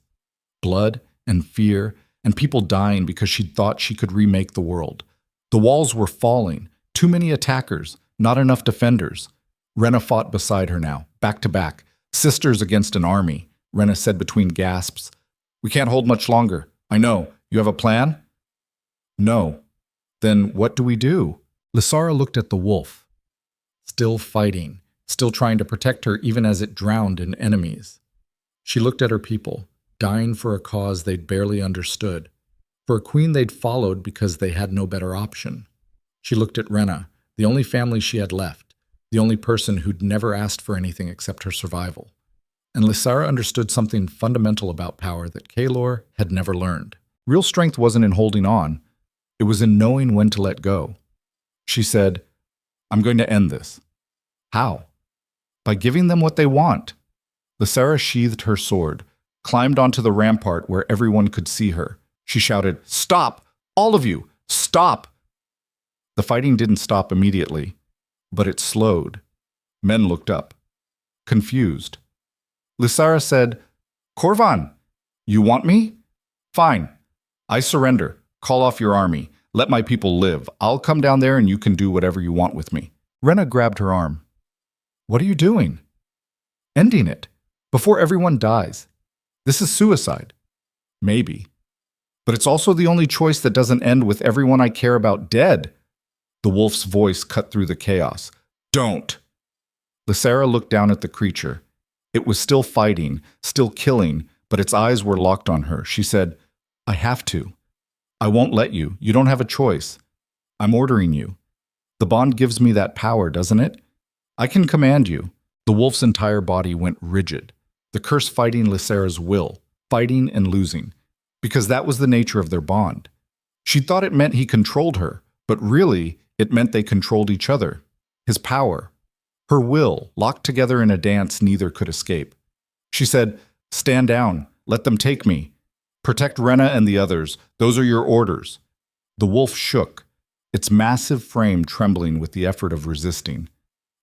Blood and fear and people dying because she'd thought she could remake the world. The walls were falling. Too many attackers, not enough defenders. Rena fought beside her now, back to back. Sisters against an army, Rena said between gasps. "We can't hold much longer. I know. You have a plan?" "No." "Then what do we do?" Lysara looked at the wolf. Still fighting, still trying to protect her even as it drowned in enemies. She looked at her people, dying for a cause they'd barely understood. For a queen they'd followed because they had no better option. She looked at Rena, the only family she had left, the only person who'd never asked for anything except her survival. And Lysara understood something fundamental about power that Kaelor had never learned. Real strength wasn't in holding on, it was in knowing when to let go. She said, "I'm going to end this." How? By giving them what they want. Lysara sheathed her sword, climbed onto the rampart where everyone could see her. She shouted, "Stop! All of you! Stop!" The fighting didn't stop immediately, but it slowed. Men looked up, confused. Lysara said, "Corvan, you want me? Fine. I surrender. Call off your army. Let my people live. I'll come down there and you can do whatever you want with me." Rena grabbed her arm. "What are you doing?" "Ending it. Before everyone dies. This is suicide." "Maybe. But it's also the only choice that doesn't end with everyone I care about dead." The wolf's voice cut through the chaos. "Don't." Lysara looked down at the creature. It was still fighting, still killing, but its eyes were locked on her. She said, "I have to. I won't let you. You don't have a choice. I'm ordering you. The bond gives me that power, doesn't it? I can command you." The wolf's entire body went rigid, the curse fighting Lysara's will, fighting and losing, because that was the nature of their bond. She thought it meant he controlled her, but really, it meant they controlled each other. His power, her will, locked together in a dance neither could escape. She said, "Stand down. Let them take me. Protect Rena and the others. Those are your orders." The wolf shook, its massive frame trembling with the effort of resisting.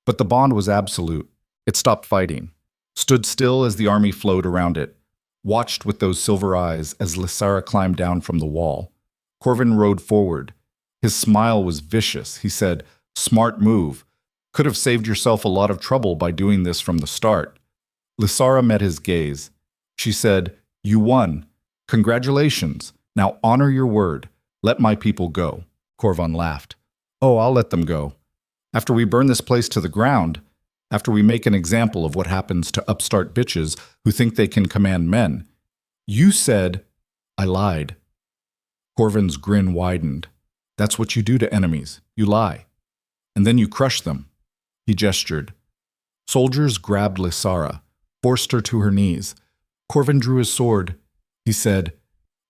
But the bond was absolute. It stopped fighting, stood still as the army flowed around it, watched with those silver eyes as Lysara climbed down from the wall. Corvan rode forward. His smile was vicious. He said, "Smart move. Could have saved yourself a lot of trouble by doing this from the start." Lysara met his gaze. She said, "You won. Congratulations. Now honor your word. Let my people go." Corvan laughed. "Oh, I'll let them go. After we burn this place to the ground, after we make an example of what happens to upstart bitches who think they can command men." "You said—" "I lied." Corvan's grin widened. "That's what you do to enemies. You lie. And then you crush them." He gestured. Soldiers grabbed Lysara, forced her to her knees. Corvan drew his sword. He said,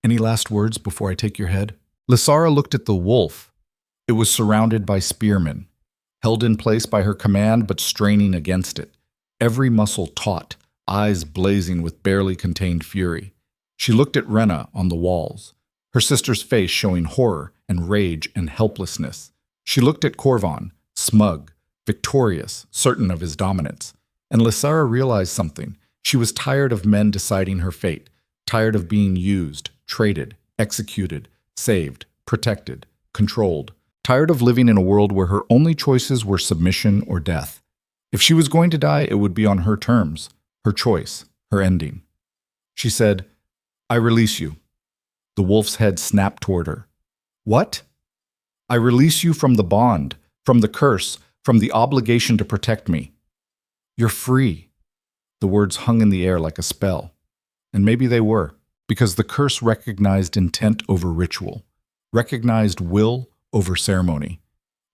"Any last words before I take your head?" Lysara looked at the wolf. It was surrounded by spearmen, held in place by her command but straining against it, every muscle taut, eyes blazing with barely contained fury. She looked at Rena on the walls, her sister's face showing horror and rage and helplessness. She looked at Corvan, smug, victorious, certain of his dominance. And Lysara realized something. She was tired of men deciding her fate, tired of being used, traded, executed, saved, protected, controlled, tired of living in a world where her only choices were submission or death. If she was going to die, it would be on her terms, her choice, her ending. She said, "I release you." The wolf's head snapped toward her. "What?" "I release you from the bond, from the curse, from the obligation to protect me. You're free." The words hung in the air like a spell. And maybe they were, because the curse recognized intent over ritual, recognized will over ceremony.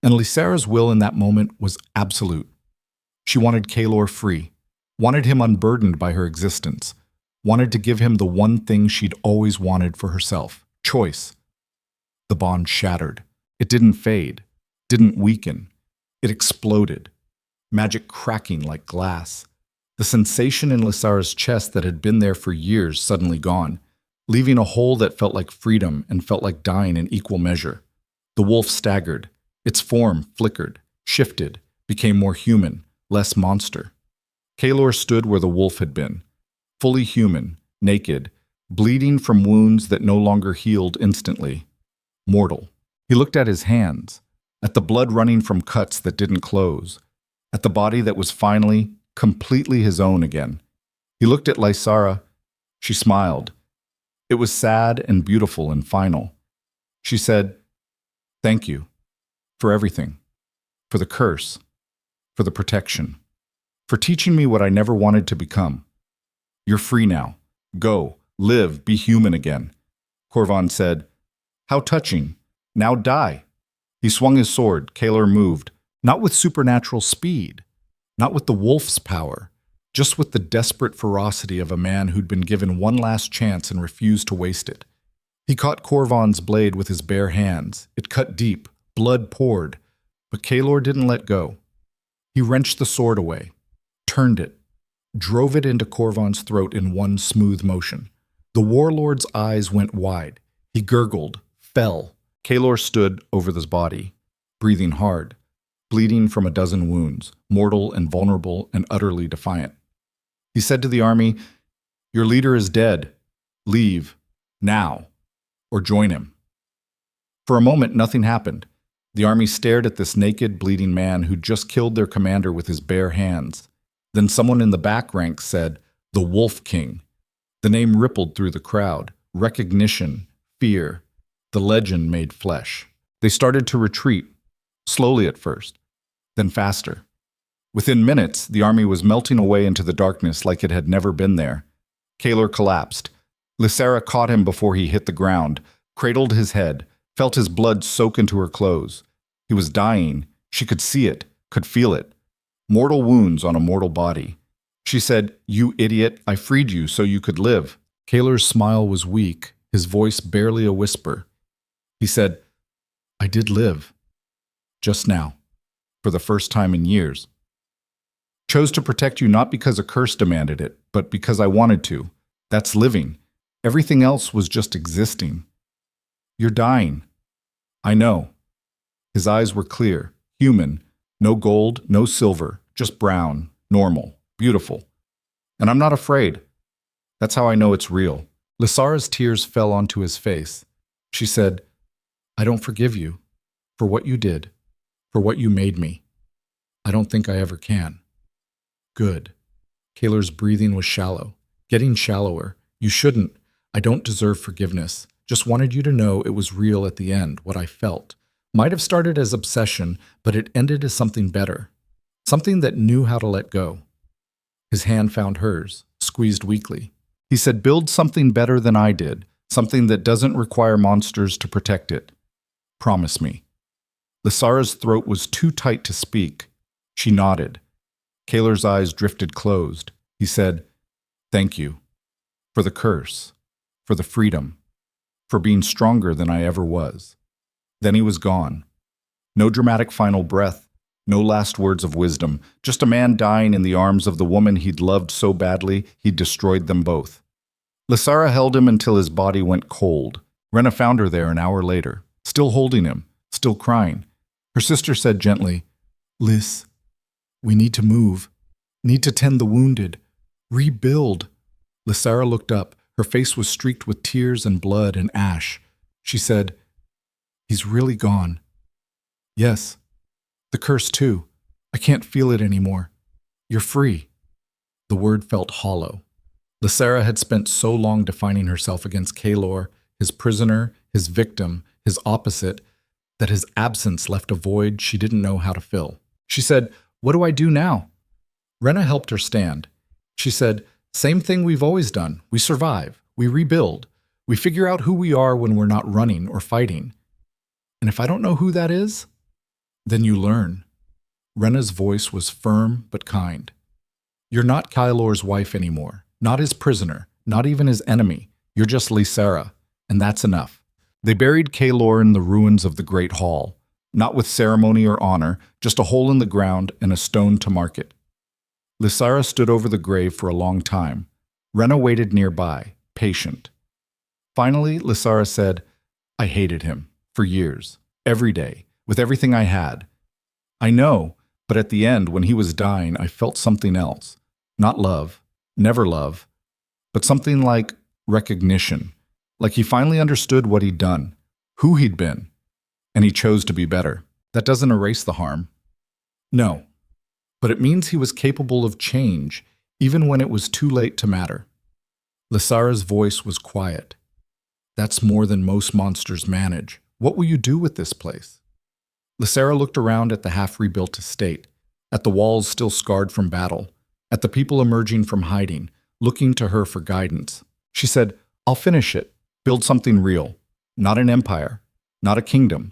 And Lysara's will in that moment was absolute. She wanted Kaelor free, wanted him unburdened by her existence, wanted to give him the one thing she'd always wanted for herself, choice. The bond shattered. It didn't fade, didn't weaken. It exploded, magic cracking like glass. The sensation in Lysara's chest that had been there for years suddenly gone, leaving a hole that felt like freedom and felt like dying in equal measure. The wolf staggered. Its form flickered, shifted, became more human, less monster. Kaelor stood where the wolf had been, fully human, naked, bleeding from wounds that no longer healed instantly. Mortal. He looked at his hands, at the blood running from cuts that didn't close, at the body that was finally, completely his own again. He looked at Lysara. She smiled. It was sad and beautiful and final. She said, "Thank you for everything, for the curse, for the protection, for teaching me what I never wanted to become. You're free now. Go, live, be human again." Corvan said, How touching. Now die. He swung his sword. Kalar moved, not with supernatural speed, not with the wolf's power, just with the desperate ferocity of a man who'd been given one last chance and refused to waste it. He caught Corvan's blade with his bare hands. It cut deep, blood poured, but Kalar didn't let go. He wrenched the sword away, turned it, drove it into Corvan's throat in one smooth motion. The warlord's eyes went wide. He gurgled, fell. Kalar stood over his body, breathing hard, bleeding from a dozen wounds, mortal and vulnerable and utterly defiant. He said to the army, "Your leader is dead. Leave, now, or join him." For a moment, nothing happened. The army stared at this naked, bleeding man who'd just killed their commander with his bare hands. Then someone in the back ranks said, "The Wolf King." The name rippled through the crowd. Recognition, fear. The legend made flesh. They started to retreat, slowly at first, then faster. Within minutes, the army was melting away into the darkness like it had never been there. Kalar collapsed. Lysera caught him before he hit the ground, cradled his head, felt his blood soak into her clothes. He was dying. She could see it, could feel it. Mortal wounds on a mortal body. She said, "You idiot, I freed you so you could live." Kalar's smile was weak, his voice barely a whisper. He said, "I did live. Just now. For the first time in years. Chose to protect you not because a curse demanded it, but because I wanted to. That's living. Everything else was just existing. You're dying. I know." His eyes were clear, human, no gold, no silver, just brown, normal, beautiful. "And I'm not afraid. That's how I know it's real." Lysara's tears fell onto his face. She said, "I don't forgive you for what you did, for what you made me. I don't think I ever can." "Good." Kalar's breathing was shallow, getting shallower. "You shouldn't. I don't deserve forgiveness. Just wanted you to know it was real at the end, what I felt. Might have started as obsession, but it ended as something better. Something that knew how to let go." His hand found hers, squeezed weakly. He said, "Build something better than I did, something that doesn't require monsters to protect it. Promise me." Lysara's throat was too tight to speak. She nodded. Kalar's eyes drifted closed. He said, "Thank you. For the curse. For the freedom. For being stronger than I ever was." Then he was gone. No dramatic final breath, no last words of wisdom, just a man dying in the arms of the woman he'd loved so badly he'd destroyed them both. Lysara held him until his body went cold. Rena found her there an hour later, still holding him, still crying. Her sister said gently, "Lys, we need to move, need to tend the wounded, rebuild." Lysara looked up. Her face was streaked with tears and blood and ash. She said, "He's really gone." "Yes. The curse too. I can't feel it anymore. You're free." The word felt hollow. Lysara had spent so long defining herself against Kalar, his prisoner, his victim, his opposite, that his absence left a void she didn't know how to fill. She said, "What do I do now?" Rena helped her stand. She said, "Same thing we've always done. We survive. We rebuild. We figure out who we are when we're not running or fighting. And if I don't know who that is, then you learn." Rena's voice was firm but kind. "You're not Kalar's wife anymore, not his prisoner, not even his enemy. You're just Lysara, and that's enough." They buried Kalar in the ruins of the Great Hall, not with ceremony or honor, just a hole in the ground and a stone to mark it. Lysara stood over the grave for a long time. Rena waited nearby, patient. Finally, Lysara said, "I hated him. For years, every day, with everything I had. I know, but at the end, when he was dying, I felt something else. Not love, never love, but something like recognition. Like he finally understood what he'd done, who he'd been, and he chose to be better. That doesn't erase the harm. No, but it means he was capable of change, even when it was too late to matter." Lysara's voice was quiet. "That's more than most monsters manage. What will you do with this place?" Lysara looked around at the half-rebuilt estate, at the walls still scarred from battle, at the people emerging from hiding, looking to her for guidance. She said, "I'll finish it, build something real. Not an empire, not a kingdom,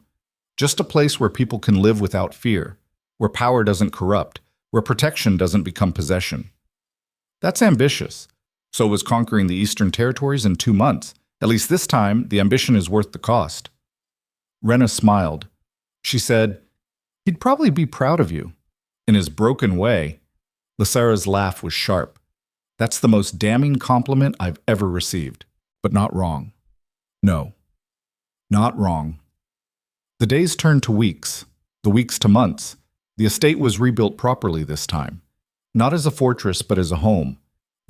just a place where people can live without fear, where power doesn't corrupt, where protection doesn't become possession. That's ambitious. So was conquering the Eastern Territories in 2 months. At least this time, the ambition is worth the cost. Rena smiled. She said, "He'd probably be proud of you." In his broken way, Lysara's laugh was sharp. "That's the most damning compliment I've ever received, but not wrong. No, not wrong." The days turned to weeks, the weeks to months. The estate was rebuilt properly this time. Not as a fortress, but as a home.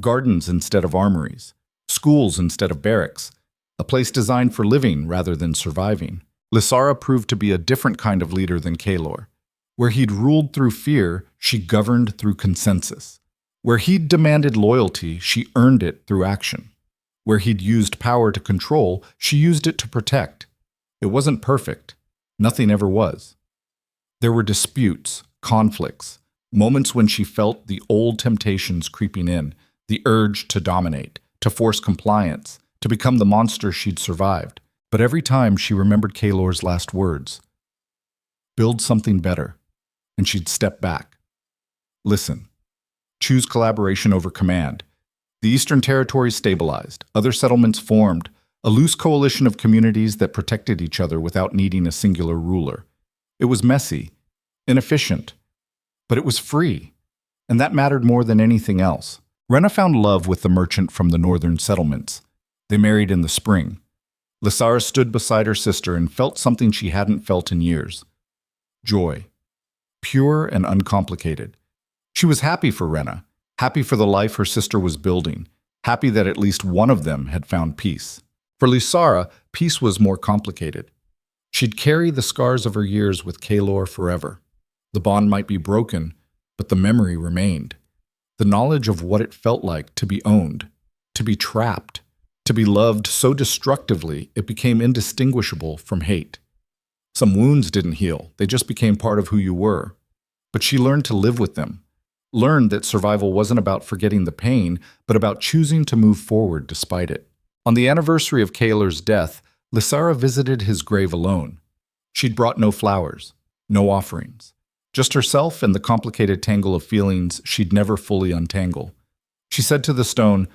Gardens instead of armories. Schools instead of barracks. A place designed for living rather than surviving. Lysara proved to be a different kind of leader than Kaelor. Where he'd ruled through fear, she governed through consensus. Where he'd demanded loyalty, she earned it through action. Where he'd used power to control, she used it to protect. It wasn't perfect. Nothing ever was. There were disputes, conflicts, moments when she felt the old temptations creeping in, the urge to dominate, to force compliance, to become the monster she'd survived. But every time she remembered Kaelor's last words, "Build something better," and she'd step back. Listen. Choose collaboration over command. The Eastern Territories stabilized, other settlements formed, a loose coalition of communities that protected each other without needing a singular ruler. It was messy, inefficient, but it was free, and that mattered more than anything else. Rena found love with the merchant from the northern settlements. They married in the spring. Lysara stood beside her sister and felt something she hadn't felt in years. Joy. Pure and uncomplicated. She was happy for Rena, happy for the life her sister was building, happy that at least one of them had found peace. For Lysara, peace was more complicated. She'd carry the scars of her years with Kaelor forever. The bond might be broken, but the memory remained. The knowledge of what it felt like to be owned, to be trapped, to be loved so destructively it became indistinguishable from hate. Some wounds didn't heal, they just became part of who you were. But she learned to live with them, learned that survival wasn't about forgetting the pain, but about choosing to move forward despite it. On the anniversary of Kaelor's death, Lysara visited his grave alone. She'd brought no flowers, no offerings, just herself and the complicated tangle of feelings she'd never fully untangle. She said to the stone,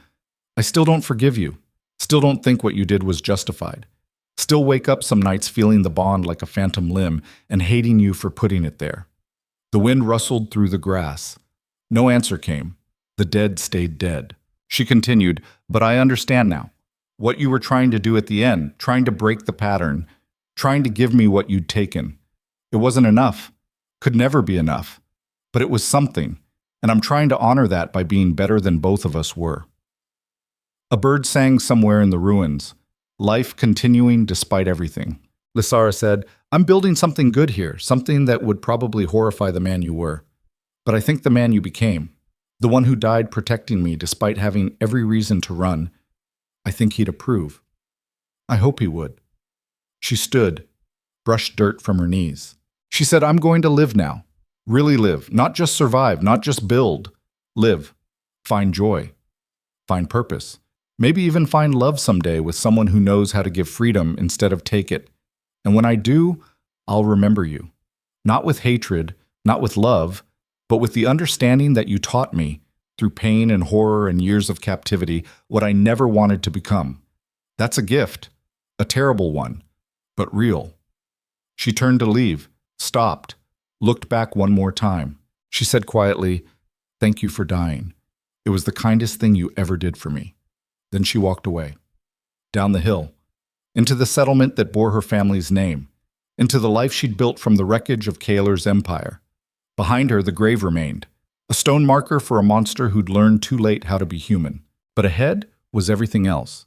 "I still don't forgive you, still don't think what you did was justified, still wake up some nights feeling the bond like a phantom limb and hating you for putting it there." The wind rustled through the grass. No answer came. The dead stayed dead. She continued, "But I understand now. What you were trying to do at the end, trying to break the pattern, trying to give me what you'd taken. It wasn't enough, could never be enough, but it was something, and I'm trying to honor that by being better than both of us were." A bird sang somewhere in the ruins, life continuing despite everything. Lysara said, "I'm building something good here, something that would probably horrify the man you were. But I think the man you became, the one who died protecting me despite having every reason to run, I think he'd approve. I hope he would." She stood, brushed dirt from her knees. She said, "I'm going to live now. Really live. Not just survive, not just build. Live. Find joy. Find purpose. Maybe even find love someday with someone who knows how to give freedom instead of take it. And when I do, I'll remember you. Not with hatred, not with love, but with the understanding that you taught me, through pain and horror and years of captivity, what I never wanted to become. That's a gift, a terrible one, but real." She turned to leave, stopped, looked back one more time. She said quietly, "Thank you for dying. It was the kindest thing you ever did for me." Then she walked away. Down the hill, into the settlement that bore her family's name, into the life she'd built from the wreckage of Kaelor's empire. Behind her, the grave remained, a stone marker for a monster who'd learned too late how to be human. But ahead was everything else.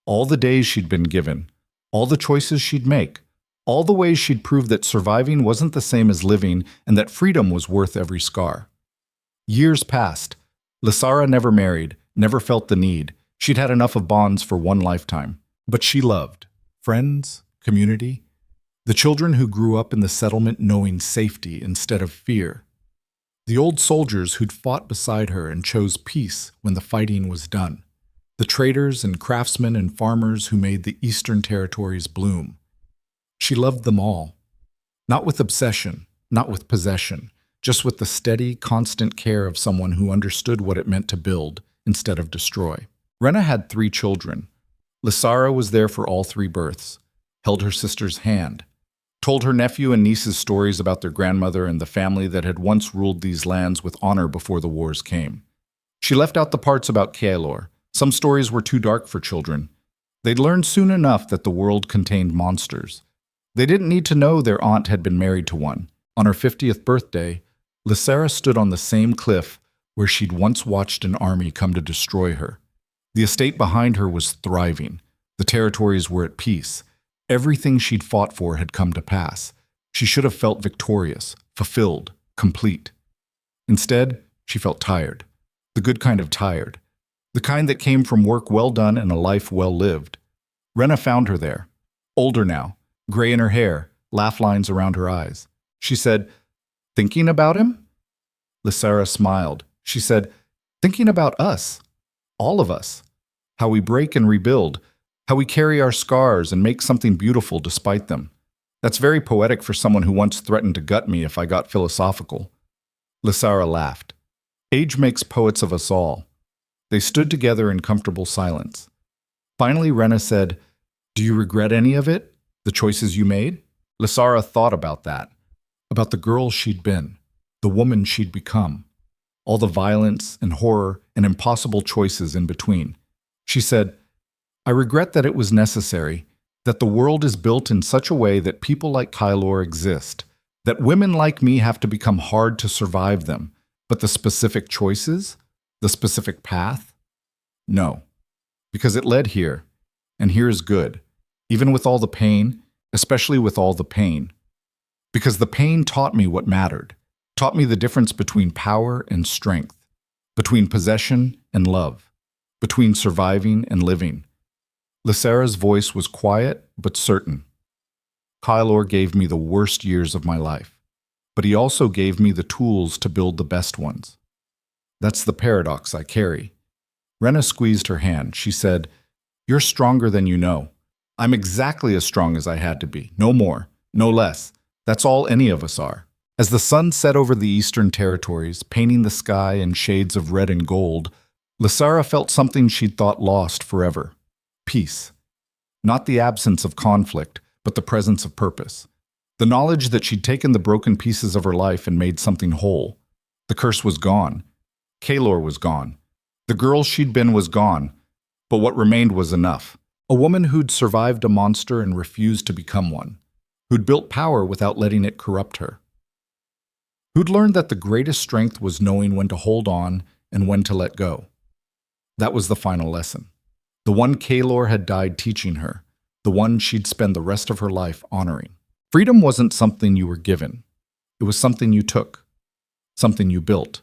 All the days she'd been given, all the choices she'd make, all the ways she'd prove that surviving wasn't the same as living and that freedom was worth every scar. Years passed. Lysara never married, never felt the need. She'd had enough of bonds for one lifetime. But she loved friends, community, the children who grew up in the settlement knowing safety instead of fear. The old soldiers who'd fought beside her and chose peace when the fighting was done. the traders and craftsmen and farmers who made the Eastern Territories bloom. She loved them all, not with obsession, not with possession, just with the steady, constant care of someone who understood what it meant to build instead of destroy. Rena had 3 children. Lysara was there for all 3 births, held her sister's hand, told her nephew and nieces stories about their grandmother and the family that had once ruled these lands with honor before the wars came. She left out the parts about Kaelor. Some stories were too dark for children. They'd learned soon enough that the world contained monsters. They didn't need to know their aunt had been married to one. On her 50th birthday, Lysara stood on the same cliff where she'd once watched an army come to destroy her. The estate behind her was thriving. The territories were at peace. Everything she'd fought for had come to pass. She should have felt victorious, fulfilled, complete. Instead, she felt tired. The good kind of tired. The kind that came from work well done and a life well lived. Rena found her there. Older now, gray in her hair, laugh lines around her eyes. She said, "Thinking about him?" Lysara smiled. She said, "Thinking about us. All of us. How we break and rebuild. How we carry our scars and make something beautiful despite them. That's very poetic for someone who once threatened to gut me if I got philosophical." Lysara laughed. Age makes poets of us all. They stood together in comfortable silence. Finally, Rena said, "Do you regret any of it? The choices you made?" Lysara thought about that. About the girl she'd been. The woman she'd become. All the violence and horror and impossible choices in between. She said, "I regret that it was necessary, that the world is built in such a way that people like Kaelor exist, that women like me have to become hard to survive them, but the specific choices, the specific path? No, because it led here, and here is good, even with all the pain, especially with all the pain. Because the pain taught me what mattered, taught me the difference between power and strength, between possession and love, between surviving and living." Lysara's voice was quiet but certain. "Kaelor gave me the worst years of my life, but he also gave me the tools to build the best ones. That's the paradox I carry." Rena squeezed her hand. She said, "You're stronger than you know. I'm exactly as strong as I had to be, no more, no less. That's all any of us are." As the sun set over the Eastern Territories, painting the sky in shades of red and gold, Lysara felt something she'd thought lost forever. Peace. Not the absence of conflict, but the presence of purpose. The knowledge that she'd taken the broken pieces of her life and made something whole. The curse was gone. Kaelor was gone. The girl she'd been was gone. But what remained was enough. A woman who'd survived a monster and refused to become one. Who'd built power without letting it corrupt her. Who'd learned that the greatest strength was knowing when to hold on and when to let go. That was the final lesson. The one Kaelor had died teaching her. The one she'd spend the rest of her life honoring. Freedom wasn't something you were given. It was something you took. Something you built.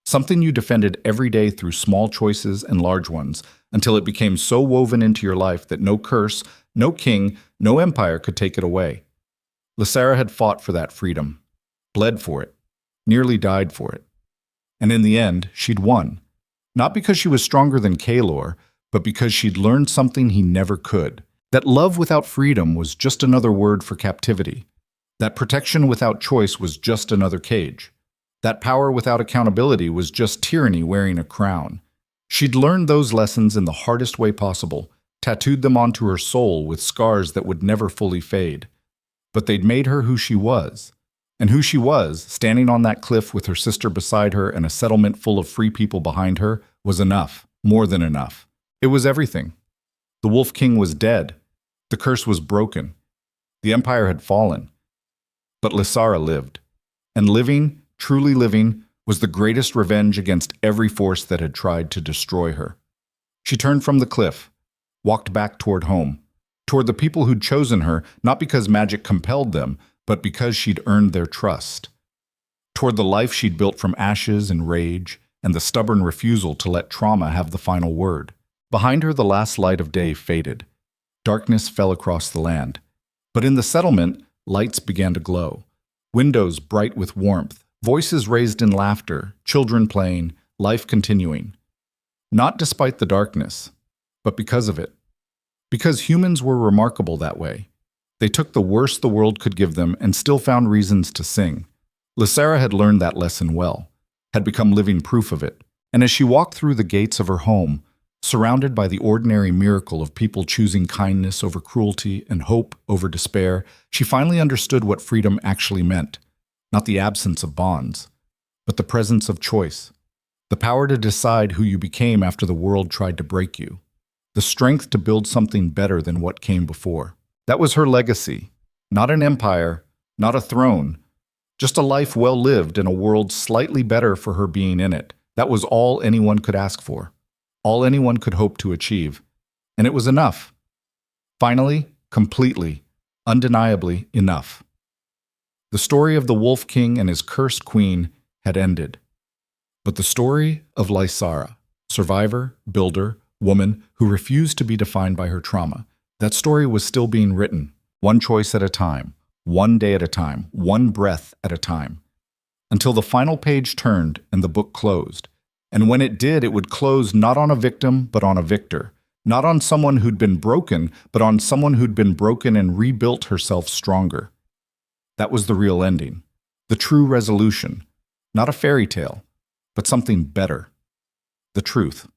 Something you defended every day through small choices and large ones until it became so woven into your life that no curse, no king, no empire could take it away. Lysara had fought for that freedom. Bled for it. Nearly died for it. And in the end, she'd won. Not because she was stronger than Kaelor, but because she'd learned something he never could. That love without freedom was just another word for captivity. That protection without choice was just another cage. That power without accountability was just tyranny wearing a crown. She'd learned those lessons in the hardest way possible, tattooed them onto her soul with scars that would never fully fade. But they'd made her who she was. And who she was, standing on that cliff with her sister beside her and a settlement full of free people behind her, was enough, more than enough. It was everything. The Wolf King was dead. The curse was broken. The empire had fallen. But Lysara lived. And living, truly living, was the greatest revenge against every force that had tried to destroy her. She turned from the cliff, walked back toward home, toward the people who'd chosen her, not because magic compelled them, but because she'd earned their trust. Toward the life she'd built from ashes and rage, and the stubborn refusal to let trauma have the final word. Behind her, the last light of day faded. Darkness fell across the land. But in the settlement, lights began to glow. Windows bright with warmth, voices raised in laughter, children playing, life continuing. Not despite the darkness. but because of it. Because humans were remarkable that way. They took the worst the world could give them and still found reasons to sing. Lysera had learned that lesson well, had become living proof of it, and as she walked through the gates of her home, surrounded by the ordinary miracle of people choosing kindness over cruelty and hope over despair, she finally understood what freedom actually meant. Not the absence of bonds, but the presence of choice. The power to decide who you became after the world tried to break you. The strength to build something better than what came before. That was her legacy. Not an empire, not a throne, just a life well lived in a world slightly better for her being in it. That was all anyone could ask for. All anyone could hope to achieve. And it was enough. Finally, completely, undeniably enough. The story of the Wolf King and his cursed queen had ended. But the story of Lysera, survivor, builder, woman who refused to be defined by her trauma, that story was still being written, one choice at a time, one day at a time, one breath at a time, until the final page turned and the book closed. And when it did, it would close not on a victim, but on a victor. Not on someone who'd been broken, but on someone who'd been broken and rebuilt herself stronger. That was the real ending. The true resolution. Not a fairy tale, but something better. The truth.